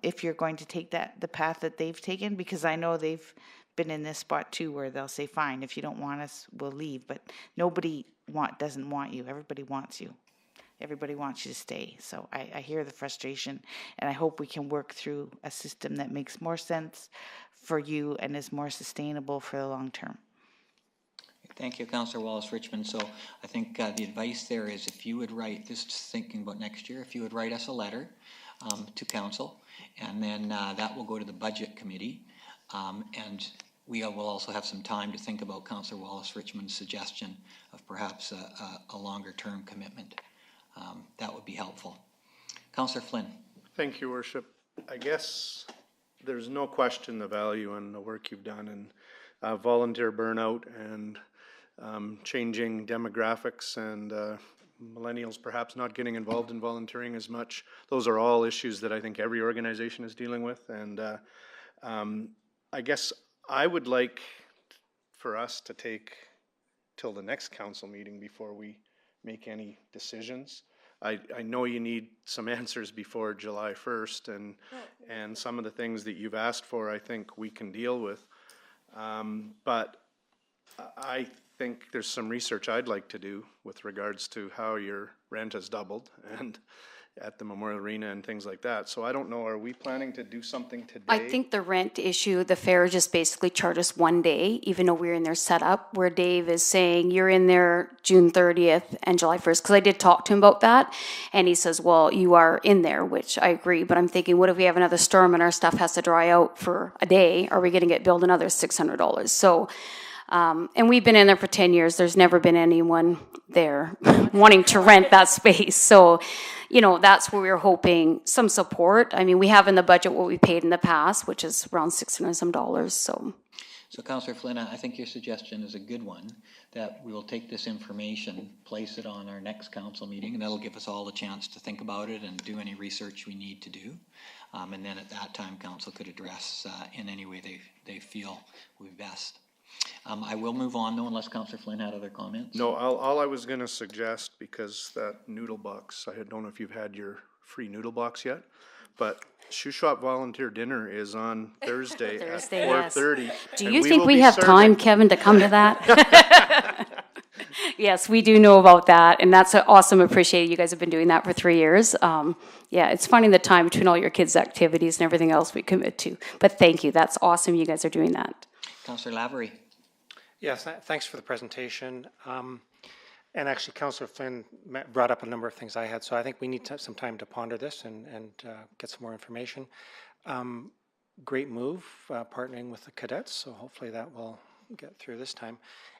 if you're going to take the path that they've taken, because I know they've been in this spot too, where they'll say, fine, if you don't want us, we'll leave. But nobody doesn't want you. Everybody wants you. Everybody wants you to stay. So I hear the frustration, and I hope we can work through a system that makes more sense for you and is more sustainable for the long term. Thank you, Councillor Wallace-Richmond. So I think the advice there is, if you would write, this is thinking about next year, if you would write us a letter to council, and then that will go to the budget committee, and we will also have some time to think about Councillor Wallace-Richmond's suggestion of perhaps a longer term commitment. That would be helpful. Councillor Flynn. Thank you, Worship. I guess there's no question the value and the work you've done in volunteer burnout and changing demographics and millennials perhaps not getting involved in volunteering as much. Those are all issues that I think every organization is dealing with. And I guess I would like for us to take till the next council meeting before we make any decisions. I know you need some answers before July 1st, and some of the things that you've asked for, I think we can deal with. But I think there's some research I'd like to do with regards to how your rent has doubled and at the Memorial Arena and things like that. So I don't know, are we planning to do something today? I think the rent issue, the fair just basically charged us one day, even though we're in their setup, where Dave is saying you're in there June 30th and July 1st. Because I did talk to him about that, and he says, well, you are in there, which I agree. But I'm thinking, what if we have another storm and our stuff has to dry out for a day? Are we going to get billed another $600? So, and we've been in there for 10 years. There's never been anyone there wanting to rent that space. So, you know, that's where we're hoping some support. I mean, we have in the budget what we paid in the past, which is around $600 some. So Councillor Flynn, I think your suggestion is a good one, that we will take this information, place it on our next council meeting, and that'll give us all a chance to think about it and do any research we need to do. And then at that time, council could address in any way they feel would be best. I will move on though, unless Councillor Flynn had other comments. No, all I was going to suggest, because that noodle box, I don't know if you've had your free noodle box yet, but Shoe Shop Volunteer Dinner is on Thursday at 4:30. Yes. Do you think we have time, Kevin, to come to that? Yes, we do know about that, and that's awesome. Appreciate it. You guys have been doing that for 3 years. Yeah, it's finding the time between all your kids' activities and everything else we commit to. But thank you. That's awesome. You guys are doing that. Councillor Lavery. Yes, thanks for the presentation. And actually, Councillor Flynn brought up a number of things I had, so I think we need some time to ponder this and get some more information. Great move, partnering with the cadets, so hopefully that will get through this time.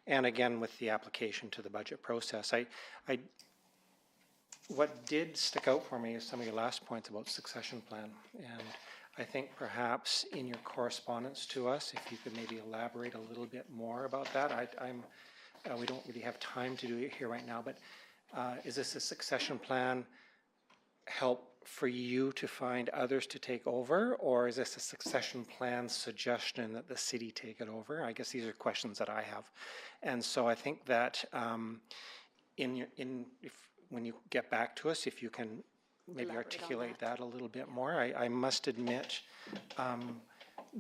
And again, with the application to the budget process, what did stick out for me is some of your last points about succession plan. And I think perhaps in your correspondence to us, if you could maybe elaborate a little bit more about that. We don't really have time to do it here right now, but is this a succession plan help for you to find others to take over, or is this a succession plan suggestion that the city take it over? I guess these are questions that I have. And so I think that when you get back to us, if you can maybe articulate that a little bit more. I must admit,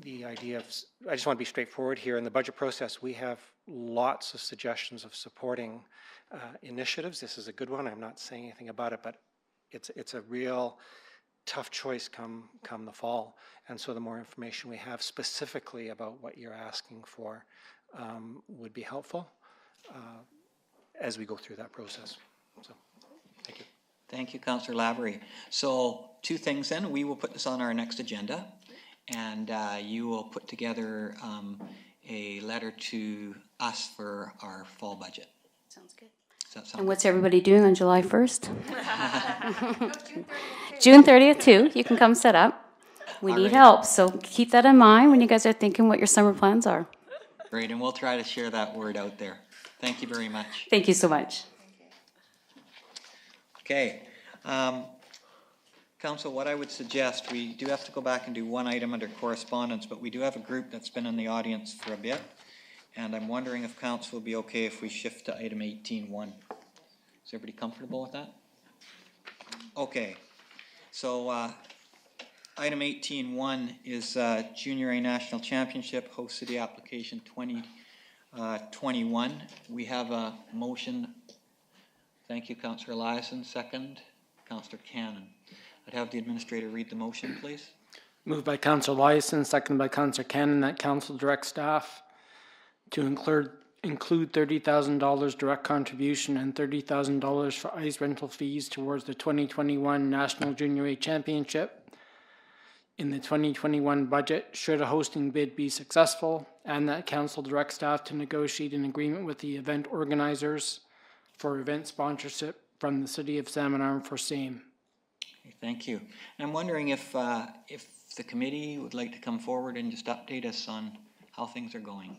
the idea of, I just want to be straightforward here, in the budget process, we have lots of suggestions of supporting initiatives. This is a good one. I'm not saying anything about it, but it's a real tough choice come the fall. And so the more information we have specifically about what you're asking for would be helpful as we go through that process. So, thank you. Thank you, Councillor Lavery. So 2 things then. We will put this on our next agenda, and you will put together a letter to us for our fall budget. Sounds good. Does that sound And good? what's everybody doing on July 1st? June 30th too. You can come set up. We need help, so keep that in mind when you guys are thinking what your summer plans are. Great, and we'll try to share that word out there. Thank you very much. Thank you so much. Okay. Council, what I would suggest, we do have to go back and do one item under correspondence, but we do have a group that's been in the audience for a bit, and I'm wondering if council will be okay if we shift to item 18.1. Is everybody comfortable with that? Okay. So item 18.1 is Junior A National Championship Host City Application 2021. We have a motion. Thank you, Councillor Eliason. Second, Councillor Cannon. I'd have the administrator read the motion, please. Moved by Councillor Eliason, seconded by Councillor Cannon, that council direct staff to include $30,000 direct contribution and $30,000 for ice rental fees towards the 2021 National Junior A Championship in the 2021 budget should a hosting bid be successful, and that council direct staff to negotiate an agreement with the event organizers for event sponsorship from the City of Salmon Arm for same. Okay, thank you. And I'm wondering if the committee would like to come forward and just update us on how things are going.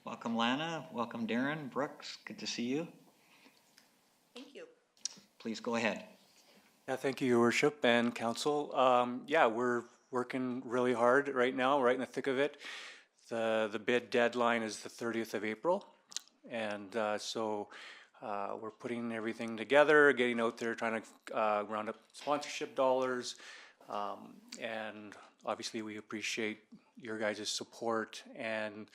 Welcome, Lana. Welcome, Darren. Brooks, good to see you. Thank you. Please go ahead. Yeah, thank you, Your Worship and Council. Yeah, we're working really hard right now, right in the thick of it. The bid deadline is the 30th of April. And so we're putting everything together, getting out there, trying to round up sponsorship dollars. And obviously we appreciate your guys' support and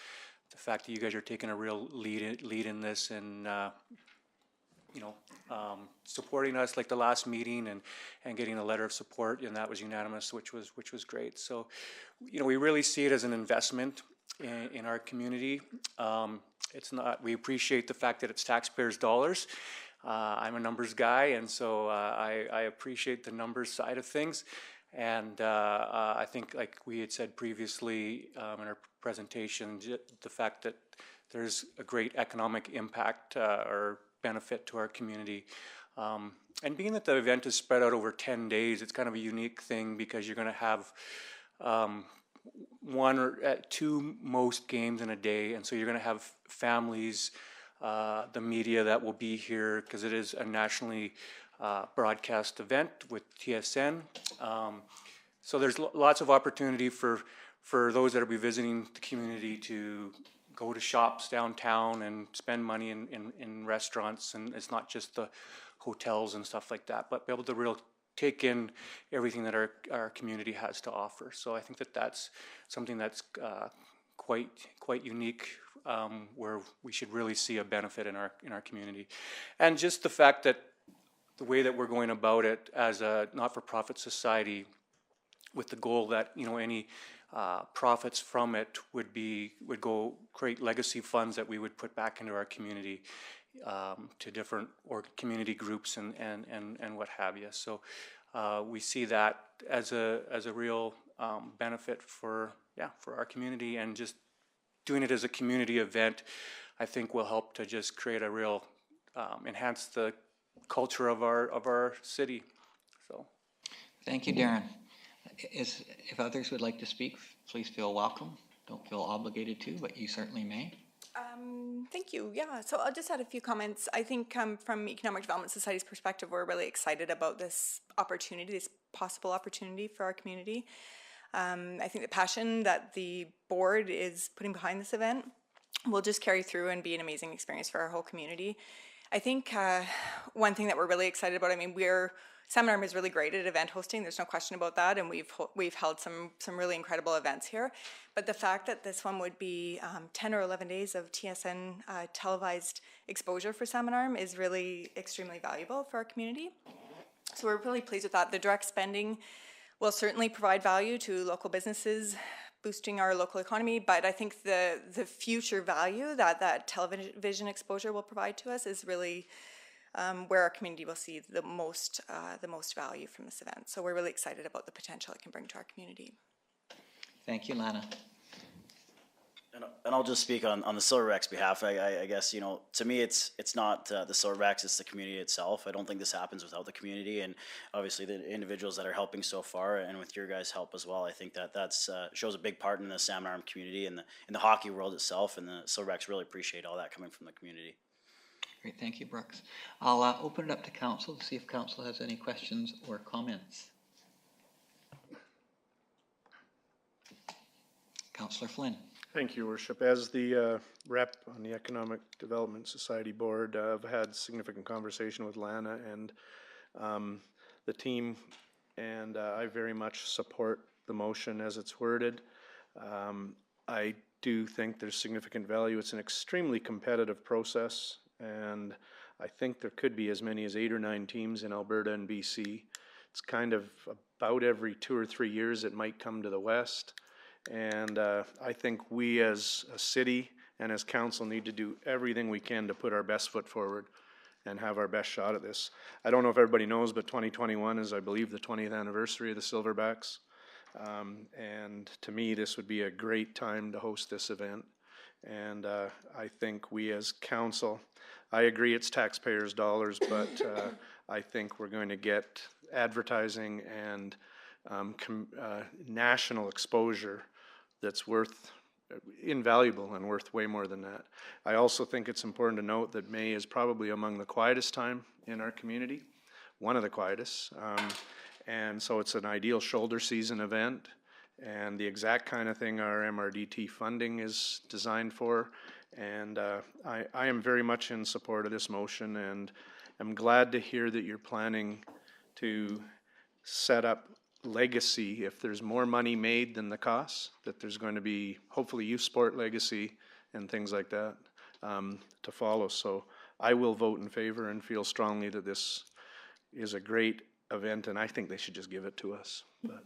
the fact that you guys are taking a real lead in this and supporting us like the last meeting and getting a letter of support, and that was unanimous, which was great. So, we really see it as an investment in our community. It's not. We appreciate the fact that it's taxpayers' dollars. I'm a numbers guy, and so I appreciate the numbers side of things. And I think, like we had said previously in our presentation, the fact that there's a great economic impact or benefit to our community. And being that the event is spread out over 10 days, it's kind of a unique thing because you're going to have one or two most games in a day. And so you're going to have families, the media that will be here because it is a nationally broadcast event with TSN. So there's lots of opportunity for those that will be visiting the community to go to shops downtown and spend money in restaurants, and it's not just the hotels and stuff like that, but be able to take in everything that our community has to offer. So I think that that's something that's quite unique, where we should really see a benefit in our community. And just the fact that the way that we're going about it as a not-for-profit society, with the goal that any profits from it would go create legacy funds that we would put back into our community, to different community groups and what have you. So we see that as a real benefit for our community, and just doing it as a community event, I think will help to just create a real, enhance the culture of our city, so. Thank you, Darren. If others would like to speak, please feel welcome. Don't feel obligated to, but you certainly may. Thank you. Yeah, so I'll just add a few comments. I think from Economic Development Society's perspective, we're really excited about this opportunity, this possible opportunity for our community. I think the passion that the board is putting behind this event will just carry through and be an amazing experience for our whole community. I think one thing that we're really excited about, I mean, Salmon Arm is really great at event hosting, there's no question about that, and we've held some really incredible events here. But the fact that this one would be 10 or 11 days of TSN televised exposure for Salmon Arm is really extremely valuable for our community. So we're really pleased with that. The direct spending will certainly provide value to local businesses, boosting our local economy, but I think the future value that television exposure will provide to us is really where our community will see the most value from this event. So we're really excited about the potential it can bring to our community. Thank you, Lana. And I'll just speak on the Silverbacks' behalf. I guess, you know, to me, it's not the Silverbacks, it's the community itself. I don't think this happens without the community, and obviously the individuals that are helping so far, and with your guys' help as well. I think that's shows a big part in the Salmon Arm community and in the hockey world itself, and the Silverbacks really appreciate all that coming from the community. Great, thank you, Brooks. I'll open it up to council to see if council has any questions or comments. Councillor Flynn. Thank you, Worship. As the rep on the Economic Development Society Board, I've had significant conversation with Lana and the team, and I very much support the motion as it's worded. I do think there's significant value. It's an extremely competitive process, and I think there could be as many as 8 or 9 teams in Alberta and BC. It's kind of about every 2 or 3 years it might come to the west. And I think we as a city and as council need to do everything we can to put our best foot forward and have our best shot at this. I don't know if everybody knows, but 2021 is, I believe, the 20th anniversary of the Silverbacks. And to me, this would be a great time to host this event. And I think we as council, I agree it's taxpayers' dollars, but I think we're going to get advertising and national exposure that's invaluable and worth way more than that. I also think it's important to note that May is probably among the quietest time in our community, one of the quietest, and so it's an ideal shoulder season event, and the exact kind of thing our MRDT funding is designed for. And I am very much in support of this motion, and I'm glad to hear that you're planning to set up legacy, if there's more money made than the costs, that there's going to be hopefully youth sport legacy and things like that to follow. So I will vote in favor and feel strongly that this is a great event, and I think they should just give it to us. But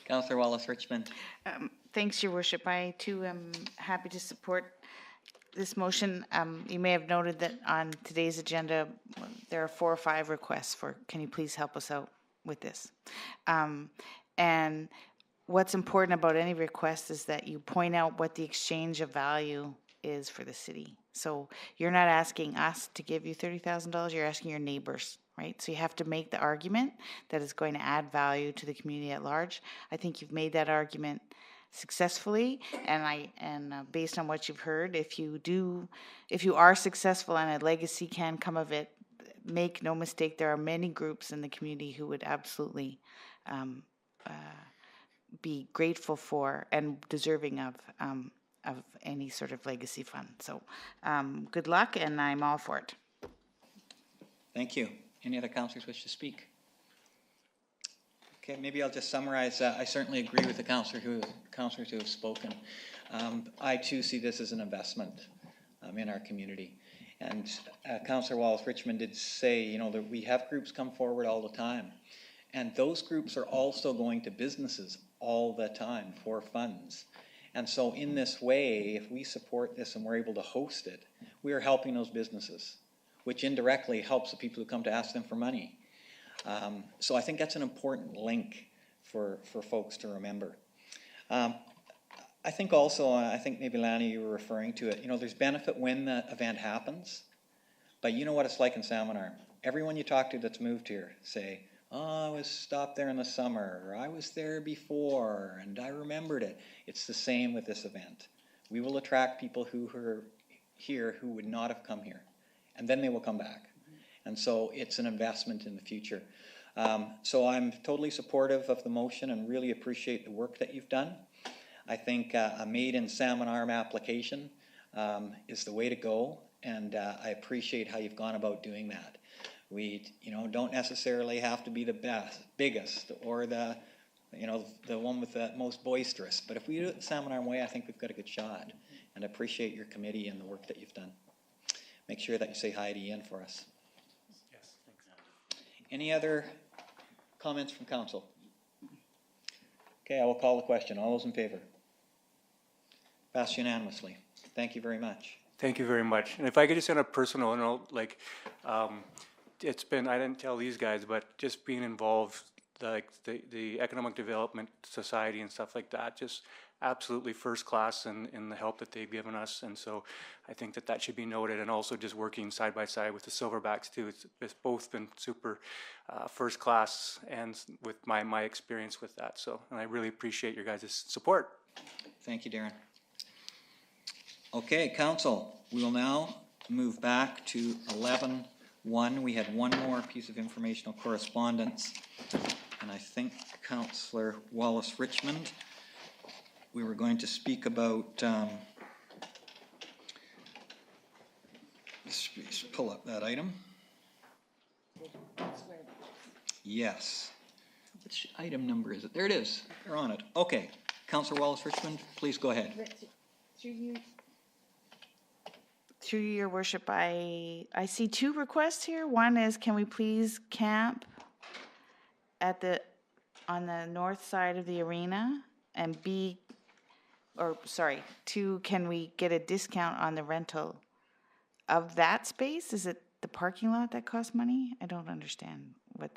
Councillor Wallace-Richmond. Thanks, Your Worship. I too am happy to support this motion. You may have noted that on today's agenda there are 4 or 5 requests for, can you please help us out with this? And what's important about any request is that you point out what the exchange of value is for the city. So you're not asking us to give you $30,000, you're asking your neighbors, right? So you have to make the argument that it's going to add value to the community at large. I think you've made that argument successfully, and based on what you've heard, if you are successful and a legacy can come of it, make no mistake, there are many groups in the community who would absolutely be grateful for and deserving of any sort of legacy fund. So good luck, and I'm all for it. Thank you. Any other councillors wish to speak? Okay, maybe I'll just summarize. I certainly agree with the councillors who have spoken. I too see this as an investment in our community. And Councillor Wallace-Richmond did say, you know, that we have groups come forward all the time. And those groups are also going to businesses all the time for funds. And so in this way, if we support this and we're able to host it, we are helping those businesses, which indirectly helps the people who come to ask them for money. So I think that's an important link for folks to remember. I think also, I think maybe Lanny, you were referring to it, you know, there's benefit when the event happens, but you know what it's like in Salmon Arm. Everyone you talk to that's moved here say, oh, I was stopped there in the summer, or I was there before, and I remembered it. It's the same with this event. We will attract people who are here who would not have come here, and then they will come back. And so it's an investment in the future. So I'm totally supportive of the motion and really appreciate the work that you've done. I think a made in Salmon Arm application is the way to go, and I appreciate how you've gone about doing that. We, you know, don't necessarily have to be the best, biggest, or the, you know, the one with the most boisterous. But if we do it the Salmon Arm way, I think we've got a good shot. And I appreciate your committee and the work that you've done. Make sure that you say hi to Ian for us. Yes, thanks. Any other comments from council? Okay, I will call the question. All those in favor? Passed unanimously. Thank you very much. Thank you very much. And if I could just on a personal note, like, it's been, I didn't tell these guys, but just being involved, like the Economic Development Society and stuff like that, just absolutely first class in the help that they've given us. And so I think that that should be noted, and also just working side by side with the Silverbacks too. It's both been super first class, and with my experience with that. So, and I really appreciate your guys' support. Thank you, Darren. Okay, council, we will now move back to 11.1. We had one more piece of informational correspondence, and I think Councillor Wallace-Richmond, we were going to speak about, let's pull up that item. Yes. Which item number is it? There it is. You're on it. Okay. Councillor Wallace-Richmond, please go ahead. Through your worship, I see two requests here. One is, can we please camp at on the north side of the arena? And two, can we get a discount on the rental of that space? Is it the parking lot that costs money? I don't understand what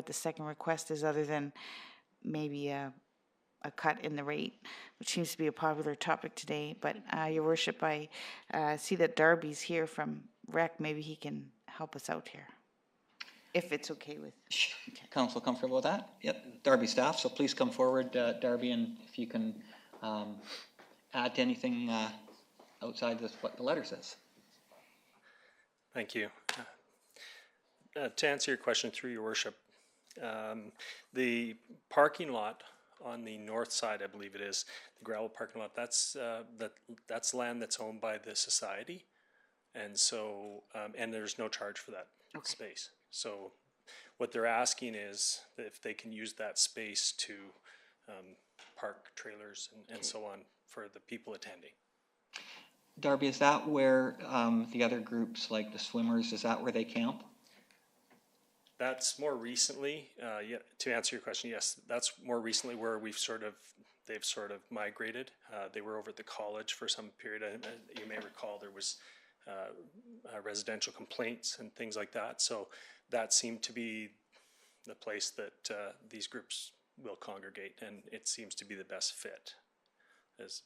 the second request is, other than maybe a cut in the rate, which seems to be a popular topic today. But your worship, I see that Darby's here from Rec. Maybe he can help us out here, if it's okay with. Okay. Council comfortable with that? Yep. Darby staff, so please come forward, Darby, and if you can add to anything outside what the letter says. Thank you. To answer your question through your worship, the parking lot on the north side, I believe it is, the gravel parking lot, that's land that's owned by the society, and so and there's no charge for that space. So what they're asking is that if they can use that space to park trailers and so on for the people attending. Darby, is that where the other groups, like the swimmers, is that where they camp? That's more recently, yeah, to answer your question, yes, that's more recently where they've sort of migrated. They were over at the college for some period. You may recall there was residential complaints and things like that. So that seemed to be the place that these groups will congregate, and it seems to be the best fit, as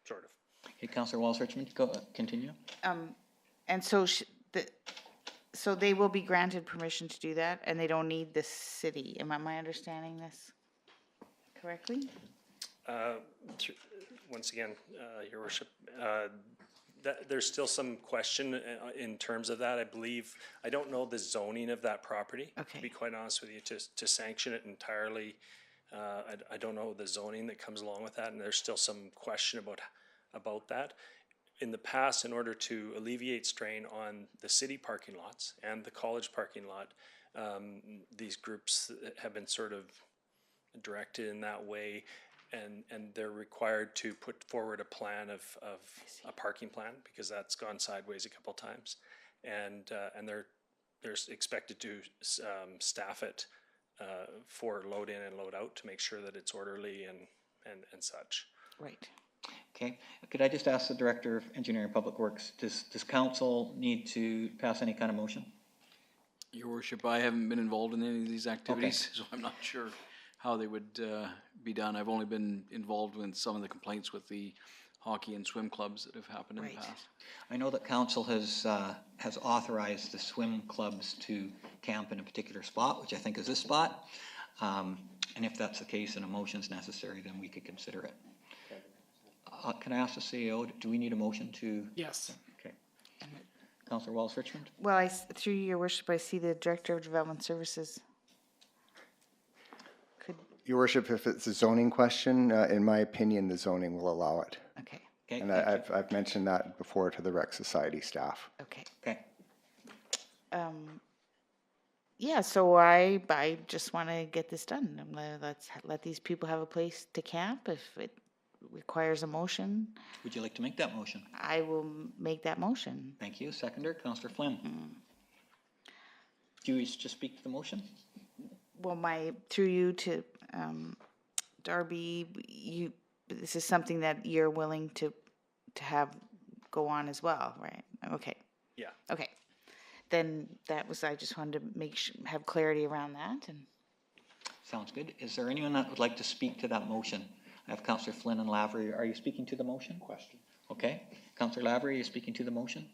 sort of. Okay, Councillor Wallace-Richmond, continue. And so so they will be granted permission to do that, and they don't need the city. Am I understanding this correctly? Once again, Your Worship, there's still some question in terms of that. I believe, I don't know the zoning of that property, to be quite honest with you, to sanction it entirely. I don't know the zoning that comes along with that, and there's still some question about that. In the past, in order to alleviate strain on the city parking lots and the college parking lot, these groups have been sort of directed in that way, and they're required to put forward a plan of a parking plan, because that's gone sideways a couple times, and they're expected to staff it for load in and load out to make sure that it's orderly and such. Right. Okay, could I just ask the Director of Engineering and Public Works, does council need to pass any kind of motion? Your Worship, I haven't been involved in any of these activities, so I'm not sure how they would be done. I've only been involved with some of the complaints with the hockey and swim clubs that have happened in the past. I know that council has authorized the swim clubs to camp in a particular spot, which I think is this spot. And if that's the case and a motion is necessary, then we could consider it. Can I ask the CEO, do we need a motion to? Yes. Okay. Councillor Wallace-Richmond? Well, through your worship, I see the Director of Development Services. Your worship, if it's a zoning question, in my opinion, the zoning will allow it. Okay. Okay. And I've mentioned that before to the Rec Society staff. Okay. Okay. Yeah, so I just want to get this done. Let's let these people have a place to camp. If it requires a motion, Would you like to make that motion? I will make that motion. Thank you. Seconder, Councillor Flynn. Do you wish to speak to the motion? Well, through you to Darby, this is something that you're willing to have go on as well, right? Okay. Yeah. Okay. Then I just wanted to have clarity around that. And Sounds good. Is there anyone that would like to speak to that motion? I have Councillor Flynn and Lavery. Are you speaking to the motion? Question. Okay. Councillor Lavery, are you speaking to the motion?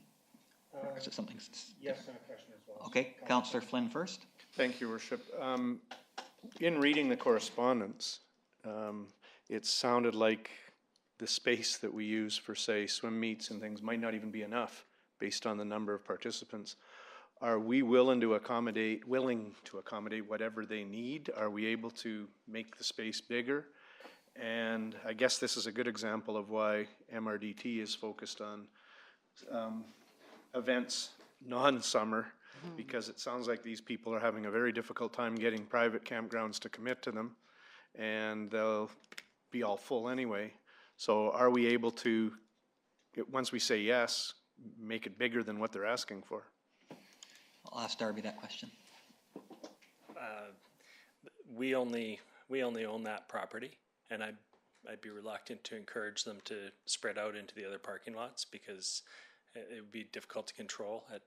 Or is it something? Yes, and a question as well. Okay. Councillor Flynn first. Thank you, Worship. In reading the correspondence, it sounded like the space that we use for, say, swim meets and things might not even be enough based on the number of participants. Are we willing to accommodate whatever they need? Are we able to make the space bigger? And I guess this is a good example of why MRDT is focused on events non-summer, because it sounds like these people are having a very difficult time getting private campgrounds to commit to them, and they'll be all full anyway. So are we able to, once we say yes, make it bigger than what they're asking for? I'll ask Darby that question. We only own that property, and I'd be reluctant to encourage them to spread out into the other parking lots because it would be difficult to control at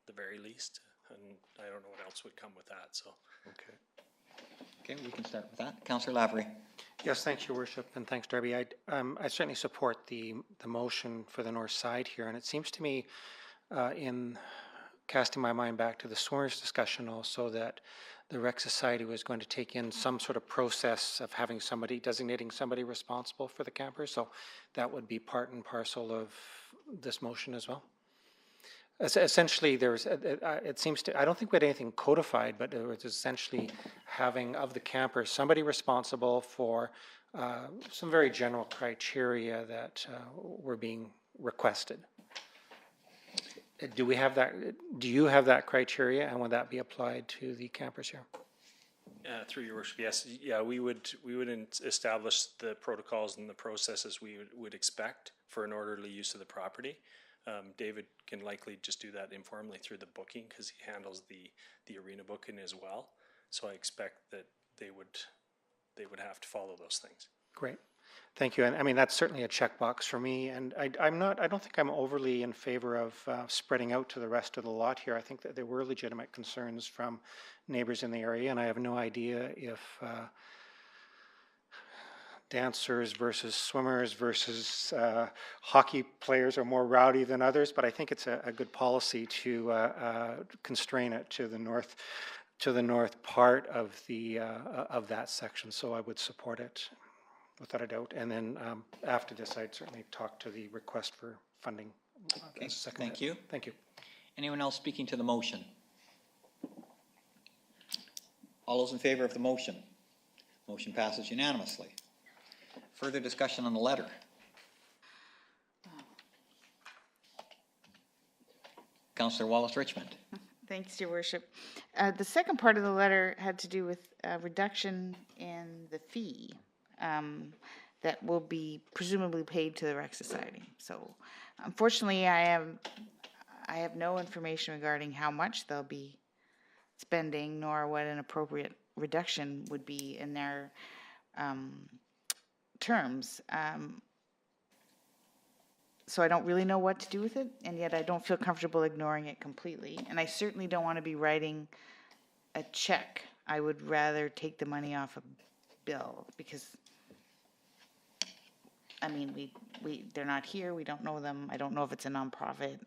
the very least, and I don't know what else would come with that. So Okay, we can start with that. Councillor Lavery. Yes, thank you, Worship, and thanks, Darby. I certainly support the motion for the north side here, and it seems to me, in casting my mind back to the swimmers discussion also, that the Rec Society was going to take in some sort of process of having designating somebody responsible for the campers, so that would be part and parcel of this motion as well. Essentially, it seems to, I don't think we had anything codified, but it was essentially having of the campers somebody responsible for some very general criteria that were being requested. Do we have that? Do you have that criteria, and would that be applied to the campers here? through your worship, yes, yeah, we would establish the protocols and the processes we would expect for an orderly use of the property. David can likely just do that informally through the booking because he handles the arena booking as well. So I expect that they would have to follow those things. Great. Thank you. And I mean, that's certainly a checkbox for me. And I don't think I'm overly in favor of spreading out to the rest of the lot here. I think that there were legitimate concerns from neighbors in the area, and I have no idea if dancers versus swimmers versus hockey players are more rowdy than others, but I think it's a good policy to constrain it to the north part of the of that section. So I would support it without a doubt. And then after this, I'd certainly talk to the request for funding. Okay, thank you. Thank you. Anyone else speaking to the motion? All those in favor of the motion? Motion passes unanimously. Further discussion on the letter? Councillor Wallace-Richmond. Thanks, Your Worship. The second part of the letter had to do with a reduction in the fee that will be presumably paid to the Rec Society. So, unfortunately, I have no information regarding how much they'll be spending, nor what an appropriate reduction would be in their terms. So I don't really know what to do with it, and yet I don't feel comfortable ignoring it completely. And I certainly don't want to be writing a check. I would rather take the money off bill? Because, I mean, they're not here, we don't know them, I don't know if it's a nonprofit.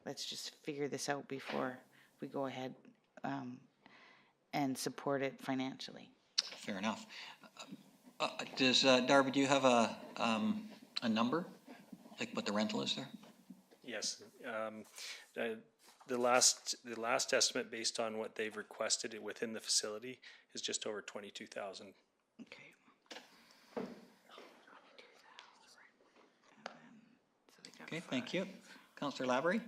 Let's just figure this out before we go ahead and support it financially. Fair enough. Does, Darby, do you have a number, like what the rental is there? Yes. The last estimate based on what they've requested within the facility is just over 22,000. Okay. Okay, thank you. Councillor Lavery?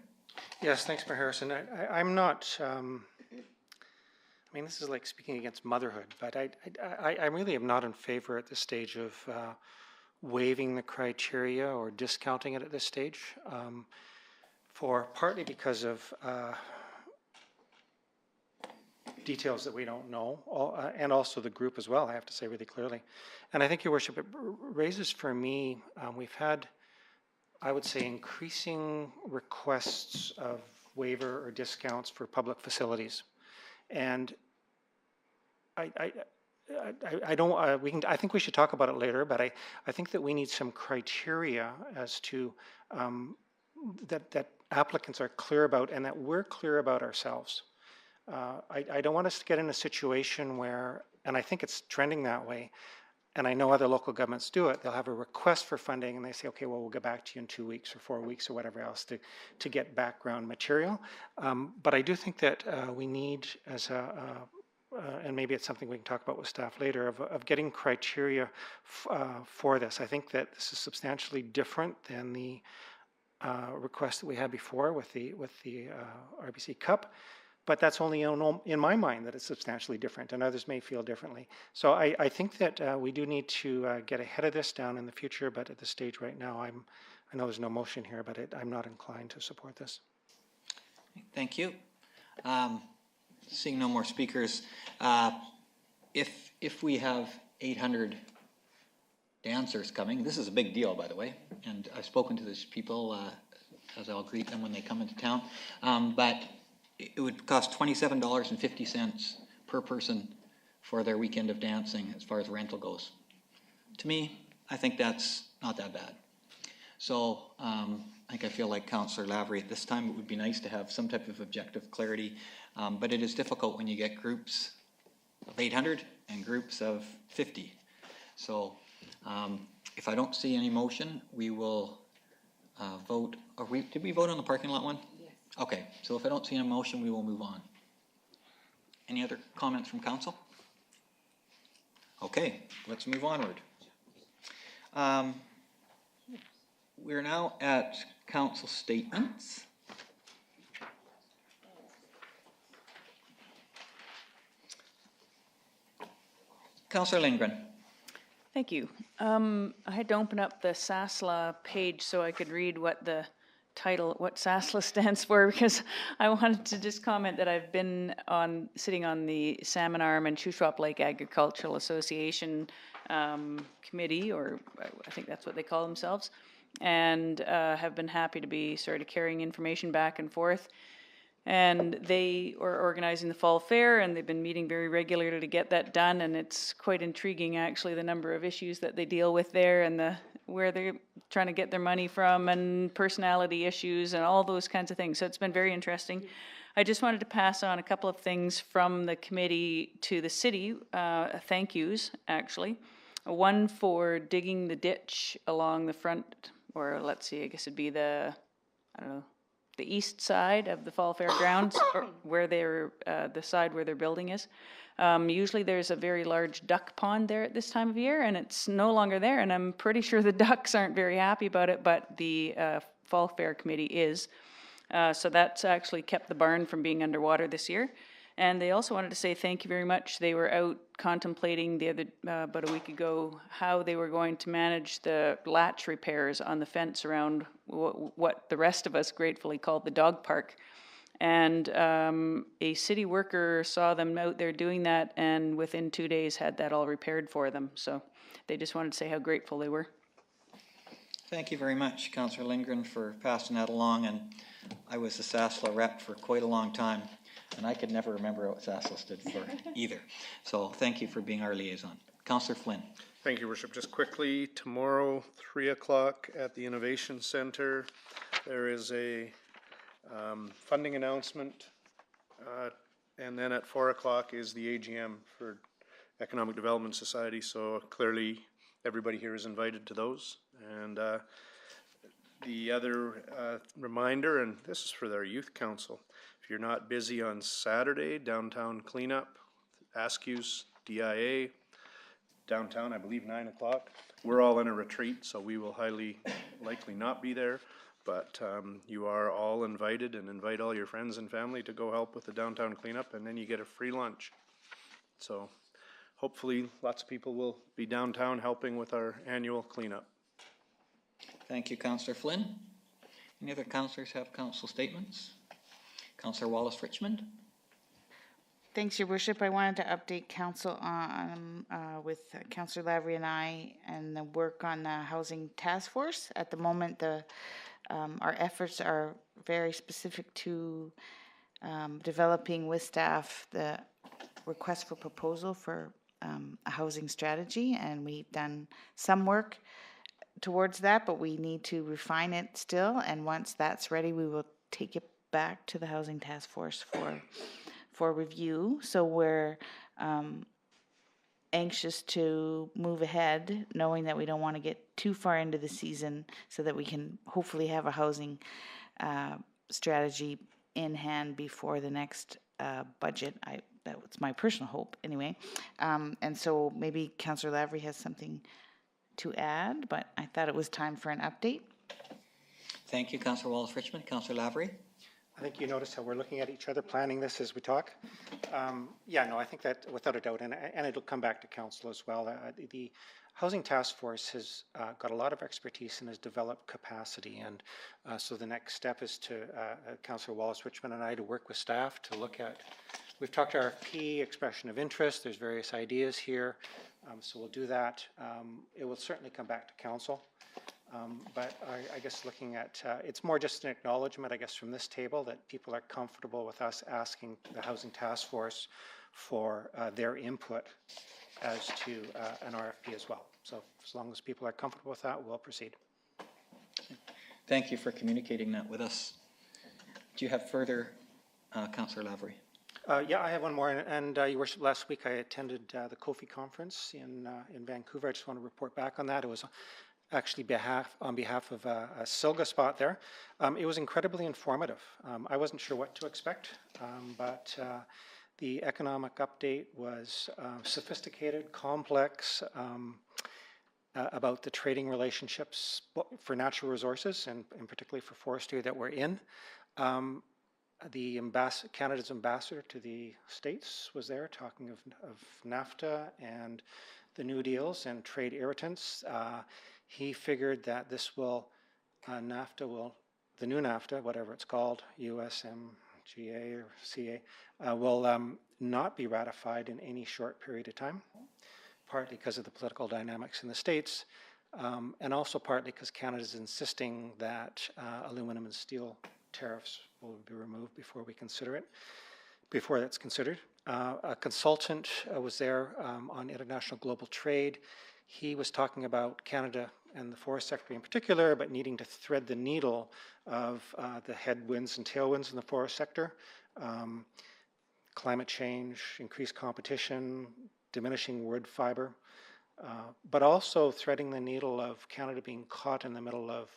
Yes, thanks, Mayor Harrison. I'm not, I mean, this is like speaking against motherhood, but I really am not in favor at this stage of waiving the criteria or discounting it at this stage, partly because of details that we don't know, and also the group as well, I have to say really clearly. And I think, Your Worship, it raises for me, we've had, I would say, increasing requests of waiver or discounts for public facilities. And I don't, I think we should talk about it later, but I think that we need some criteria as to, that applicants are clear about and that we're clear about ourselves. I don't want us to get in a situation where, and I think it's trending that way, and I know other local governments do it, they'll have a request for funding and they say, okay, well, we'll get back to you in 2 weeks or 4 weeks or whatever else to get background material. But I do think that we need, as and maybe it's something we can talk about with staff later, of getting criteria for this. I think that this is substantially different than the request that we had before with the RBC Cup. But that's only in my mind that it's substantially different, and others may feel differently. So I think that we do need to get ahead of this down in the future, but at this stage right now, I know there's no motion here, but I'm not inclined to support this. Thank you. Seeing no more speakers, if we have 800 dancers coming, this is a big deal, by the way, and I've spoken to these people as I'll greet them when they come into town, but it would cost $27.50 per person for their weekend of dancing as far as rental goes. To me, I think that's not that bad. So I feel like Councillor Lavery, at this time it would be nice to have some type of objective clarity, but it is difficult when you get groups of 800 and groups of 50. So if I don't see any motion, we will vote. Did we vote on the parking lot one? Okay, so if I don't see a motion, we will move on. Any other comments from council? Okay, let's move onward. We're now at council statements. Councillor Lindgren. Thank you. I had to open up the SASLA page so I could read what the title, what SASLA stands for, because I wanted to just comment that I've been sitting on the Salmon Arm and Shuswap Lake Agricultural Association committee, or I think that's what they call themselves, and have been happy to be sort of carrying information back and forth. And they are organizing the fall fair, and they've been meeting very regularly to get that done, and it's quite intriguing actually the number of issues that they deal with there, and where they're trying to get their money from, and personality issues and all those kinds of things. So it's been very interesting. I just wanted to pass on a couple of things from the committee to the city, thank yous actually. One for digging the ditch along the front, or let's see, I guess it'd be the east side of the Fall Fair grounds, or where the side where their building is. Usually there's a very large duck pond there at this time of year, and it's no longer there, and I'm pretty sure the ducks aren't very happy about it, but the Fall Fair committee is. So that's actually kept the barn from being underwater this year. And they also wanted to say thank you very much. They were out contemplating about a week ago how they were going to manage the latch repairs on the fence around what the rest of us gratefully called the dog park. And a city worker saw them out there doing that, and within 2 days had that all repaired for them. So they just wanted to say how grateful they were. Thank you very much, Councillor Lindgren, for passing that along. And I was the SASLA rep for quite a long time, and I could never remember what SASLA stood for either. So thank you for being our liaison. Councillor Flynn. Thank you, Worship. Just quickly, tomorrow, 3 o'clock at the Innovation Center, there is a funding announcement, and then at 4 o'clock is the AGM for Economic Development Society, so clearly everybody here is invited to those. And the other reminder, and this is for their youth council, if you're not busy on Saturday, downtown cleanup, Askews, DIA, downtown, I believe 9 o'clock. We're all in a retreat, so we will highly likely not be there, but you are all invited, and invite all your friends and family to go help with the downtown cleanup, and then you get a free lunch. So hopefully lots of people will be downtown helping with our annual cleanup. Thank you, Councillor Flynn. Any other councillors have council statements? Councillor Wallace-Richmond. Thanks, Your Worship. I wanted to update council on, with Councillor Lavery and I, and the work on the housing task force. At the moment, our efforts are very specific to developing with staff the request for proposal for a housing strategy, and we've done some work towards that, but we need to refine it still, and once that's ready, we will take it back to the housing task force for review. So we're anxious to move ahead, knowing that we don't want to get too far into the season, so that we can hopefully have a housing strategy in hand before the next budget. That's my personal hope anyway. And so maybe Councillor Lavery has something to add, but I thought it was time for an update. Thank you, Councillor Wallace-Richmond. Councillor Lavery. I think you notice how we're looking at each other, planning this as we talk. Yeah, no, I think that without a doubt, and it'll come back to council as well. The Housing Task Force has got a lot of expertise and has developed capacity, and so the next step is to Councillor Wallace-Richmond and I to work with staff to look at. We've talked RFP, expression of interest. There's various ideas here, so we'll do that. It will certainly come back to council. But I guess looking at, it's more just an acknowledgement, I guess, from this table that people are comfortable with us asking the Housing Task Force for their input as to an RFP as well. So as long as people are comfortable with that, we'll proceed. Thank you for communicating that with us. Do you have further, Councillor Lavery? Yeah, I have one more. And Your Worship, last week I attended the COFI conference in Vancouver. I just want to report back on that. It was actually on behalf of a SILGA spot there. It was incredibly informative. I wasn't sure what to expect, but the economic update was sophisticated, complex, about the trading relationships for natural resources, and particularly for forestry that we're in. Canada's ambassador to the States was there talking of NAFTA and the New Deals and trade irritants. He figured that this will, NAFTA will, the new NAFTA, whatever it's called, USMGA or CA, will not be ratified in any short period of time, partly because of the political dynamics in the States, and also partly because Canada's insisting that aluminum and steel tariffs will be removed before we consider it, before that's considered. A consultant was there on international global trade. He was talking about Canada and the forest sector in particular, but needing to thread the needle of the headwinds and tailwinds in the forest sector. Climate change, increased competition, diminishing wood fiber, but also threading the needle of Canada being caught in the middle of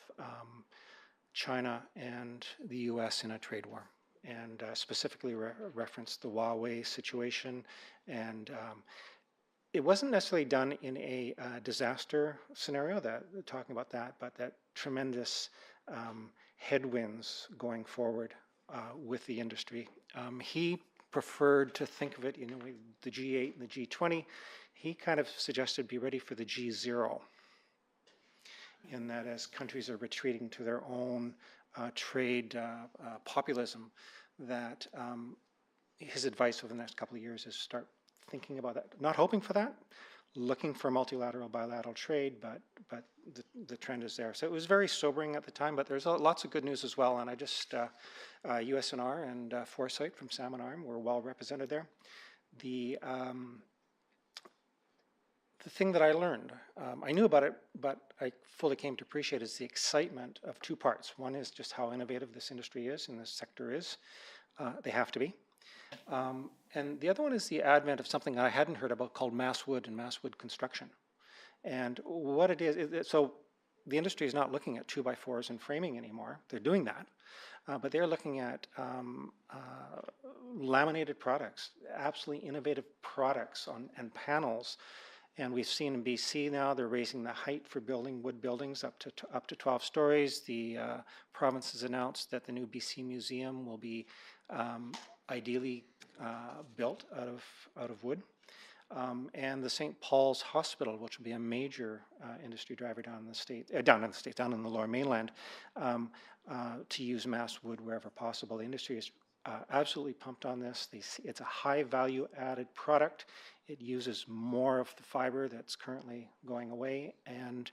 China and the US in a trade war, and specifically referenced the Huawei situation. And it wasn't necessarily done in a disaster scenario, talking about that, but that tremendous headwinds going forward with the industry. He preferred to think of it in the G8 and the G20. He kind of suggested be ready for the G0, in that as countries are retreating to their own trade populism, that his advice over the next couple of years is start thinking about that. Not hoping for that, looking for multilateral, bilateral trade, but the trend is there. So it was very sobering at the time, but there's lots of good news as well. And I just, USNR and Foresight from Salmon were well represented there. The the thing that I learned, I knew about it, but I fully came to appreciate is the excitement of two parts. One is just how innovative this industry is and this sector is. They have to be. And the other one is the advent of something I hadn't heard about called mass wood and mass wood construction. And what it is, so the industry is not looking at 2x4s and framing anymore. They're doing that. But they're looking at laminated products, absolutely innovative products and panels. And we've seen in BC now, they're raising the height for building wood buildings up to 12 stories. The province has announced that the new BC Museum will be ideally built out of wood. And the St. Paul's Hospital, which will be a major industry driver down in the Lower Mainland, to use mass wood wherever possible. The industry is absolutely pumped on this. It's a high value added product. It uses more of the fiber that's currently going away, and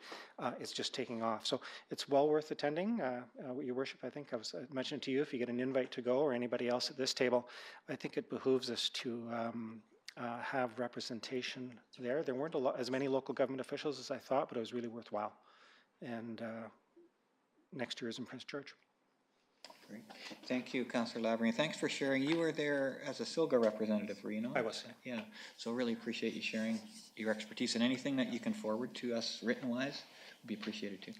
it's just taking off. So it's well worth attending. Your Worship, I think I mentioned to you, if you get an invite to go, or anybody else at this table, I think it behooves us to have representation there. There weren't as many local government officials as I thought, but it was really worthwhile. And next year is in Prince George. Great. Thank you, Councillor Lavery, and thanks for sharing. You were there as a SILGA representative, were you not? I was. Yeah, so really appreciate you sharing your expertise, and anything that you can forward to us written-wise would be appreciated too.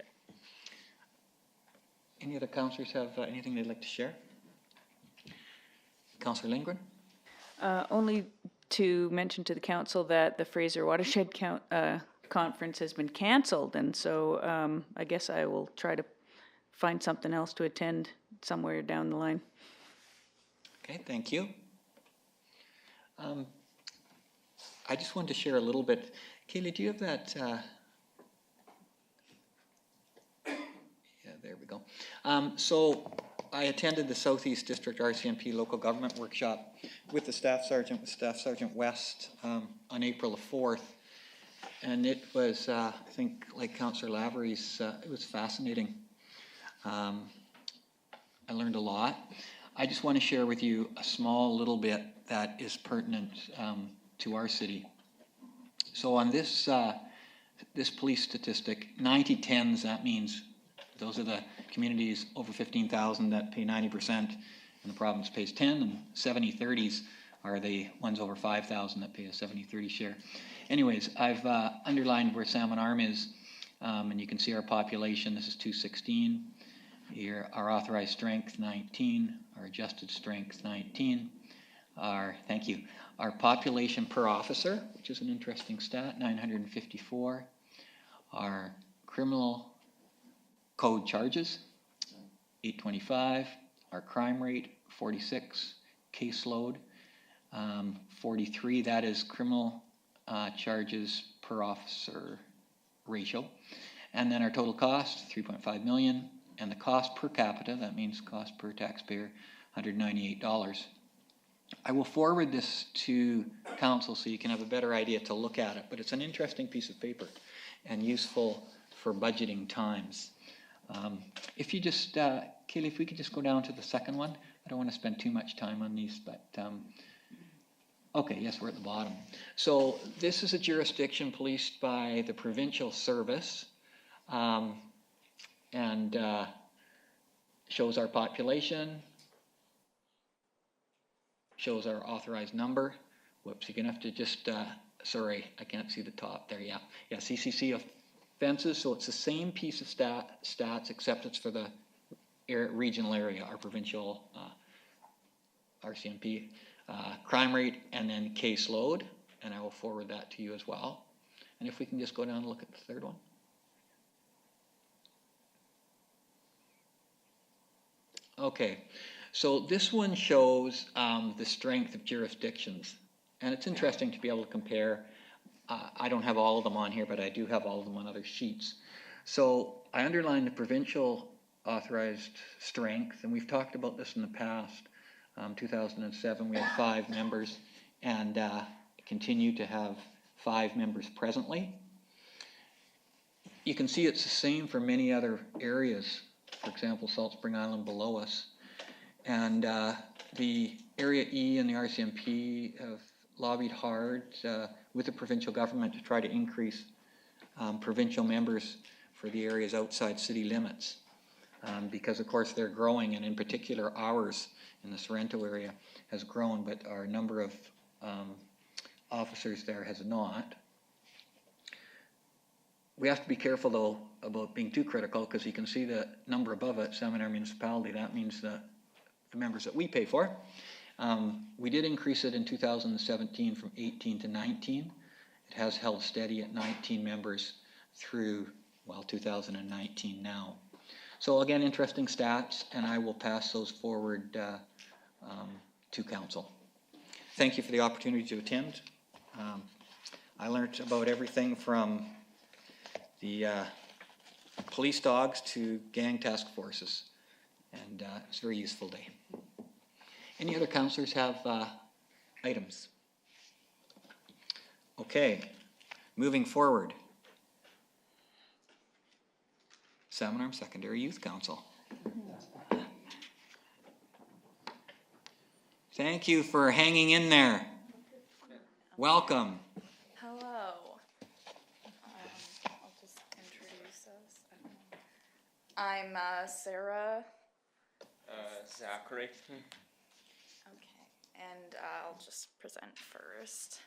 Any other councillors have anything they'd like to share? Councillor Lindgren? Only to mention to the council that the Fraser Watershed Conference has been cancelled, and so I guess I will try to find something else to attend somewhere down the line. Okay, thank you. I just wanted to share a little bit. Kaylee, do you have that? Yeah, there we go. So I attended the Southeast District RCMP Local Government Workshop with the Staff Sergeant West on April the 4th. And it was, I think, like Councillor Lavery's, it was fascinating. I learned a lot. I just want to share with you a small little bit that is pertinent to our city. So on this this police statistic, 90-10s, that means those are the communities over 15,000 that pay 90%, and the province pays 10, and 70-30s are the ones over 5,000 that pay a 70-30 share. Anyways, I've underlined where Salmon Arm is, and you can see our population. This is 216. Here, our authorized strength, 19. Our adjusted strength, 19. Thank you. Our population per officer, which is an interesting stat, 954. Our criminal code charges, 825. Our crime rate, 46. Caseload, 43. That is criminal charges per officer ratio. And then our total cost, 3.5 million. And the cost per capita, that means cost per taxpayer, $198. I will forward this to council so you can have a better idea to look at it, but it's an interesting piece of paper and useful for budgeting times. If you just, Kaylee, if we could just go down to the second one. I don't want to spend too much time on these, but okay, yes, we're at the bottom. So this is a jurisdiction policed by the provincial service. And shows our population, shows our authorized number. Whoops, you're gonna have to just, sorry, I can't see the top there, yeah. Yeah, CCC offenses, so it's the same piece of stats, except it's for the regional area, our provincial RCMP, crime rate, and then caseload, and I will forward that to you as well. And if we can just go down and look at the third one. Okay, so this one shows the strength of jurisdictions, and it's interesting to be able to compare. I don't have all of them on here, but I do have all of them on other sheets. So I underlined the provincial authorized strength, and we've talked about this in the past. 2007, we had 5 members, and continue to have 5 members presently. You can see it's the same for many other areas. For example, Salt Spring Island below us. And the Area E and the RCMP have lobbied hard with the provincial government to try to increase provincial members for the areas outside city limits. Because of course they're growing, and in particular ours in the Sorrento area has grown, but our number of officers there has not. We have to be careful though about being too critical, because you can see the number above it, Salmon Municipality, that means the members that we pay for. We did increase it in 2017 from 18 to 19. It has held steady at 19 members through, well, 2019 now. So again, interesting stats, and I will pass those forward to council. Thank you for the opportunity to attend. I learned about everything from the police dogs to gang task forces, and it's a very useful day. Any other councillors have items? Okay, moving forward. Salmon Arm Secondary Youth Council. Thank you for hanging in there. Welcome. Hello. I'll just introduce us. I'm Sarah. Zachary. Okay, and I'll just present first.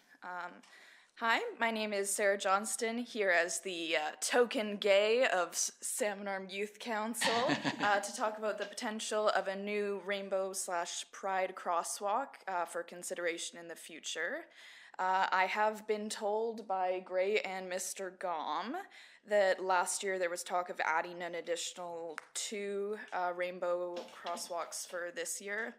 Hi, my name is Sarah Johnston, here as the token gay of Salmon Arm Youth Council to talk about the potential of a new rainbow/pride crosswalk for consideration in the future. I have been told by Gray and Mr. Gom that last year there was talk of adding an additional 2 rainbow crosswalks for this year.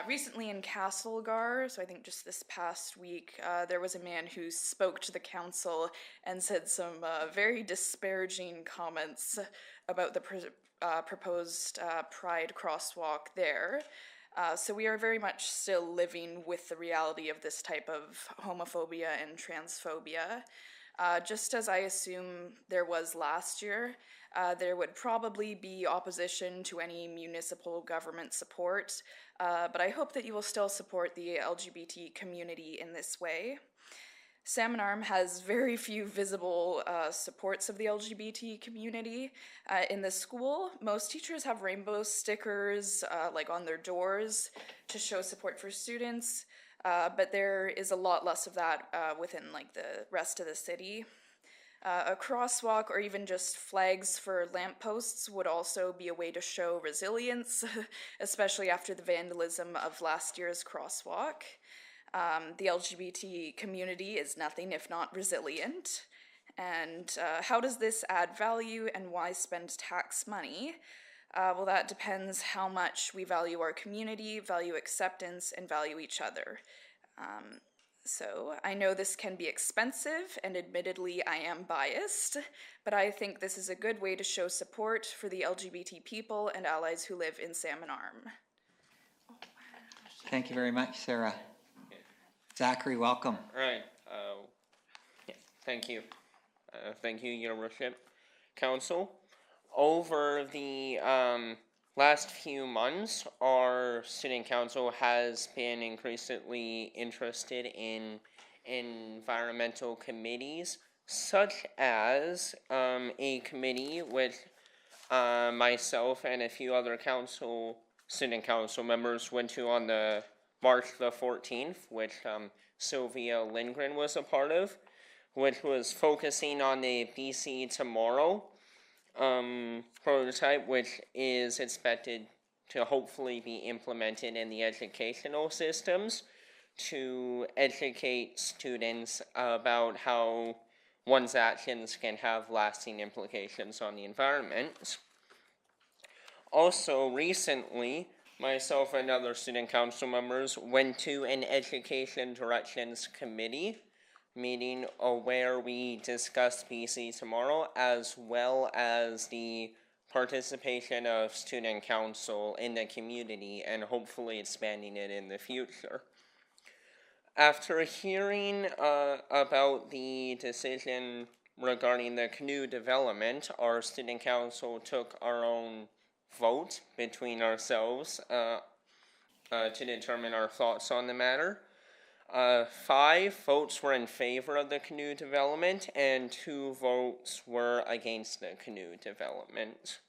Recently in Castlegar, so I think just this past week, there was a man who spoke to the council and said some very disparaging comments about the proposed Pride crosswalk there. So we are very much still living with the reality of this type of homophobia and transphobia. Just as I assume there was last year, there would probably be opposition to any municipal government support, but I hope that you will still support the LGBT community in this way. Salmon Arm has very few visible supports of the LGBT community. In the school, most teachers have rainbow stickers like on their doors to show support for students, but there is a lot less of that within like the rest of the city. A crosswalk or even just flags for lampposts would also be a way to show resilience, especially after the vandalism of last year's crosswalk. The LGBT community is nothing if not resilient. And how does this add value and why spend tax money? Well, that depends how much we value our community, value acceptance, and value each other. So I know this can be expensive, and admittedly I am biased, but I think this is a good way to show support for the LGBT people and allies who live in Salmon Arm. Thank you very much, Sarah. Zachary, welcome. Right. Thank you. Thank you, Your Worship. Council. Over the last few months, our student council has been increasingly interested in environmental committees, such as a committee with myself and a few other student council members went to on the March the 14th, which Sylvia Lindgren was a part of, which was focusing on the BC Tomorrow prototype, which is expected to hopefully be implemented in the educational systems to educate students about how one's actions can have lasting implications on the environment. Also, recently, myself and other student council members went to an education directions committee meeting where we discussed BC Tomorrow, as well as the participation of student council in the community and hopefully expanding it in the future. After hearing about the decision regarding the canoe development, our student council took our own vote between ourselves to determine our thoughts on the matter. 5 votes were in favor of the canoe development and 2 votes were against the canoe development.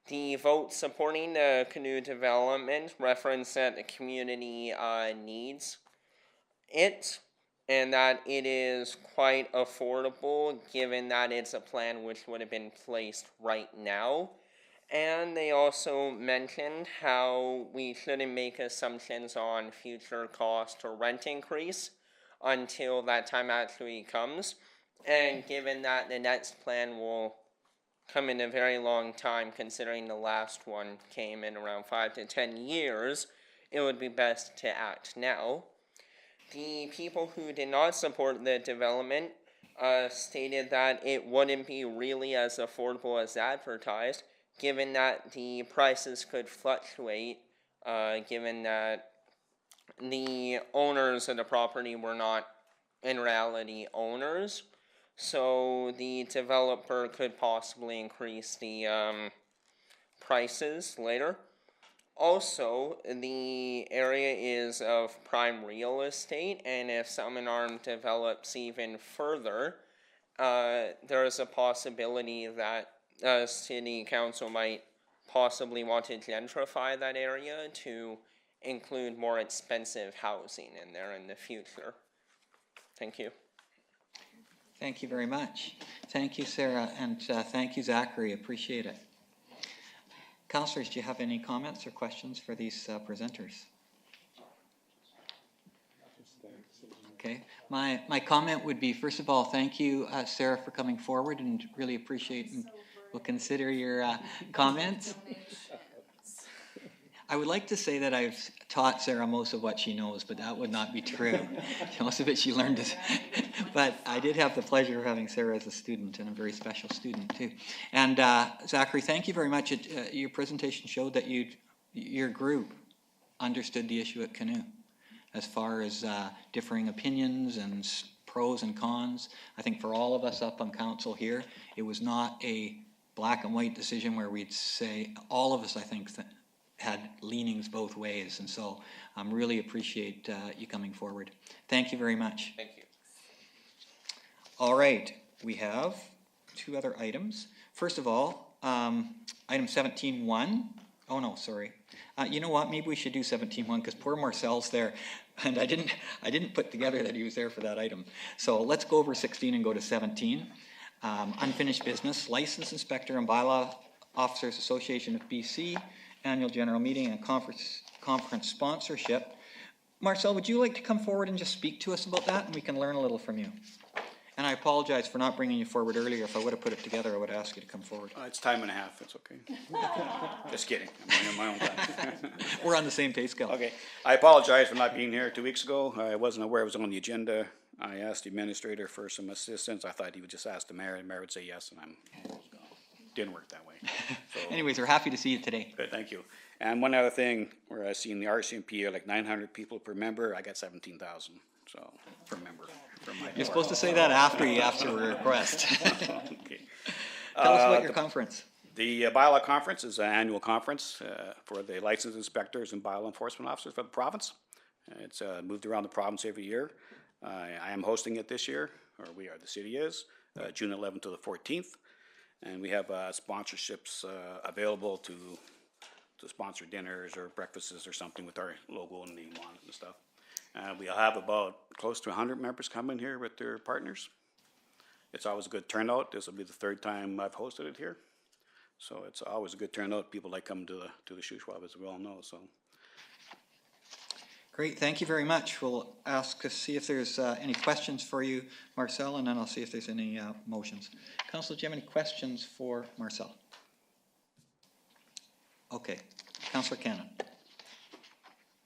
The vote supporting the canoe development reference that the community needs it and that it is quite affordable given that it's a plan which would have been placed right now. And they also mentioned how we shouldn't make assumptions on future cost or rent increase until that time actually comes. And given that the next plan will come in a very long time, considering the last one came in around 5 to 10 years, it would be best to act now. The people who did not support the development stated that it wouldn't be really as affordable as advertised, given that the prices could fluctuate, given that the owners of the property were not in reality owners. So the developer could possibly increase the prices later. Also, the area is of prime real estate, and if Salmon Arm develops even further, there is a possibility that city council might possibly want to gentrify that area to include more expensive housing in there in the future. Thank you. Thank you very much. Thank you, Sarah, and thank you, Zachary. Appreciate it. Councillors, do you have any comments or questions for these presenters? Okay. My comment would be, first of all, thank you, Sarah, for coming forward, and really appreciate and we'll consider your comments. I would like to say that I've taught Sarah most of what she knows, but that would not be true. Most of it she learned is, but I did have the pleasure of having Sarah as a student, and a very special student too. And Zachary, thank you very much. Your presentation showed that your group understood the issue at Canoe, as far as differing opinions and pros and cons. I think for all of us up on council here, it was not a black and white decision where we'd say, all of us, I think, had leanings both ways, and so I really appreciate you coming forward. Thank you very much. Thank you. All right, we have 2 other items. First of all, item 17.1. Oh no, sorry. You know what? Maybe we should do 17.1 because poor Marcel's there, and I didn't put together that he was there for that item. So let's go over 16 and go to 17. Unfinished business, License Inspector and Bylaw Officers Association of BC. Annual General Meeting and conference sponsorship. Marcel, would you like to come forward and just speak to us about that, and we can learn a little from you? And I apologize for not bringing you forward earlier. If I would have put it together, I would ask you to come forward. It's time and a half. It's okay. Just kidding. I'm on my own time. We're on the same pay scale. Okay. I apologize for not being here 2 weeks ago. I wasn't aware it was on the agenda. I asked the administrator for some assistance. I thought he would just ask the mayor, and the mayor would say yes, and didn't work that way. So, anyways, we're happy to see you today. Good, thank you. And one other thing, where I seen the RCMP are like 900 people per member, I got 17,000, so, per member. You're supposed to say that after you ask your request. Okay. Tell us about your conference. The bylaw conference is an annual conference for the licensed inspectors and bylaw enforcement officers for the province. It's moved around the province every year. I am hosting it this year, or we are, the city is, June 11th to the 14th. And we have sponsorships available to sponsor dinners or breakfasts or something with our logo and name on it and stuff. We'll have about close to 100 members coming here with their partners. It's always a good turnout. This will be the 3rd time I've hosted it here. So it's always a good turnout. People like coming to the shoe swap, as we all know. So. Great, thank you very much. We'll ask to see if there's any questions for you, Marcel, and then I'll see if there's any motions. Councillor, do you have any questions for Marcel? Okay, Councillor Cannon.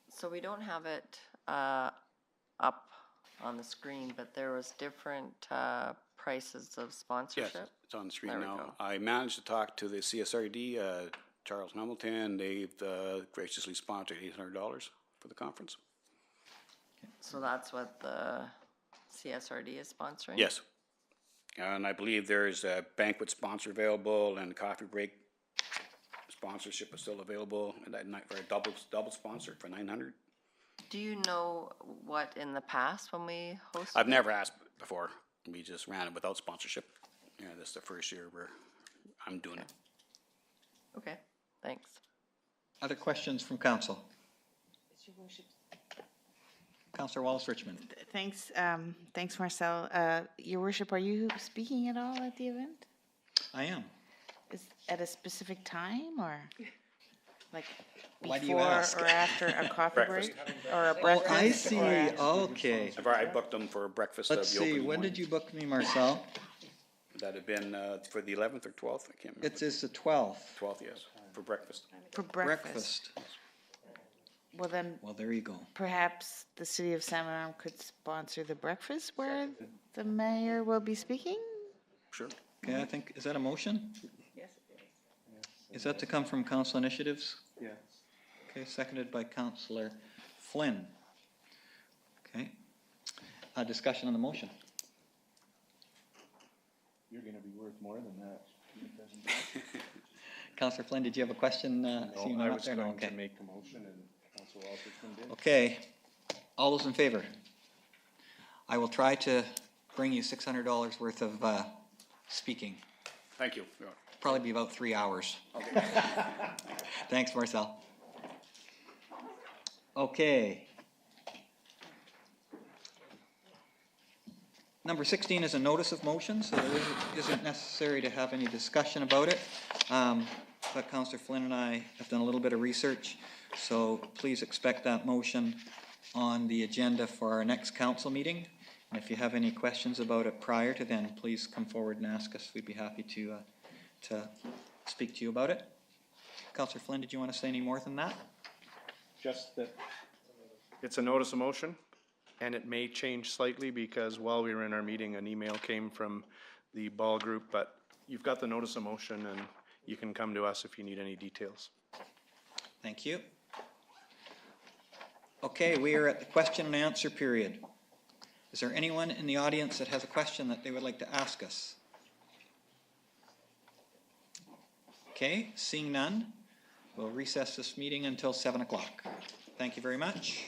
So we don't have it up on the screen, but there was different prices of sponsorship. Yes, it's on the screen now. I managed to talk to the CSRD, Charles Hamilton. They've graciously sponsored $800 for the conference. So that's what the CSRD is sponsoring? Yes. And I believe there's a banquet sponsor available and coffee break sponsorship is still available, and that night for a double sponsor for $900. Do you know what in the past when we hosted? I've never asked before. We just ran it without sponsorship. Yeah, this is the first year where I'm doing it. Okay, thanks. Other questions from council? Councillor Wallace Richmond. Thanks, thanks, Marcel. Your worship, are you speaking at all at the event? I am. Is at a specific time or like Why do you before ask? or after a coffee Breakfast. break or a Oh, breakfast? I see. or Okay. I booked them for breakfast. Let's see, when did you book me, Marcel? That'd have been for the 11th or 12th, I can't remember. It's the 12th. 12th, yes, for breakfast. For breakfast. Well then, Well, there you go. perhaps the city of Salmon Arm could sponsor the breakfast where the mayor will be speaking? Sure. Okay, I think, is that a motion? Yes. Is that to come from council initiatives? Yes. Okay, seconded by Councillor Flynn. Okay. Discussion on the motion. You're gonna be worth more than that. Councillor Flynn, did you have a question? Seeing No, none I up was there? No, going to okay. make the motion and Council Walterton did. Okay, all those in favor? I will try to bring you $600 worth of speaking. Thank you. Probably be about 3 hours. Okay. Thanks, Marcel. Okay. Number 16 is a notice of motion, so there isn't necessary to have any discussion about it. But Councillor Flynn and I have done a little bit of research, so please expect that motion on the agenda for our next council meeting. And if you have any questions about it prior to then, please come forward and ask us. We'd be happy to speak to you about it. Councillor Flynn, did you want to say any more than that? Just that it's a notice of motion, and it may change slightly because while we were in our meeting, an email came from the ball group, but you've got the notice of motion and you can come to us if you need any details. Thank you. Okay, we are at the question and answer period. Is there anyone in the audience that has a question that they would like to ask us? Okay, seeing none, we'll recess this meeting until 7 o'clock. Thank you very much.